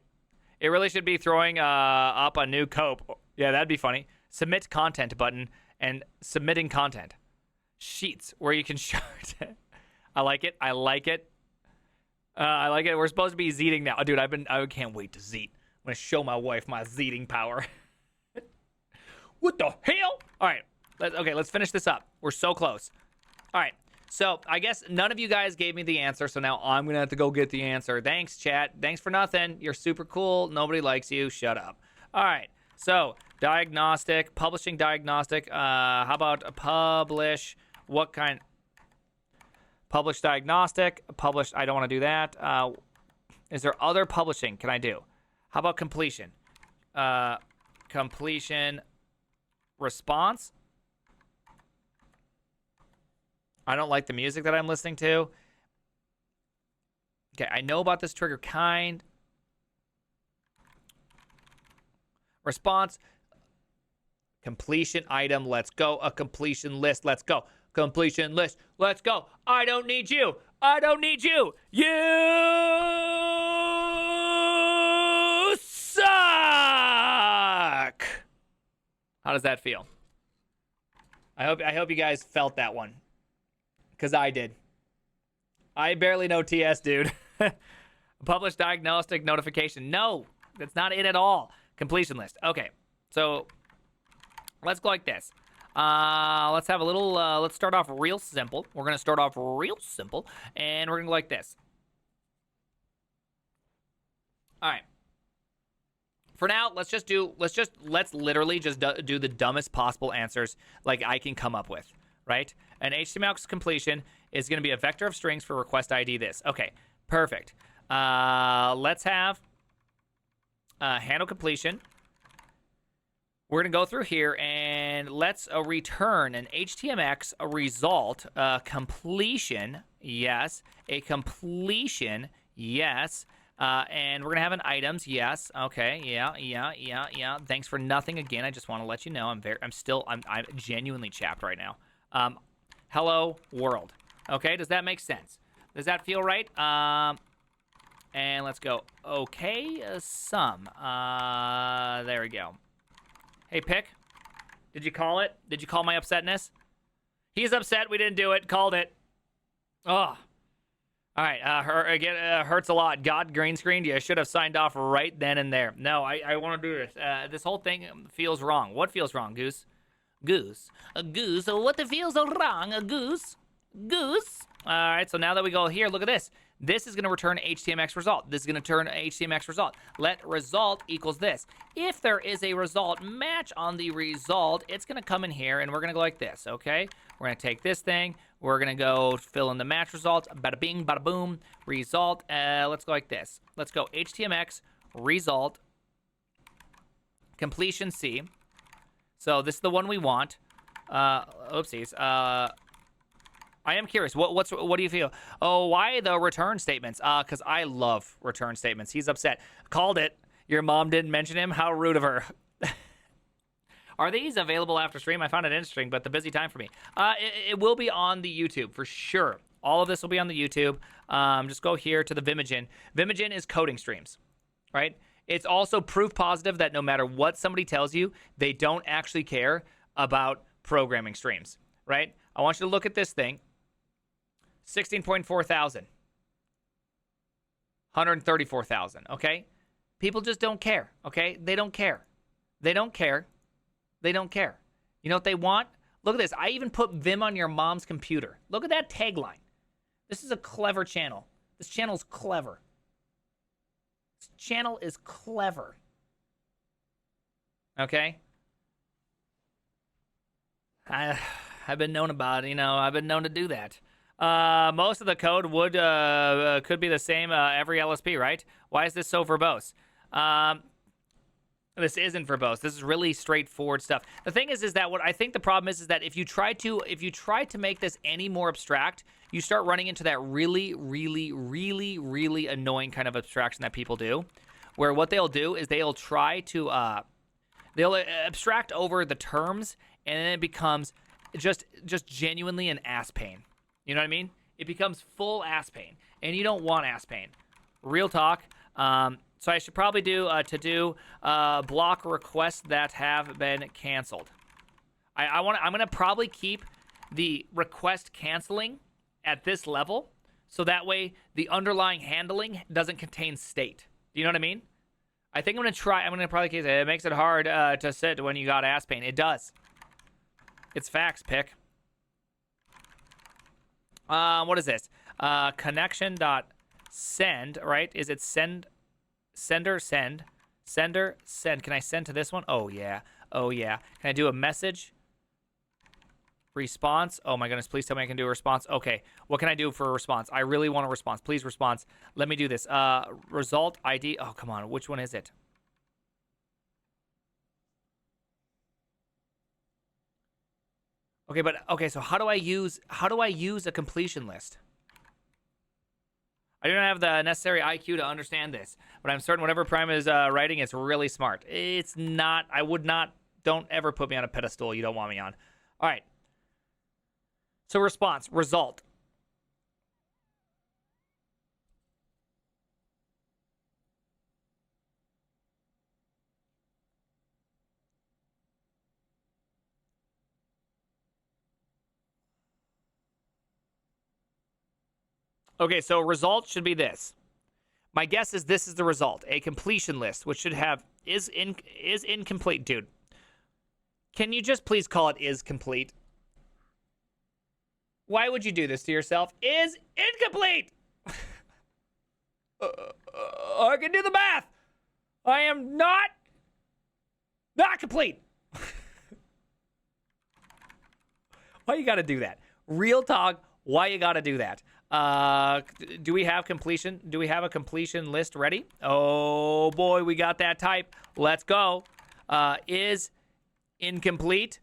It really should be throwing up a new cope. Yeah, that'd be funny. Submit content button and submitting content. Sheets where you can show it. I like it. I like it. We're supposed to be zeeting now. Dude, I can't wait to zeet. I'm going to show my wife my zeeting power. What the hell? All right. Let's finish this up. We're so close. All right. So I guess none of you guys gave me the answer, so now I'm going to have to go get the answer. Thanks, chat. Thanks for nothing. You're super cool. Nobody likes you. Shut up. All right. So diagnostic, publishing diagnostic. How about publish? What kind? Publish diagnostic. Publish. I don't want to do that. Is there other publishing can I do? How about completion? Completion response. I don't like the music that I'm listening to. Okay, I know about this trigger kind. Response. Completion item, let's go. A completion list, let's go. Completion list, let's go. I don't need you. I don't need you. You suck. How does that feel? I hope you guys felt that one. Because I did. I barely know TS, dude. Publish diagnostic notification. No, that's not it at all. Completion list. Okay, so let's go like this. Let's have a little, let's start off real simple. We're going to start off real simple, and we're going to go like this. All right. For now, let's literally just do the dumbest possible answers like I can come up with. right? An HTMX completion is going to be a vector of strings for request ID this. Okay, perfect. Let's have handle completion. We're going to go through here and let's return an HTMX result completion. Yes, a completion. Yes. And we're going to have an items. Yes. Okay. Yeah. Thanks for nothing again. I just want to let you know I'm genuinely chapped right now. Hello world. Okay. Does that make sense? Does that feel right? And let's go. Okay. There we go. Hey, Pick. Did you call it? Did you call my upsetness? He's upset. We didn't do it. Called it. Oh. All right, hurts a lot. God, green screened. You should have signed off right then and there. No, I want to do this. This whole thing feels wrong. What feels wrong, Goose? Goose. A goose. What feels wrong? A goose. Goose. All right, so now that we go here, look at this. This is going to return HTMX result. This is going to turn HTMX result. Let result equals this. If there is a result match on the result, it's going to come in here, and we're going to go like this, okay? We're going to take this thing. We're going to go fill in the match result. Bada bing, bada boom. Result. Let's go like this. Let's go HTMX result completion C. So this is the one we want. Oopsies. I am curious. What do you feel? Oh, why the return statements? Because I love return statements. He's upset. Called it. Your mom didn't mention him. How rude of her. Are these available after stream? I found it interesting, but the busy time for me. It will be on the YouTube for sure. All of this will be on the YouTube. Just go here to the Vimogen. Vimogen is coding streams, right? It's also proof positive that no matter what somebody tells you, they don't actually care about programming streams, right? I want you to look at this thing. 16.4 thousand. 134,000, okay? People just don't care, okay? They don't care. They don't care. They don't care. You know what they want? Look at this. I even put Vim on your mom's computer. Look at that tagline. This is a clever channel. This channel's clever. This channel is clever. Okay? I've been known about it, I've been known to do that. Most of the code could be the same every LSP, right? Why is this so verbose? This isn't verbose. This is really straightforward stuff. The thing is that what I think the problem is that if you try to make this any more abstract, you start running into that really, really, really, really annoying kind of abstraction that people do, where what they'll do is they'll try to they'll abstract over the terms, and then it becomes just genuinely an ass pain. You know what I mean? It becomes full ass pain, and you don't want ass pain. Real talk. So I should probably do block requests that have been canceled. I'm gonna probably keep the request canceling at this level, so that way the underlying handling doesn't contain state. Do you know what I mean? I think I'm gonna probably case it. It makes it hard to sit when you got ass pain. It does. It's facts, Pick. What is this? Connection dot send, right? Is it send? Sender, send. Sender, send. Can I send to this one? Oh, yeah. Oh, yeah. Can I do a message? Response. Oh, my goodness. Please tell me I can do a response. Okay. What can I do for a response? I really want a response. Please, response. Let me do this. Result ID. Oh, come on. Which one is it? Okay, so how do I use a completion list? I don't have the necessary IQ to understand this, but I'm certain whatever Prime is writing, it's really smart. It's not. Don't ever put me on a pedestal you don't want me on. All right. So response, result. Okay, so result should be this. My guess is this is the result. A completion list, which should have is incomplete. Dude, can you just please call it is complete? Why would you do this to yourself? Is incomplete. I can do the math. I am not complete. Why you gotta do that? Real talk, why you gotta do that? Do we have completion? Do we have a completion list ready? Oh boy, we got that type. Let's go. Is incomplete?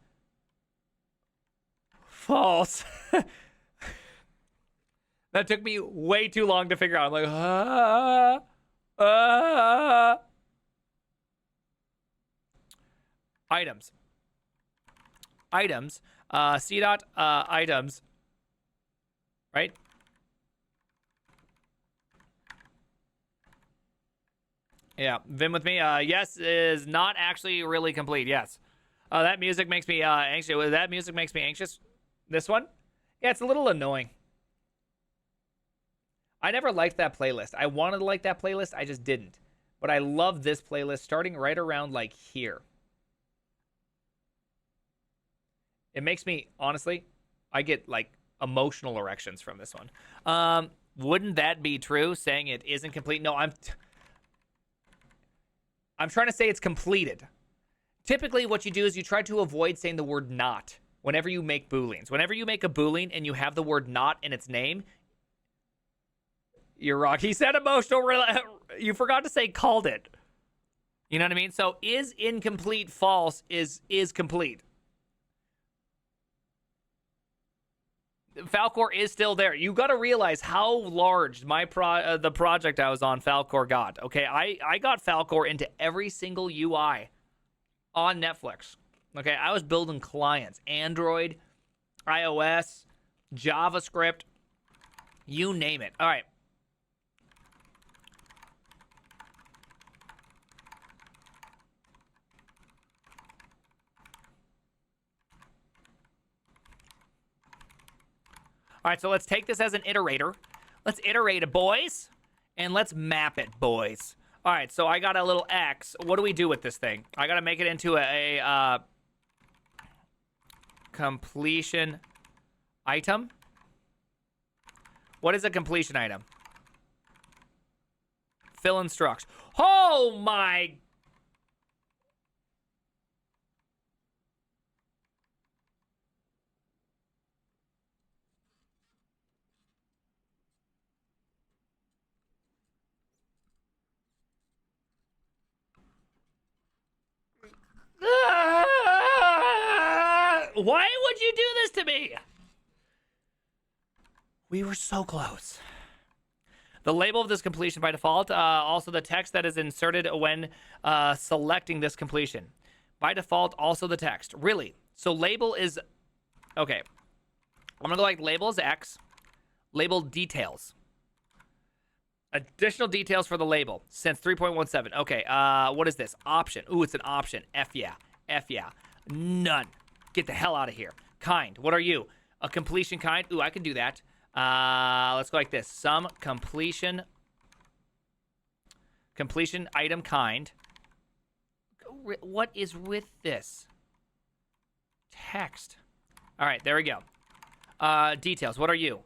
False. That took me way too long to figure out. I'm like, items. Items. C dot items. Right? Yeah. Vim with me. Yes is not actually really complete. Yes. That music makes me anxious. That music makes me anxious. This one? Yeah, it's a little annoying. I never liked that playlist. I wanted to like that playlist. I just didn't. But I love this playlist starting right around like here. It makes me, honestly, I get like emotional erections from this one. Wouldn't that be true, saying it isn't complete? No, I'm trying to say it's completed. Typically, what you do is you try to avoid saying the word not whenever you make booleans. Whenever you make a boolean and you have the word not in its name, you're wrong. He said emotional. You forgot to say called it. You know what I mean? So is incomplete false is complete. Falcor is still there. You got to realize how large the project I was on Falcor got. Okay, I got Falcor into every single UI on Netflix. Okay, I was building clients, Android, iOS, JavaScript, you name it. All right. All right, so let's take this as an iterator. Let's iterate it, boys. And let's map it, boys. All right, so I got a little X. What do we do with this thing? I got to make it into a completion item. What is a completion item? Fill in struct. Oh, my... Why would you do this to me? We were so close. The label of this completion by default, also the text that is inserted when selecting this completion. By default, also the text. Really? So label is... Okay. I'm going to go like label is X. Label details. Additional details for the label since 3.17. Okay, what is this? Option. Ooh, it's an option. F yeah. F yeah. None. Get the hell out of here. Kind. What are you? A completion kind? Ooh, I can do that. Let's go like this. Some completion item kind. What is with this? Text. All right, there we go. Details. What are you?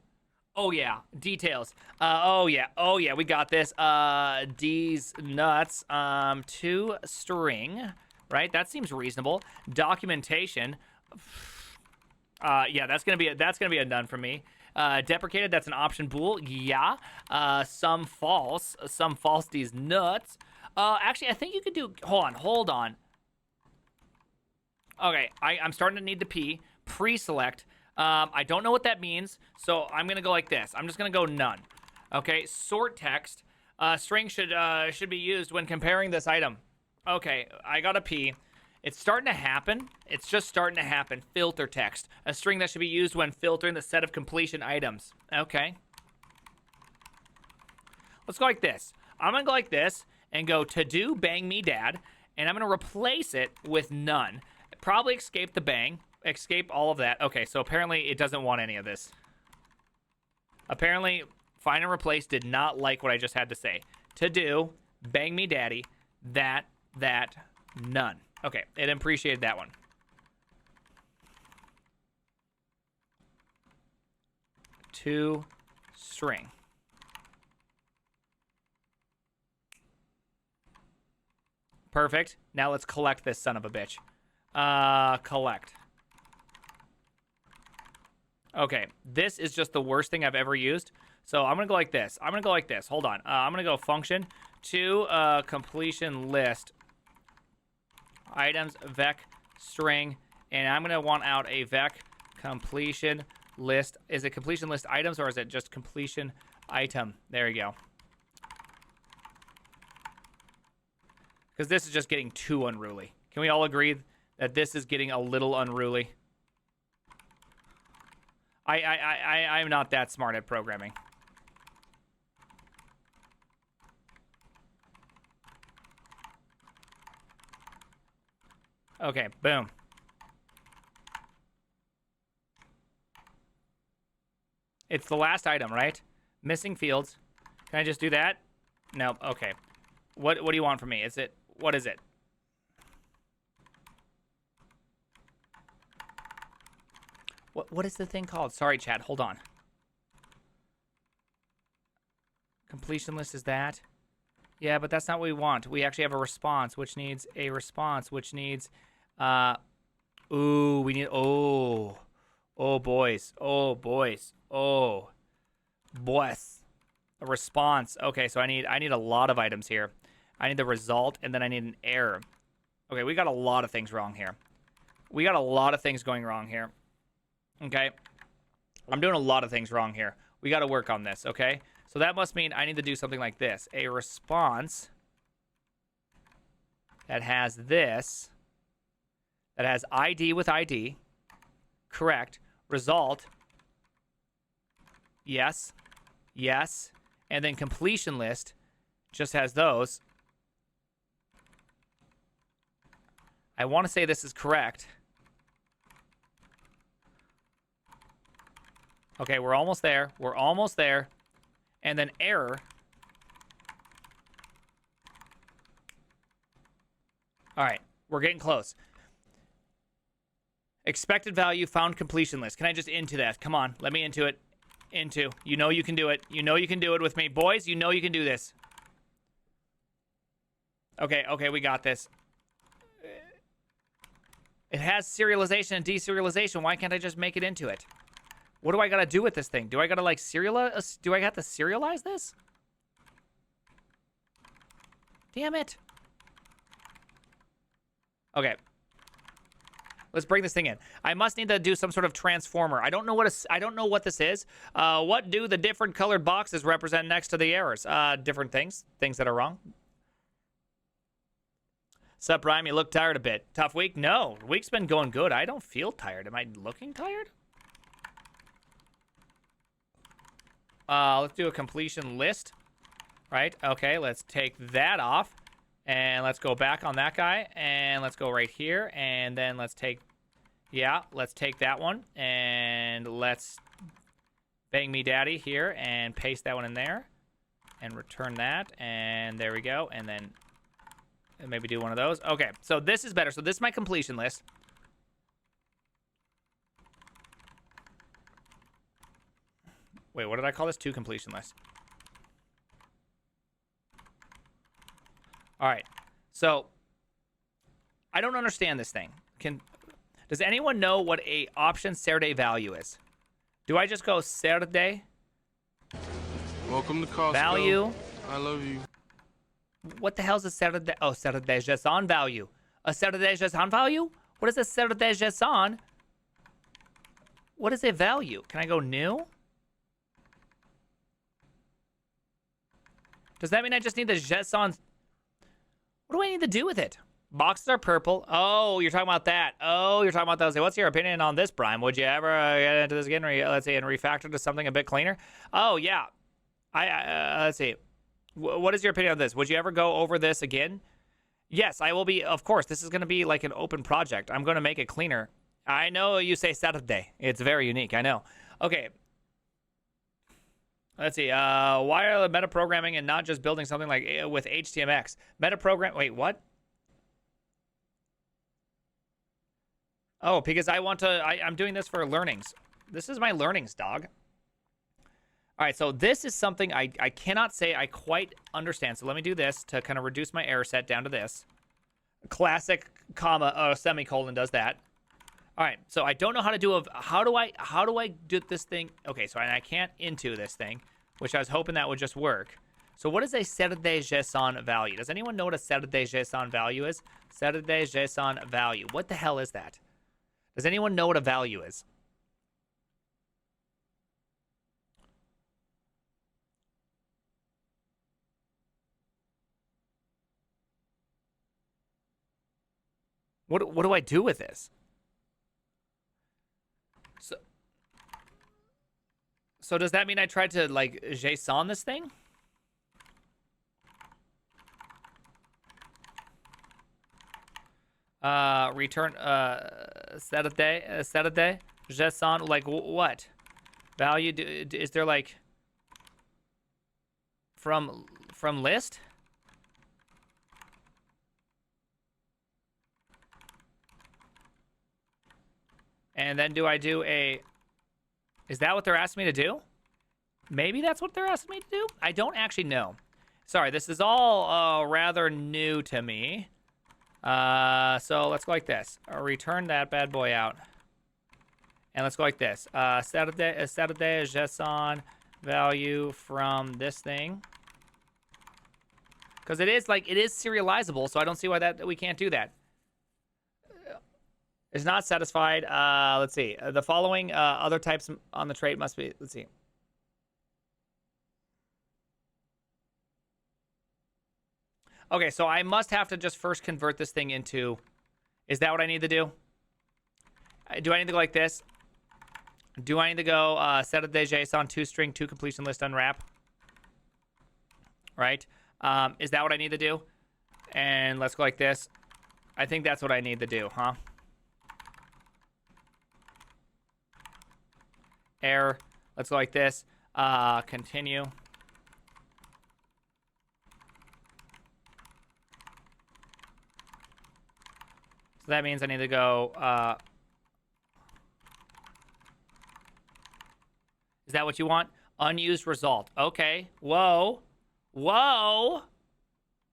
Oh, yeah. Details. Oh, yeah. We got this. D's nuts. To string. Right? That seems reasonable. Documentation. Yeah, that's gonna be a none for me. Deprecated. That's an option bool. Yeah. Some false. These nuts. Actually, I think you could do. Hold on. Okay, I'm starting to need the P. Pre-select. I don't know what that means, so I'm gonna go like this. I'm just gonna go none. Okay, sort text. String should be used when comparing this item. Okay, I got a P. It's starting to happen. It's just starting to happen. Filter text. A string that should be used when filtering the set of completion items. Okay. Let's go like this. I'm gonna go like this and go to do bang me dad, and I'm gonna replace it with none. Probably escape the bang. Escape all of that. Okay, so apparently it doesn't want any of this. Apparently, find and replace did not like what I just had to say. To do, bang me daddy, that, none. Okay, it appreciated that one. To string. Perfect. Now let's collect this son of a bitch. Collect. Okay, this is just the worst thing I've ever used. So I'm going to go like this. I'm going to go like this. Hold on. I'm going to go function to completion list items vec string, and I'm going to want out a vec completion list. Is it completion list items or is it just completion item? There you go. Because this is just getting too unruly. Can we all agree that this is getting a little unruly? I'm not that smart at programming. Okay, boom. It's the last item, right? Missing fields. Can I just do that? Nope. Okay. What do you want from me? Is it, what is it? What is the thing called? Sorry, chat. Hold on. Completion list is that? Yeah, but that's not what we want. We actually have a response, which needs a response, which needs, ooh, we need, oh, boys, boys, a response. Okay, so I need a lot of items here. I need the result, and then I need an error. Okay, we got a lot of things wrong here. We got a lot of things going wrong here. Okay, I'm doing a lot of things wrong here. We got to work on this, okay? So that must mean I need to do something like this. A response that has this, that has ID with ID, correct, result, yes, yes, and then completion list just has those. I want to say this is correct. Okay, we're almost there. We're almost there. And then error. All right, we're getting close. Expected value found completion list. Can I just into that? Come on, let me into it. Into. You know you can do it. You know you can do it with me. Boys, you know you can do this. Okay, we got this. It has serialization and deserialization. Why can't I just make it into it? What do I gotta do with this thing? Do I gotta like serialize? Do I have to serialize this? Damn it. Okay. Let's bring this thing in. I must need to do some sort of transformer. I don't know what this is. What do the different colored boxes represent next to the errors? Different things that are wrong. Sup, Ryan? You look tired a bit. Tough week? No, the week's been going good. I don't feel tired. Am I looking tired? Let's do a completion list, right? Okay, let's take that off, and let's go back on that guy, and let's go right here, and then let's take, let's take that one, and let's bang me daddy here, and paste that one in there, and return that, and there we go, and then maybe do one of those. Okay, so this is better. So this is my completion list. Wait, what did I call this? To completion list. All right. So I don't understand this thing. Does anyone know what a option Saturday value is? Do I just go Saturday? Welcome to Costco. Value. I love you. What the hell is a Saturday? Oh, Saturday JSON value. A Saturday JSON value? What is a Saturday JSON? What is a value? Can I go new? Does that mean I just need the JSON? What do I need to do with it? Boxes are purple. Oh, you're talking about that. Oh, you're talking about those. What's your opinion on this, Brian? Would you ever get into this again? Let's see, and refactor to something a bit cleaner? Oh, yeah. Let's see. What is your opinion on this? Would you ever go over this again? Yes, I will be. Of course, this is going to be like an open project. I'm going to make it cleaner. I know you say Saturday. It's very unique. I know. Okay. Let's see. Why are the metaprogramming and not just building something like with HTMX? Metaprogram. Wait, what? Oh, because I want to. I'm doing this for learnings. This is my learnings, dog. All right, so this is something I cannot say I quite understand. So let me do this to kind of reduce my error set down to this. Classic comma, semicolon does that. All right, so I don't know how to do how do I do this thing? Okay, so I can't into this thing, which I was hoping that would just work. So what is a serialization JSON value? Does anyone know what a serialization JSON value is? Serialization JSON value. What the hell is that? Does anyone know what a value is? What do I do with this? So does that mean I tried to like JSON this thing? Return Saturday JSON, like what value is there, like from list? And then do I do a, is that what they're asking me to do? Maybe that's what they're asking me to do? I don't actually know. Sorry, this is all rather new to me. So let's go like this. Return that bad boy out. And let's go like this. Saturday JSON value from this thing. Because it is serializable, so I don't see why we can't do that. Is not satisfied. Let's see. The following other types on the trait must be. Let's see. Okay, so I must have to just first convert this thing into. Is that what I need to do? Do I need to go like this? Do I need to go set of the JSON 2-string 2 completion list unwrap? Right? Is that what I need to do? And let's go like this. I think that's what I need to do, huh? Error. Let's go like this. Continue. So that means I need to go. Is that what you want? Unused result. Okay. Whoa. Whoa.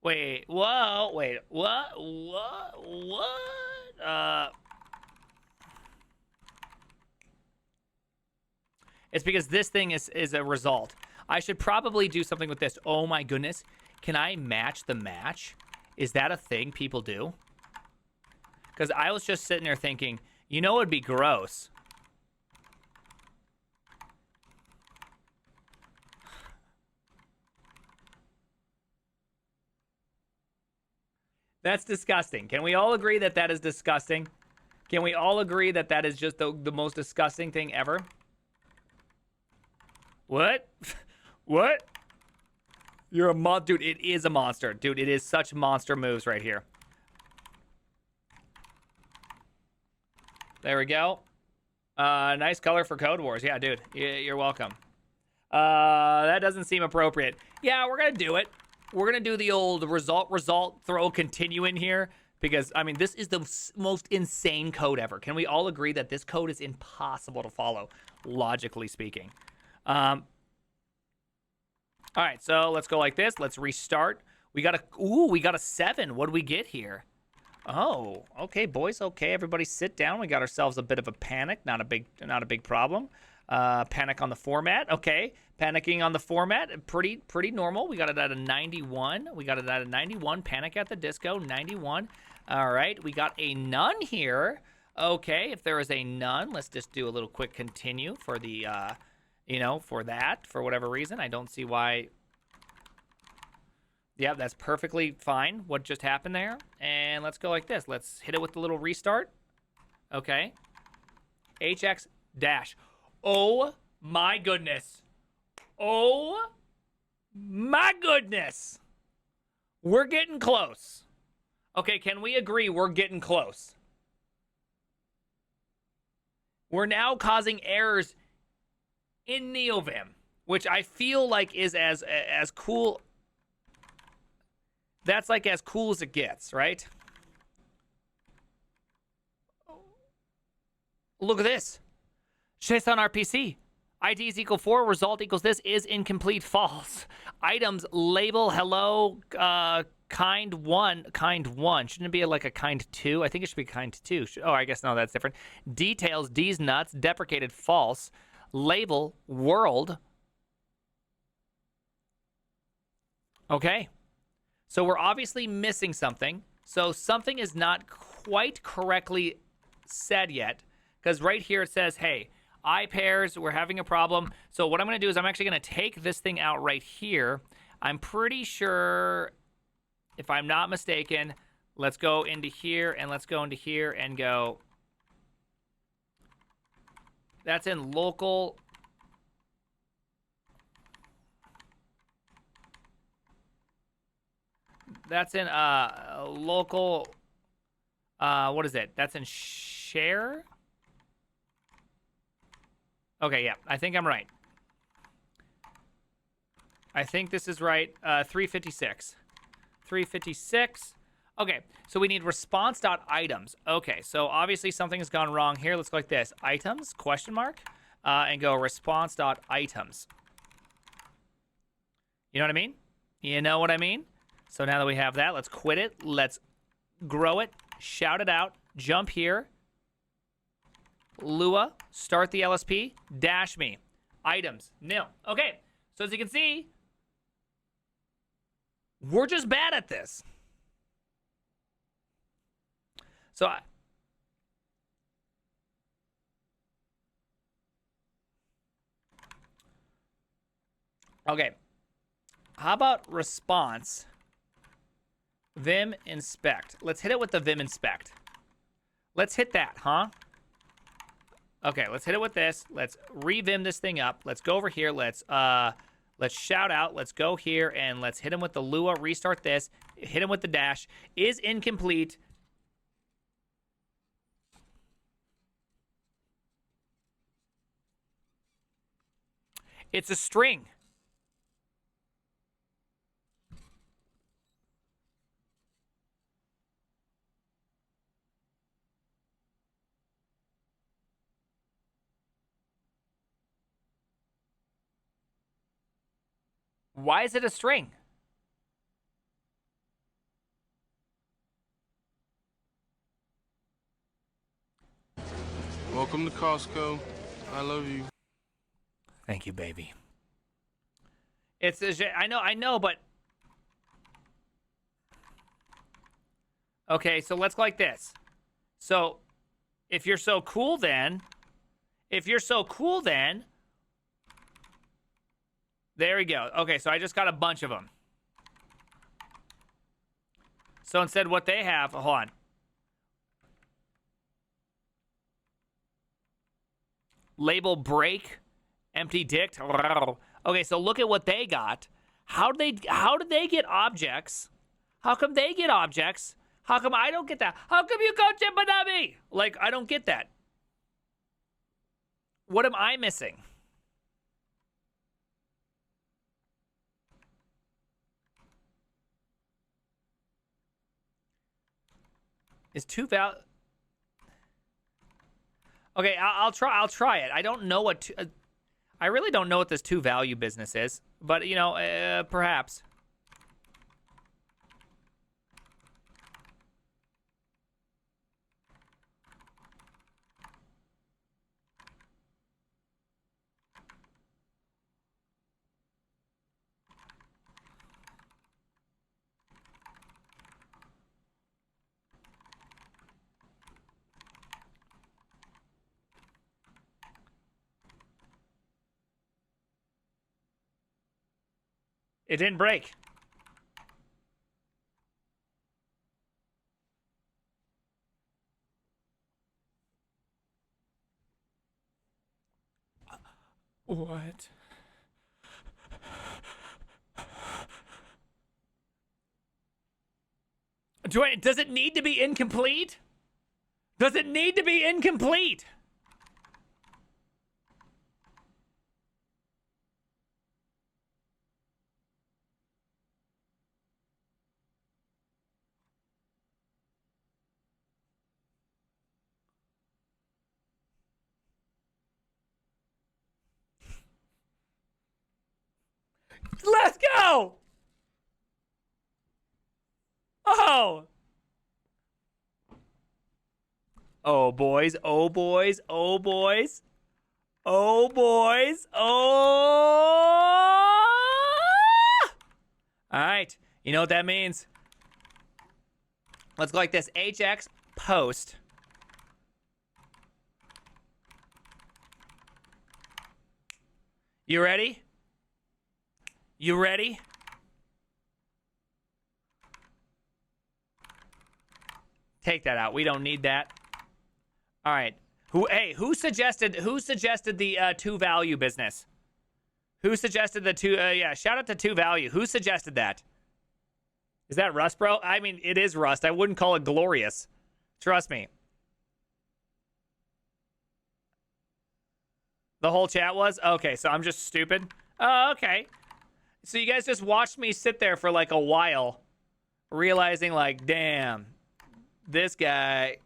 Wait. Whoa. Wait. What? What? It's because this thing is a result. I should probably do something with this. Oh my goodness. Can I match the match? Is that a thing people do? Because I was just sitting there thinking, you know, it'd be gross. That's disgusting. Can we all agree that that is disgusting? Can we all agree that that is just the most disgusting thing ever? What? What? You're a dude, it is a monster. Dude, it is such monster moves right here. There we go. Nice color for Code Wars. Yeah, dude, you're welcome. That doesn't seem appropriate. Yeah, we're gonna do it. We're gonna do the old result, throw continue in here. Because, I mean, this is the most insane code ever. Can we all agree that this code is impossible to follow, logically speaking? All right, so let's go like this. Let's restart. We got a 7. What do we get here? Oh, okay, boys. Okay, everybody sit down. We got ourselves a bit of a panic. Not a big problem. Panic on the format. Okay, panicking on the format. Pretty normal. We got it at a 91. Panic at the disco. 91. All right, we got a none here. Okay, if there is a none, let's just do a little quick continue for the, for whatever reason. I don't see why. Yeah, that's perfectly fine. What just happened there? And let's go like this. Let's hit it with the little restart. Okay. HX dash. Oh my goodness. Oh my goodness. We're getting close. Okay, can we agree we're getting close? We're now causing errors in NeoVim, which I feel like is as cool. That's like as cool as it gets, right? Look at this. JSON RPC. ID is equal 4, result equals this is incomplete false. Items label hello kind one. Shouldn't it be like a kind two? I think it should be kind two. Oh, I guess no, that's different. Details, D's nuts, deprecated, false. Label, world. Okay. So we're obviously missing something. So something is not quite correctly said yet. Because right here it says, hey, I pairs, we're having a problem. So what I'm going to do is I'm actually going to take this thing out right here. I'm pretty sure, if I'm not mistaken, let's go into here and let's go into here and go. That's in local. That's in local. What is it? That's in share. Okay, yeah, I think I'm right. I think this is right. 356. 356. Okay, so we need response.items. Okay, so obviously something has gone wrong here. Let's go like this. Items, question mark, and go response.items. You know what I mean? You know what I mean? So now that we have that, let's quit it. Let's grow it, shout it out, jump here. Lua, start the LSP, dash me. Items, nil. Okay, so as you can see, we're just bad at this. So okay, how about response, vim inspect? Let's hit it with the vim inspect. Let's hit that, huh? Okay, let's hit it with this. Let's revim this thing up. Let's go over here. Let's shout out. Let's go here and let's hit him with the Lua. Restart this. Hit him with the dash. Is incomplete. It's a string. Why is it a string? Welcome to Costco. I love you. Thank you, baby. It's I know, but okay, so let's go like this. So, if you're so cool then, there we go. Okay, so I just got a bunch of them. So instead what they have, hold on. Label break, empty dict. Okay, so look at what they got. How did they get objects? How come they get objects? How come I don't get that? How come you coach it but not me? Like, I don't get that. What am I missing? Is two val? Okay, I'll try it. I don't know what. I really don't know what this two value business is, but you know, perhaps. It didn't break. What? Does it need to be incomplete? Does it need to be incomplete? Let's go! Oh, boys. Oh, boys. Oh, boys. Oh, boys. Oh. All right. You know what that means? Let's go like this. HX post. You ready? You ready? Take that out. We don't need that. All right. Who suggested the two value business? Who suggested the two? Yeah, shout out to two value. Who suggested that? Is that Rust, bro? I mean, it is Rust. I wouldn't call it glorious. Trust me. The whole chat was? Okay, so I'm just stupid. Oh, okay. So you guys just watched me sit there for like a while, realizing like, damn, this guy.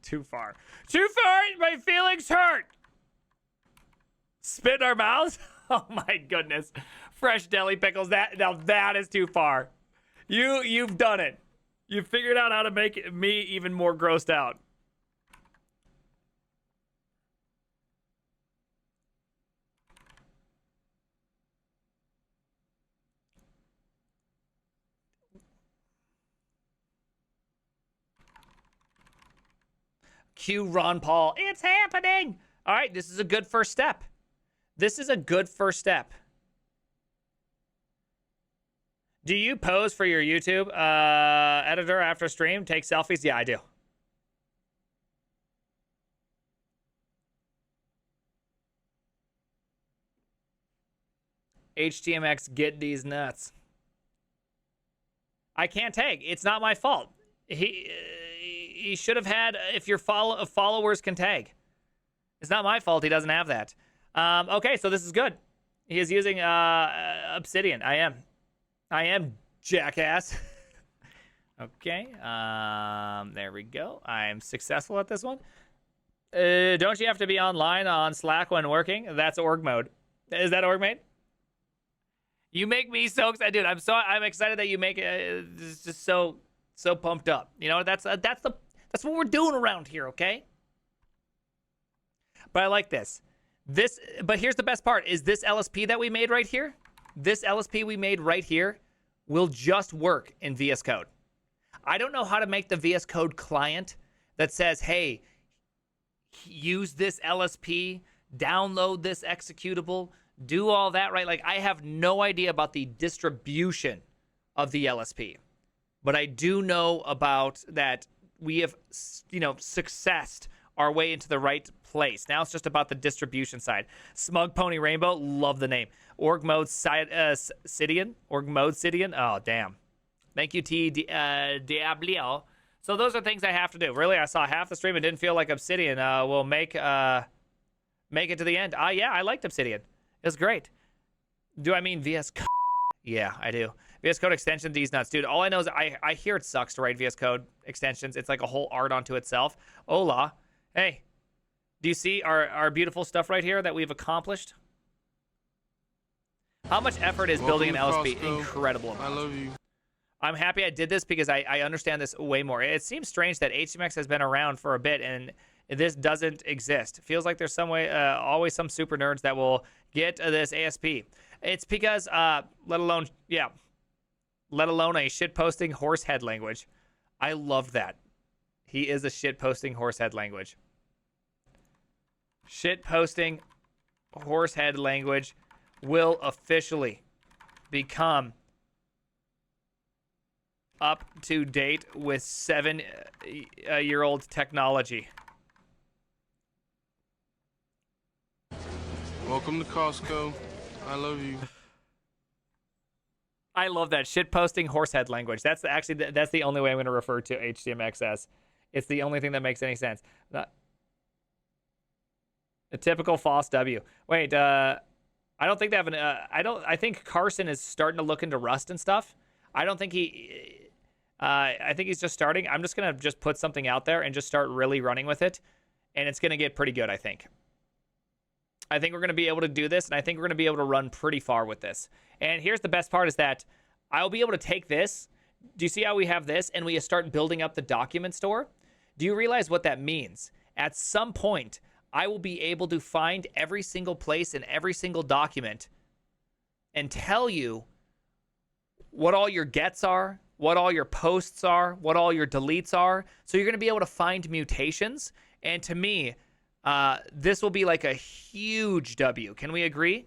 Too far. Too far! My feelings hurt! Spit in our mouths? Oh my goodness. Fresh deli pickles. Now that is too far. You've done it. You figured out how to make me even more grossed out. Cue Ron Paul. It's happening! All right, this is a good first step. This is a good first step. Do you pose for your YouTube editor after stream? Take selfies? Yeah, I do. HTMX, get these nuts. I can't tag. It's not my fault. He should have had, if your followers can tag. It's not my fault he doesn't have that. Okay, so this is good. He is using Obsidian. I am, jackass. Okay, there we go. I'm successful at this one. Don't you have to be online on Slack when working? That's org mode. Is that org mode? You make me so excited, dude. I'm excited that you make it. It's just so pumped up. You know, that's what we're doing around here, okay? But I like this. But here's the best part: is this LSP that we made right here? This LSP we made right here will just work in VS Code. I don't know how to make the VS Code client that says, "Hey, use this LSP, download this executable." Do all that, right? Like, I have no idea about the distribution of the LSP, but I do know about that we have, successed our way into the right place. Now it's just about the distribution side. Smug Pony Rainbow, love the name. Org Mode Sidian. Org Mode Sidian. Oh, damn. Thank you, Diablio. So those are things I have to do. Really, I saw half the stream and didn't feel like Obsidian will make it to the end. Yeah, I liked Obsidian. It was great. Do I mean VS Code? Yeah, I do. VS Code extension, these nuts. Dude, all I know is I hear it sucks to write VS Code extensions. It's like a whole art unto itself. Hola. Hey, do you see our beautiful stuff right here that we've accomplished? How much effort is building an LSP? Costco. Incredible amount. I love you. I'm happy I did this because I understand this way more. It seems strange that HTMX has been around for a bit and this doesn't exist. Feels like there's some way, always some super nerds that will get this ASP. It's because, let alone a shit-posting horsehead language. I love that. He is a shit-posting horsehead language. Shit-posting horsehead language will officially become up to date with 7-year-old technology. Welcome to Costco. I love you. I love that shitposting horsehead language. That's the only way I'm going to refer to HTMXS. It's the only thing that makes any sense. A typical false W. Wait, I don't think they have an. I think Carson is starting to look into Rust and stuff. I don't think he. I think he's just starting. I'm just gonna put something out there and just start really running with it, and it's gonna get pretty good. I think we're gonna be able to do this, and I think we're gonna be able to run pretty far with this. And here's the best part: is that I'll be able to take this. Do you see how we have this, and we start building up the document store? Do you realize what that means? At some point, I will be able to find every single place in every single document and tell you what all your gets are, what all your posts are, what all your deletes are. So you're going to be able to find mutations. And to me, this will be like a huge W. Can we agree?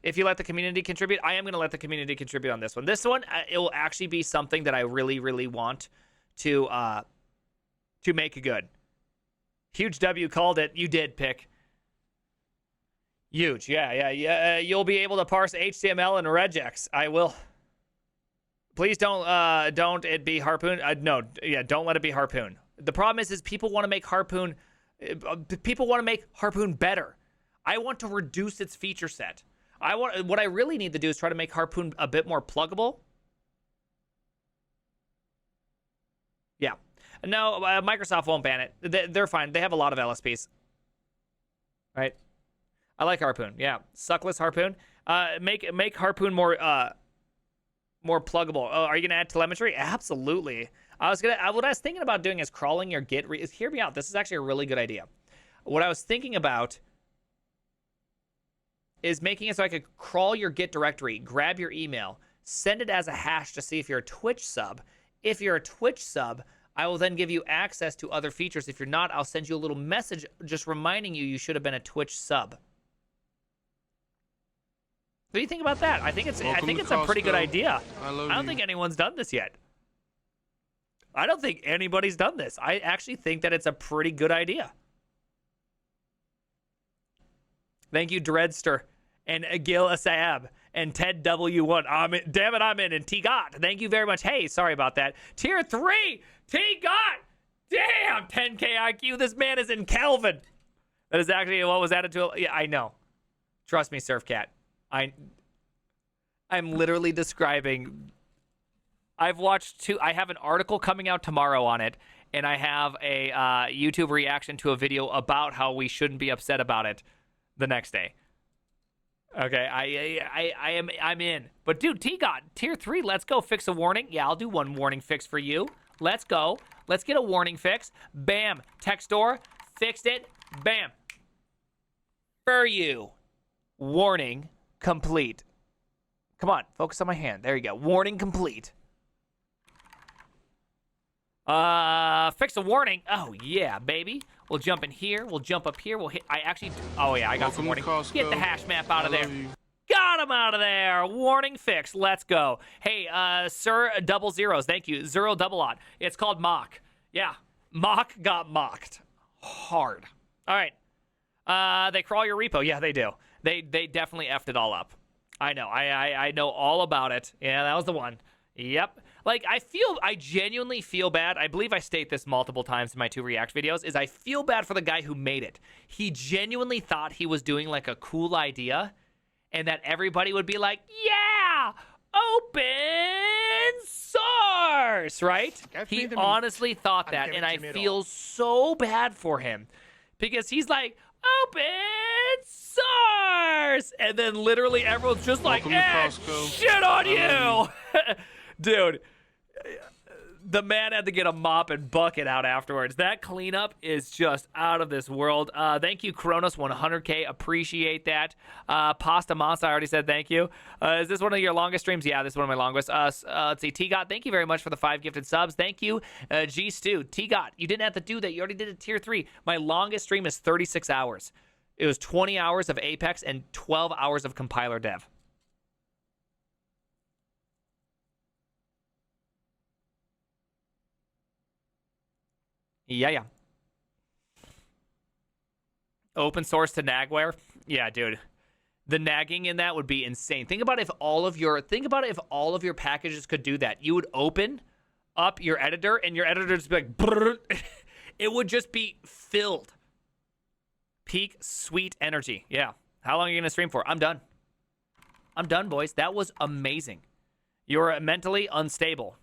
If you let the community contribute, I am going to let the community contribute on this one. This one, it will actually be something that I really, really want to make good. Huge W called it. You did, Pick. Huge. Yeah. You'll be able to parse HTML and regex. I will. Please don't it be Harpoon. Don't let it be Harpoon. The problem is people want to make Harpoon. People want to make Harpoon better. I want to reduce its feature set. What I really need to do is try to make Harpoon a bit more pluggable. Yeah. No, Microsoft won't ban it. They're fine. They have a lot of LSPs. Right? I like Harpoon. Yeah. Suckless Harpoon. Make Harpoon more pluggable. Oh, are you going to add telemetry? Absolutely. What I was thinking about doing is crawling your Git. Hear me out. This is actually a really good idea. What I was thinking about is making it so I could crawl your Git directory, grab your email, send it as a hash to see if you're a Twitch sub. If you're a Twitch sub, I will then give you access to other features. If you're not, I'll send you a little message just reminding you should have been a Twitch sub. What do you think about that? I think it's a pretty good idea. I don't think anyone's done this yet. I don't think anybody's done this. I actually think that it's a pretty good idea. Thank you, Dreadster, and Gil Asab, and Ted W1. I'm in, and T-Got. Thank you very much. Hey, sorry about that. Tier 3, T-Got. Damn, 10K IQ. This man is in Kelvin. That is actually what was added to it. Yeah, I know. Trust me, Surfcat. I'm literally describing. I have an article coming out tomorrow on it, and I have a YouTube reaction to a video about how we shouldn't be upset about it the next day. Okay, I'm in. But dude, T-Got, tier 3, let's go fix a warning. Yeah, I'll do one warning fix for you. Let's go. Let's get a warning fix. Bam. Text store. Fixed it. Bam. For you. Warning complete. Come on, focus on my hand. There you go. Warning complete. Fix a warning. Oh yeah, baby. We'll jump in here. We'll jump up here. We'll hit. Oh yeah, I got some warning. Get the hash map out of there. Got him out of there. Warning fix. Let's go. Hey, Sir Double Zeros. Thank you. Zero Double Odd. It's called mock. Yeah, mock got mocked hard. All right. They crawl your repo. Yeah, they do. They definitely effed it all up. I know. I know all about it. Yeah, that was the one. Yep. Like, I genuinely feel bad. I believe I state this multiple times in my 2 React videos, is I feel bad for the guy who made it. He genuinely thought he was doing, like, a cool idea, and that everybody would be like, yeah, open source, right? He honestly thought that, and I feel so bad for him, because he's like, open source! And then literally everyone's just like, shit on you! Dude, the man had to get a mop and bucket out afterwards. That cleanup is just out of this world. Thank you, Kronos 100K. Appreciate that. Pasta Monster, I already said thank you. Is this one of your longest streams? Yeah, this is one of my longest. Let's see. T-Got, thank you very much for the 5 gifted subs. Thank you. G Stu, T-Got, you didn't have to do that. You already did a tier 3. My longest stream is 36 hours. It was 20 hours of Apex and 12 hours of compiler dev. Yeah. Open source to Nagware? Yeah, dude. The nagging in that would be insane. Think about if all of your packages could do that. You would open up your editor and your editor would just be like brrr. It would just be filled. Peak sweet energy. Yeah. How long are you going to stream for? I'm done. I'm done, boys. That was amazing. You're mentally unstable.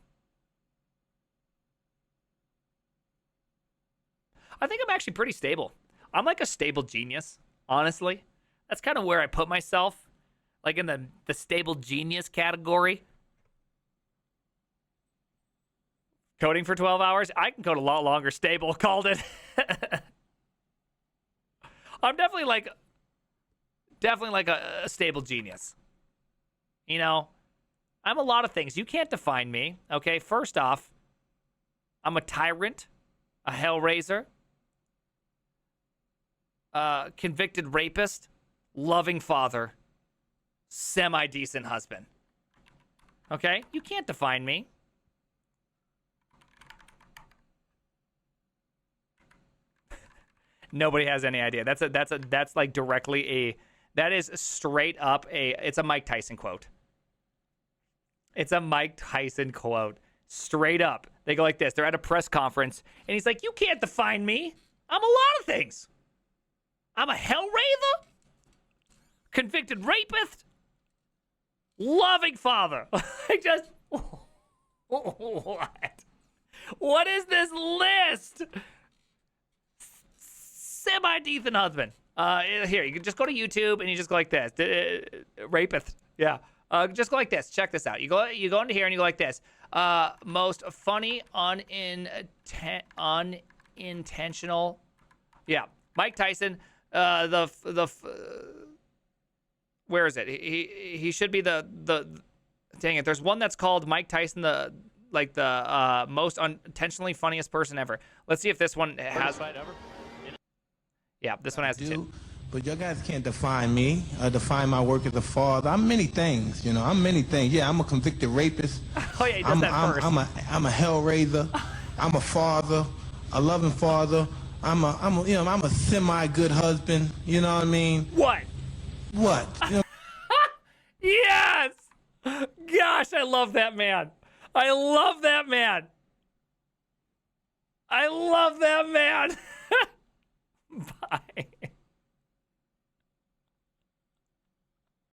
I think I'm actually pretty stable. I'm like a stable genius, honestly. That's kind of where I put myself, like in the stable genius category. Coding for 12 hours? I can code a lot longer. Stable, called it. I'm definitely like a stable genius. You know, I'm a lot of things. You can't define me, okay? First off, I'm a tyrant, a hellraiser, convicted rapist, loving father, semi-decent husband. Okay? You can't define me. Nobody has any idea. That's like directly that is straight up it's a Mike Tyson quote. It's a Mike Tyson quote. Straight up. They go like this. They're at a press conference and he's like, "You can't define me. I'm a lot of things. I'm a hellraiser, convicted rapist, loving father." I just what? What is this list? Semi-decent husband. Here, you can just go to YouTube and you just go like this. Rapist. Yeah. Just go like this. Check this out. You go into here and you go like this. Most funny unintentional. Yeah. Mike Tyson. Where is it? He should be the dang it. There's one that's called Mike Tyson, the most unintentionally funniest person ever. Let's see if this one has. Yeah, this one has it. But you guys can't define me, define my work as a father. I'm many things, you know. I'm many things. Yeah, I'm a convicted rapist. Oh yeah, he does that first. I'm a hellraiser. I'm a father, a loving father. I'm a semi-good husband. You know what I mean? What? What? You know? Yes! Gosh, I love that man. I love that man. I love that man.